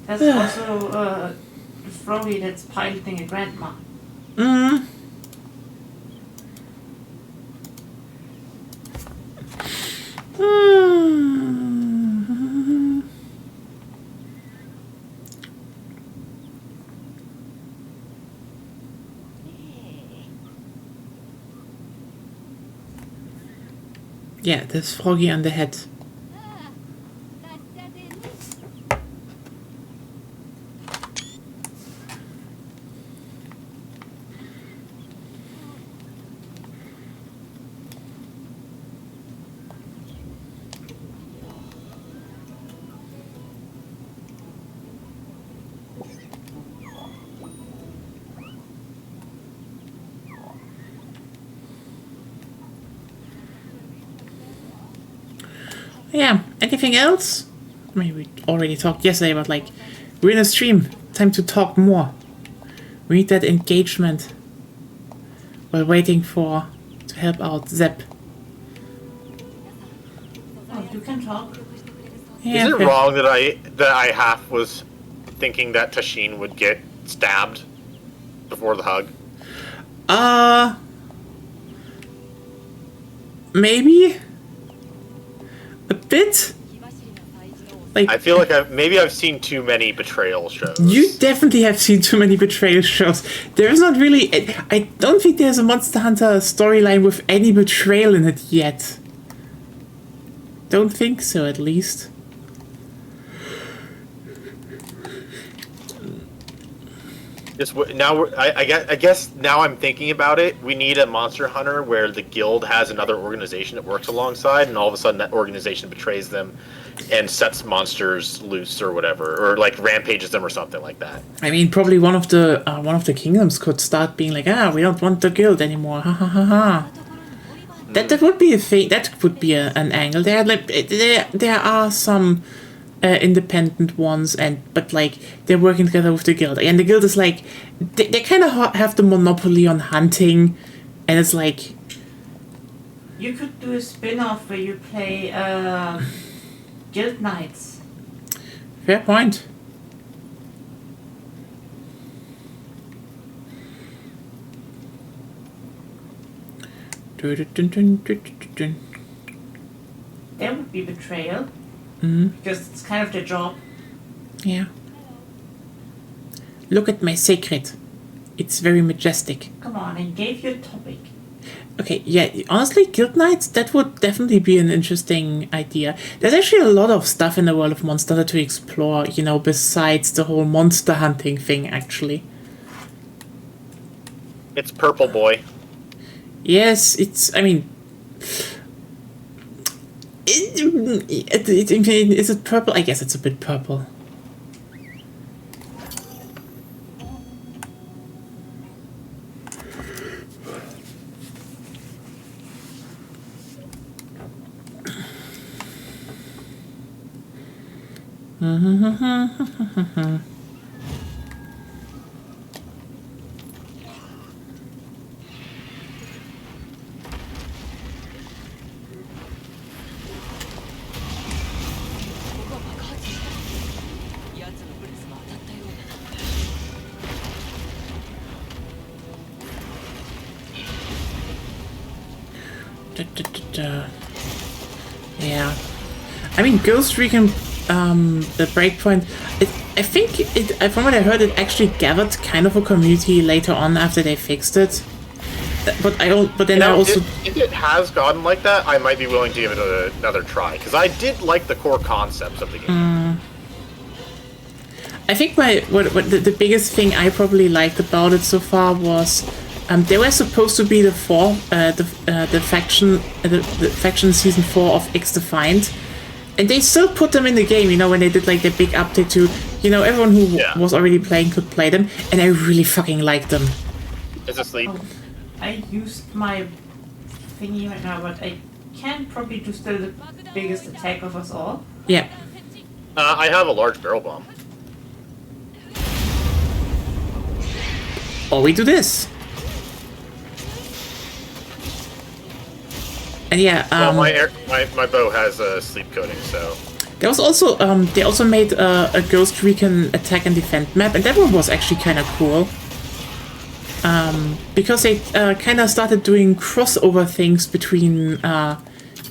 Speaker 4: There's also the Froggy that's piloting a grandma.
Speaker 1: Yeah, there's Froggy on the head. Yeah, anything else? I mean, we already talked yesterday about, like, we're in a stream. Time to talk more. We need that engagement. We're waiting to help out Zeb.
Speaker 4: Oh, you can talk.
Speaker 1: Yeah,
Speaker 2: Is it
Speaker 1: okay.
Speaker 2: wrong that I half was thinking that Tashin would get stabbed before the hug?
Speaker 1: Maybe? A bit? Like,
Speaker 2: I feel like I've seen too many betrayal shows.
Speaker 1: you definitely have seen too many betrayal shows. There's not really... I don't think there's a Monster Hunter storyline with any betrayal in it yet. Don't think so, at least.
Speaker 2: I guess now I'm thinking about it. We need a Monster Hunter where the guild has another organization that works alongside, and all of a sudden that organization betrays them, and sets monsters loose or whatever, or like rampages them or something like that.
Speaker 1: I mean, probably one of the kingdoms could start being like, we don't want the guild anymore. Ha ha ha ha. That would be a thing. That would be an angle. There are some independent ones, but like they're working together with the guild, and the guild is like they kind of have the monopoly on hunting, and it's like
Speaker 4: You could do a spin-off where you play Guild Knights.
Speaker 1: fair point.
Speaker 4: That would be betrayal.
Speaker 1: Mm-hmm.
Speaker 4: Because it's kind of their job.
Speaker 1: Yeah. Look at my secret. It's very majestic.
Speaker 4: Come on, I gave you a topic.
Speaker 1: Okay, yeah, honestly, Guild Knights, that would definitely be an interesting idea. There's actually a lot of stuff in the world of Monster Hunter to explore, you know, besides the whole monster hunting thing, actually.
Speaker 2: It's Purple Boy.
Speaker 1: Yes, it's, I mean... Is it purple? I guess it's a bit purple. Yeah. I mean, Ghost Recon, the Breakpoint, I think from what I heard, it actually gathered kind of a community later on after they fixed it. But then I also...
Speaker 2: If it has gotten like that, I might be willing to give it another try, because I did like the core concepts of the game.
Speaker 1: I think the biggest thing I probably liked about it so far was they were supposed to be the faction season 4 of X-Defiant, and they still put them in the game, you know, when they did like the big update to, you know, everyone who was already playing could play them, and I really fucking liked them.
Speaker 2: It's asleep.
Speaker 4: Oh, I used my thingy right now, but I can probably do still the biggest attack of us all.
Speaker 1: Yeah.
Speaker 2: I have a large barrel bomb.
Speaker 1: Or we do this. And yeah,
Speaker 2: well, my bow has a sleep coating, so...
Speaker 1: There was also, they also made a Ghost Recon attack and defend map, and that one was actually kind of cool. Because they kind of started doing crossover things between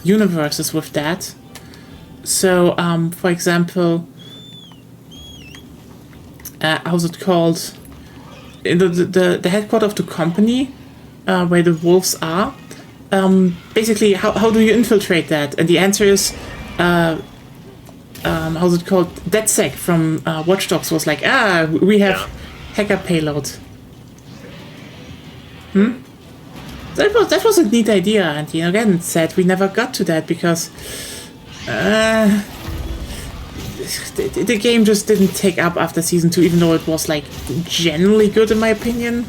Speaker 1: universes with that. So, for example, how's it called? In the headquarters of the company, where the wolves are, basically, how do you infiltrate that? And the answer is, how's it called? DedSec from Watch Dogs was like, we have hacker payload. That was a neat idea, and you know, again, sad we never got to that because the game just didn't take up after season 2, even though it was like generally good in my opinion.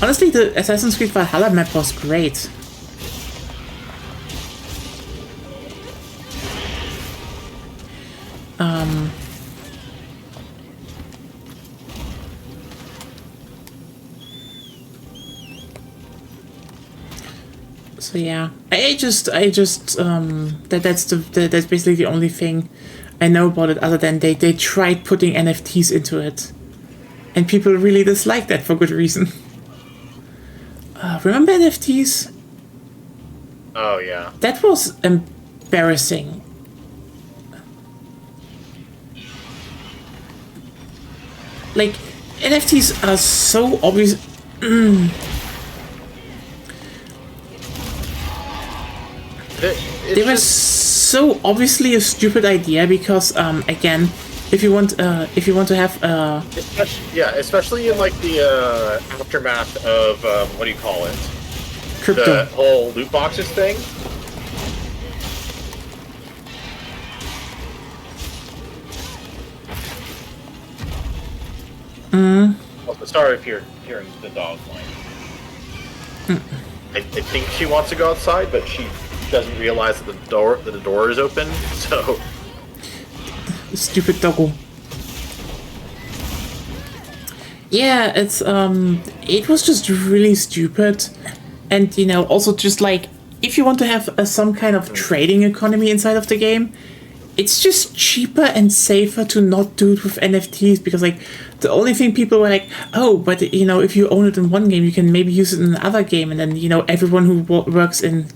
Speaker 1: Honestly, the Assassin's Creed Valhalla map was great. So yeah, that's basically the only thing I know about it, other than they tried putting NFTs into it, and people really dislike that for good reason. Remember NFTs?
Speaker 2: Oh yeah.
Speaker 1: That was embarrassing. Like, NFTs are so obvious. They were so obviously a stupid idea because, again, if you want to have
Speaker 2: especially in like the aftermath of what do you call it?
Speaker 1: Crypto.
Speaker 2: The whole loot boxes thing. Also, sorry if you're hearing the dog whine. I think she wants to go outside, but she doesn't realize that the door is open. So
Speaker 1: Stupid doggo. Yeah, it was just really stupid. And, you know, also just like, if you want to have some kind of trading economy inside of the game, it's just cheaper and safer to not do it with NFTs, because, like, the only thing people were like, oh, but, you know, if you own it in one game, you can maybe use it in another game, and then, you know, everyone who works in,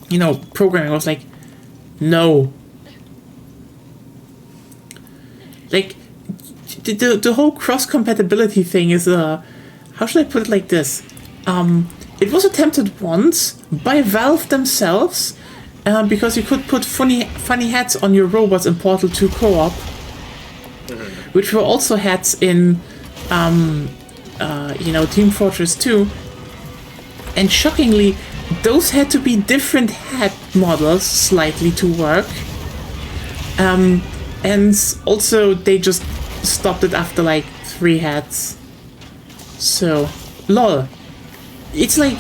Speaker 1: you know, programming was like, no. Like, the whole cross-compatibility thing is, how should I put it like this? It was attempted once by Valve themselves, because you could put funny hats on your robots in Portal 2 co-op, which were also hats in, you know, Team Fortress 2. And shockingly, those had to be different hat models slightly to work. And also, they just stopped it after like 3 hats. So, lol. It's like,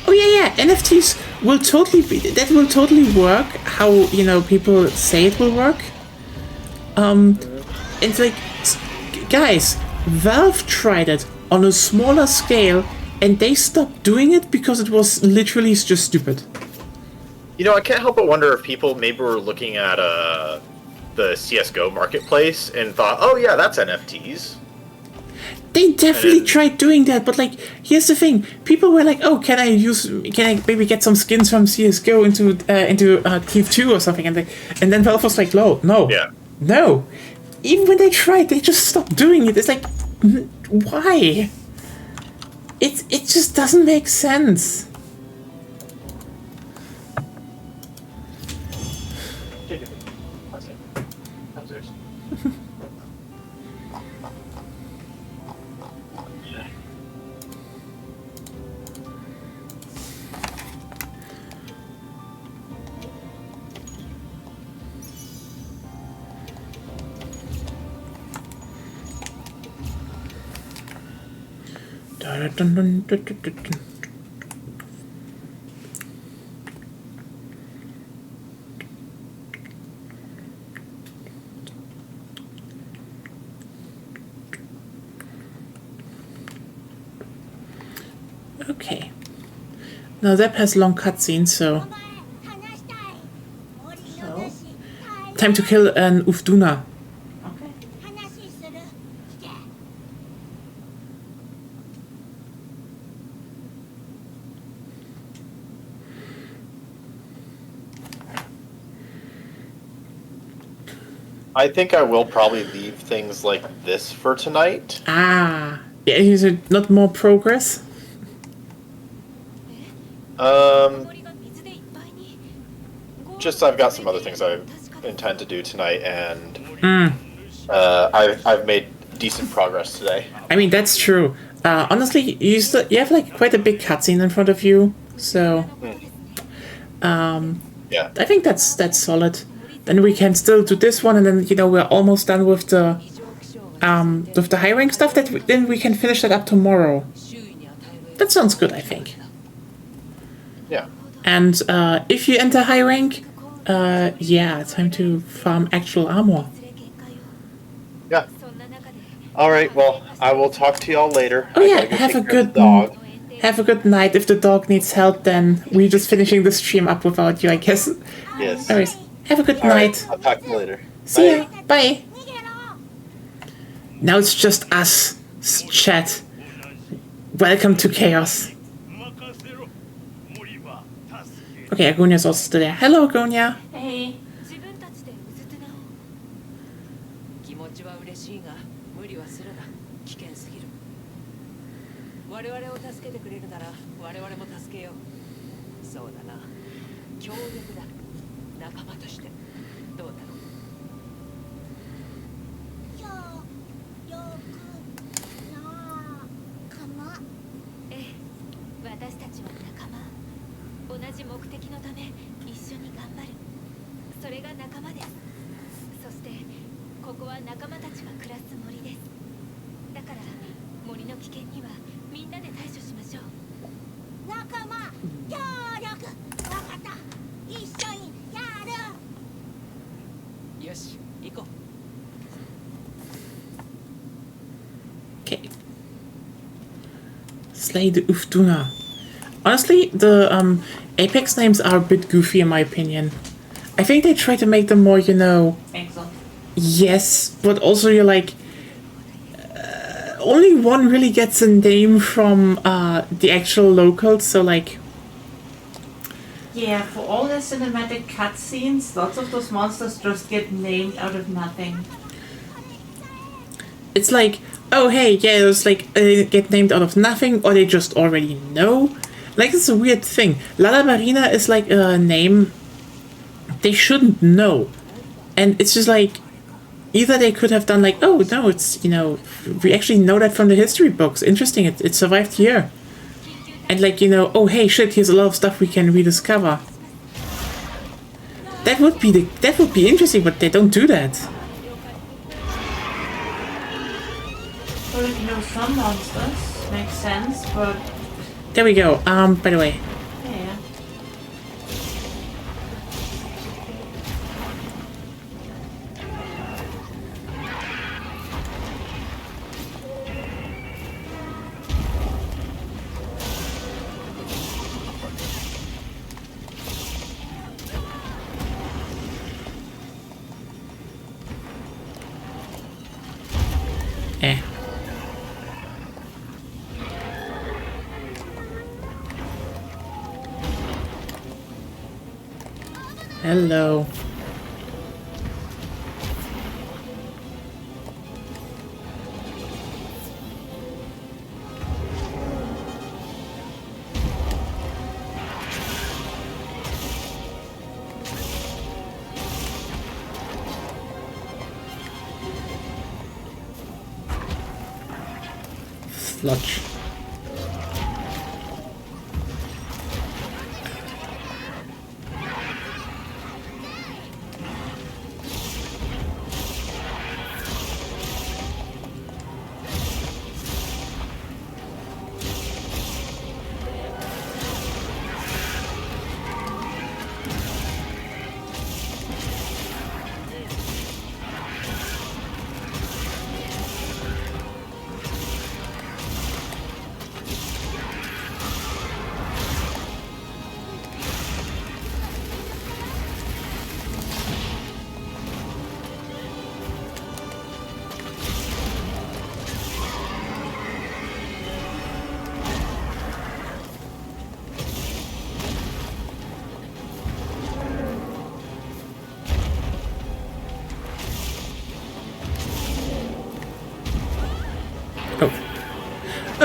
Speaker 1: oh yeah, NFTs will totally will totally work how, you know, people say it will work. It's like, guys, Valve tried it on a smaller scale and they stopped doing it because it was literally just stupid.
Speaker 2: you know, I can't help but wonder if people maybe were looking at the CS:GO marketplace and thought, oh yeah, that's NFTs.
Speaker 1: They definitely tried doing that, but like, here's the thing: people were like, "Oh, can I maybe get some skins from CS:GO into Thief 2 or something?" And then Valve was like, "No,
Speaker 2: Yeah.
Speaker 1: no." Even when they tried, they just stopped doing it. It's like, why? It just doesn't make sense. Dun, dun, dun, dun, dun, dun. Okay. Now that has long cutscenes, so time to kill an Ufduna.
Speaker 4: Okay.
Speaker 2: I think I will probably leave things like this for tonight.
Speaker 1: Ah, yeah, is it not more progress?
Speaker 2: Just I've got some other things I intend to do tonight, and
Speaker 1: Mm.
Speaker 2: I've made decent progress today.
Speaker 1: I mean, that's true. Honestly, you have like quite a big cutscene in front of you, so
Speaker 2: Yeah.
Speaker 1: I think that's solid. Then we can still do this one, and then, you know, we're almost done with the high rank stuff. Then we can finish that up tomorrow. That sounds good, I think.
Speaker 2: Yeah.
Speaker 1: And if you enter high rank, yeah, time to farm actual armor.
Speaker 2: Yeah. All right. Well, I will talk to y'all later.
Speaker 1: Oh
Speaker 2: I
Speaker 1: yeah,
Speaker 2: gotta go
Speaker 1: have a
Speaker 2: take care of
Speaker 1: good
Speaker 2: the dog.
Speaker 1: have a good night. If the dog needs help, then we're just finishing the stream up without you, I guess.
Speaker 2: Yes.
Speaker 1: Anyways, have a good
Speaker 2: All right,
Speaker 1: night.
Speaker 2: I'll talk to you later.
Speaker 1: See
Speaker 2: Bye.
Speaker 1: ya. Bye. Now it's just us, chat. Welcome to chaos. Okay, Agonia's also still there. Hello, Agonia.
Speaker 4: Hey.
Speaker 5: 自分たちでうずつなを
Speaker 6: 気持ちは嬉しいが無理はするな。危険すぎる。我々を助けてくれるなら我々も助けよう。そうだな。協力だ。仲間としてどうだろう。
Speaker 5: ええ私たちは仲間じ目的のため一緒に頑張る。それが仲間です。そしてここは仲間たちが暮らす森です。だから森の危険にはみんなで対処しましょう。仲間協力。分かった。一緒にやる。
Speaker 6: よし行こう。
Speaker 1: Okay. Slay the Uftuna. Honestly, the Apex names are a bit goofy in my opinion. I think they try to make them more, you know...
Speaker 4: Exo.
Speaker 1: Yes, but also you're like... only one really gets a name from the actual locals, so like...
Speaker 4: Yeah, for all the cinematic cutscenes, lots of those monsters just get named out of nothing.
Speaker 1: It's like, oh hey, yeah, it's like, they get named out of nothing, or they just already know. Like, it's a weird thing. Lala Marina is like a name they shouldn't know. And it's just like, either they could have done like, oh no, it's, you know, we actually know that from the history books. Interesting, it survived here. And like, you know, oh hey, shit, here's a lot of stuff we can rediscover. That would be interesting, but they don't do that.
Speaker 4: Well, you know, some monsters make sense, but
Speaker 1: There we go. By the way.
Speaker 4: yeah.
Speaker 1: Eh. Hello. Sludge.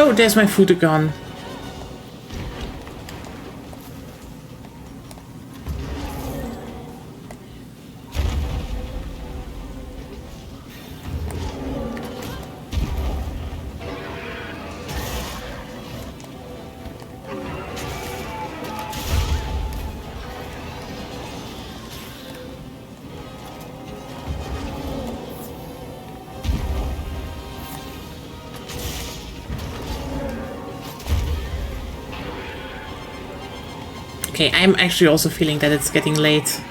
Speaker 1: Oh, there's my Futogon. Okay, I'm actually also feeling that it's getting late.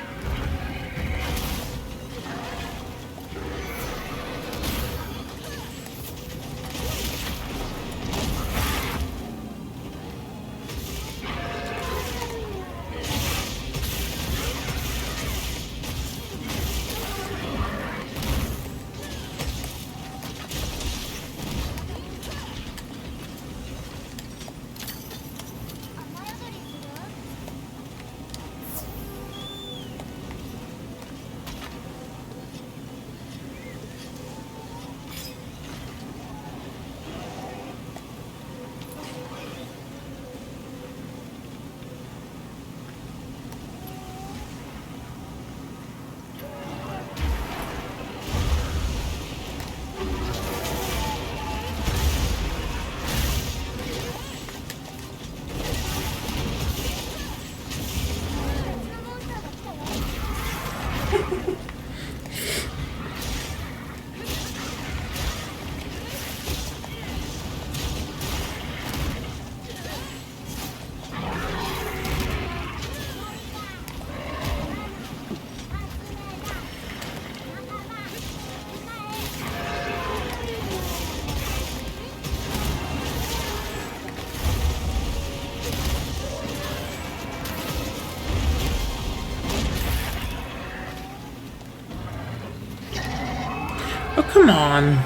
Speaker 1: come on.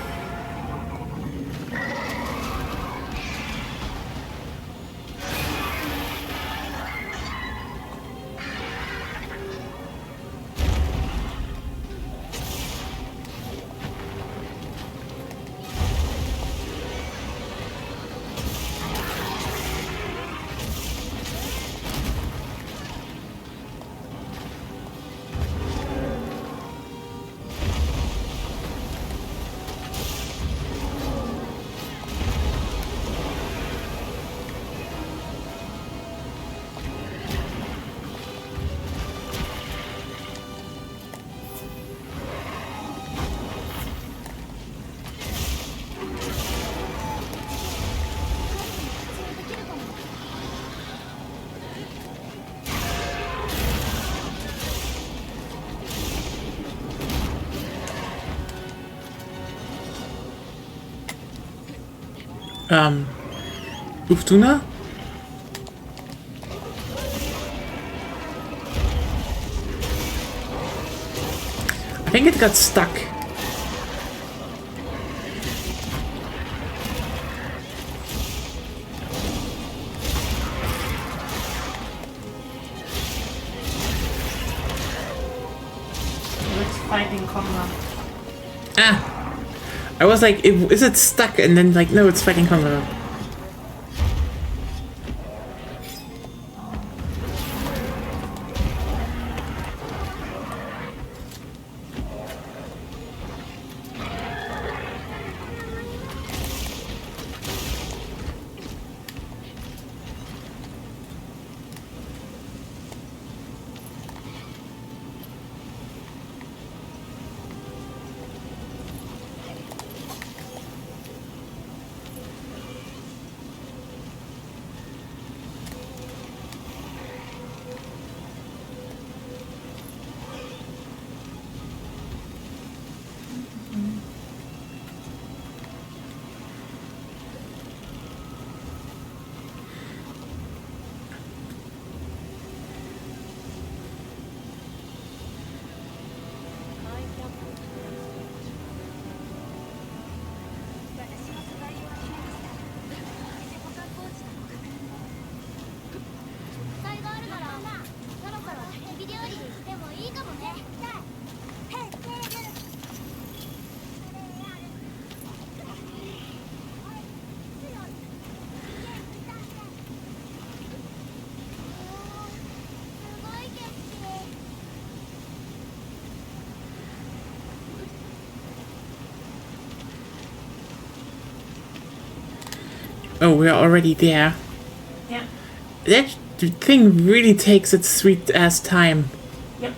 Speaker 1: Uftuna? I think it got stuck.
Speaker 4: It's fighting Conrad.
Speaker 1: Ah! I was like, is it stuck? And then like, no, it's fighting Conrad. Oh, we're already there.
Speaker 4: Yeah.
Speaker 1: That thing really takes its sweet ass time.
Speaker 4: Yep.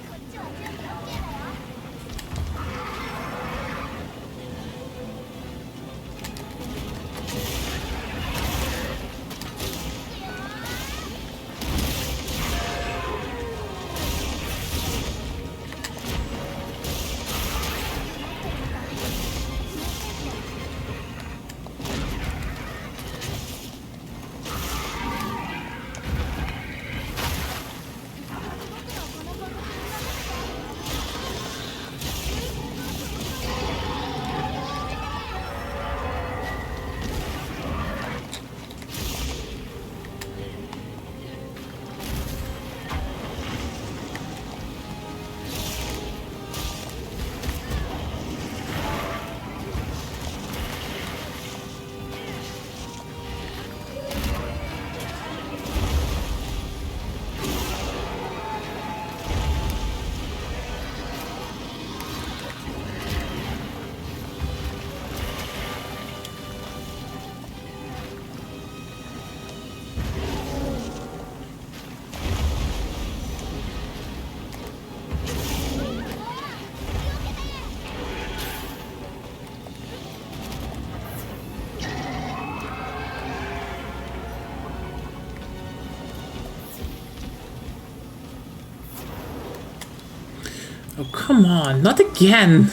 Speaker 1: Oh, come on, not again.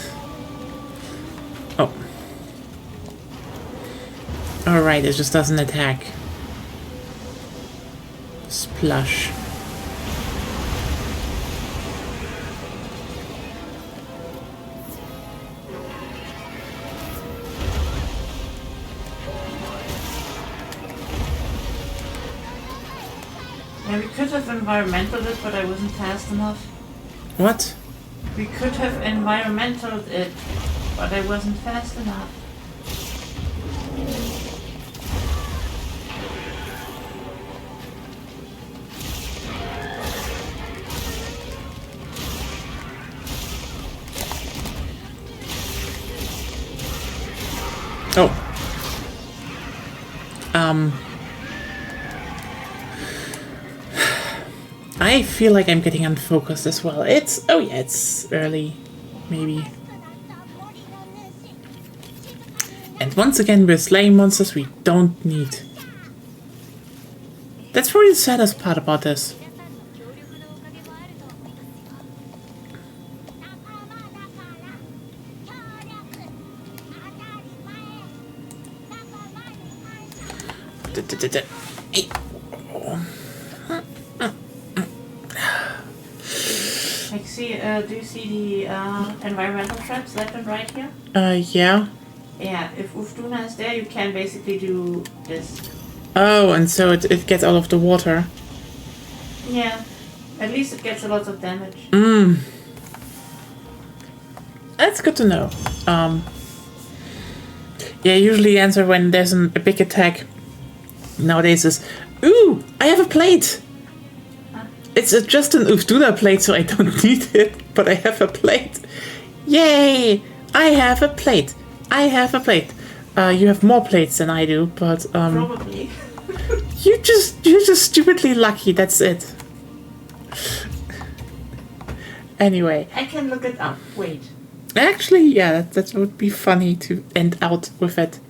Speaker 1: Oh. Alright, it just doesn't attack. Splush.
Speaker 4: Yeah, we could have environmental it, but I wasn't fast enough.
Speaker 1: What?
Speaker 4: We could have environmental it, but I wasn't fast enough.
Speaker 1: Oh. I feel like I'm getting unfocused as well. It's early, maybe. And once again, we're slaying monsters we don't need. That's probably the saddest part about this.
Speaker 4: はい。 Like, see, do you see the environmental traps left and right here?
Speaker 1: Yeah.
Speaker 4: Yeah, if Uftuna is there, you can basically do this.
Speaker 1: Oh, and so it gets out of the water.
Speaker 4: Yeah, at least it gets a lot of damage.
Speaker 1: That's good to know. Yeah, usually the answer when there's a big attack nowadays is, ooh, I have a plate! It's just an Uftuna plate, so I don't need it, but I have a plate. Yay! I have a plate. I have a plate. You have more plates than I do, but
Speaker 4: Probably.
Speaker 1: you're just stupidly lucky. That's it. Anyway,
Speaker 4: I can look it up. Wait.
Speaker 1: actually, yeah, that would be funny to end out with it.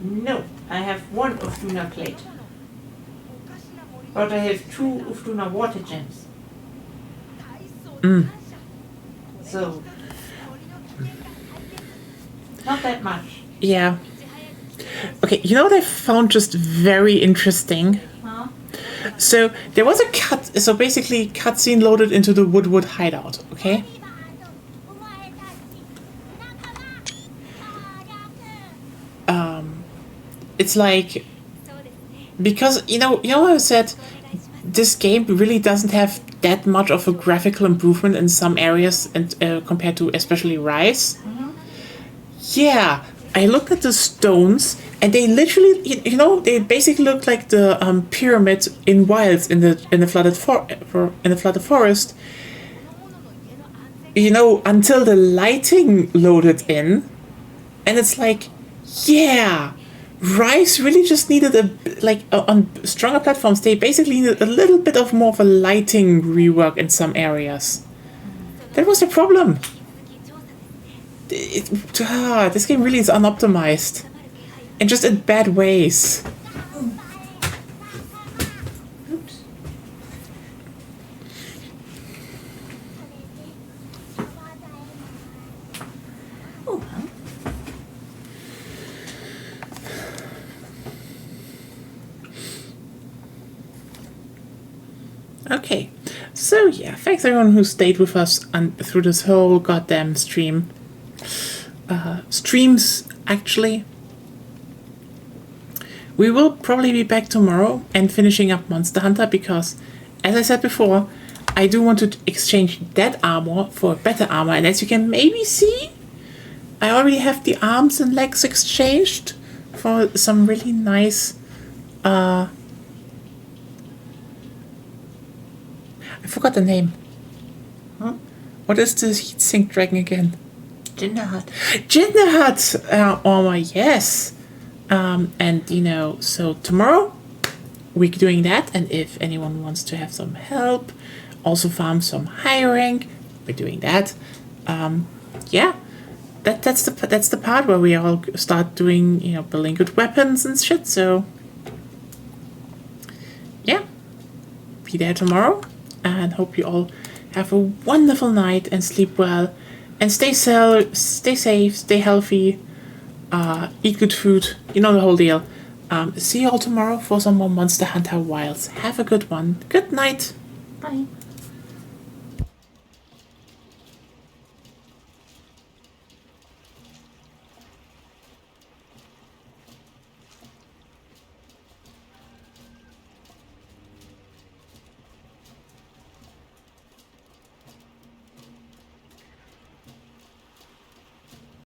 Speaker 4: No, I have one Uftuna plate. But I have two Uftuna water gems. So, not that much.
Speaker 1: Yeah. Okay, you know what I found just very interesting?
Speaker 4: Huh?
Speaker 1: So there was a basically cutscene loaded into the Woodwood hideout, okay? It's like, because you know how I said this game really doesn't have that much of a graphical improvement in some areas, and compared to especially Rise. Yeah, I looked at the stones, and they literally, they basically look like the pyramid in Wilds in the flooded forest. Until the lighting loaded in, and it's like, yeah. Rise really just needed on stronger platforms. They basically needed a little bit of more of a lighting rework in some areas. That was the problem. This game really is unoptimized, and just in bad ways.
Speaker 4: Oops. Oh, huh?
Speaker 1: Okay, so yeah, thanks everyone who stayed with us through this whole goddamn stream. Streams, actually. We will probably be back tomorrow and finishing up Monster Hunter because, as I said before, I do want to exchange that armor for better armor, and as you can maybe see, I already have the arms and legs exchanged for some really nice, I forgot the name.
Speaker 4: Huh?
Speaker 1: What is this heatsink dragon again?
Speaker 4: Jindahat.
Speaker 1: Jindahat armor, yes. And so tomorrow we're doing that, and if anyone wants to have some help, also farm some high rank, we're doing that. Yeah, that's the part where we all start doing building good weapons and shit. So yeah, be there tomorrow, and hope you all have a wonderful night and sleep well, and stay safe, stay healthy. Eat good food, the whole deal. See you all tomorrow for some more Monster Hunter Wilds. Have a good one. Good night.
Speaker 4: Bye.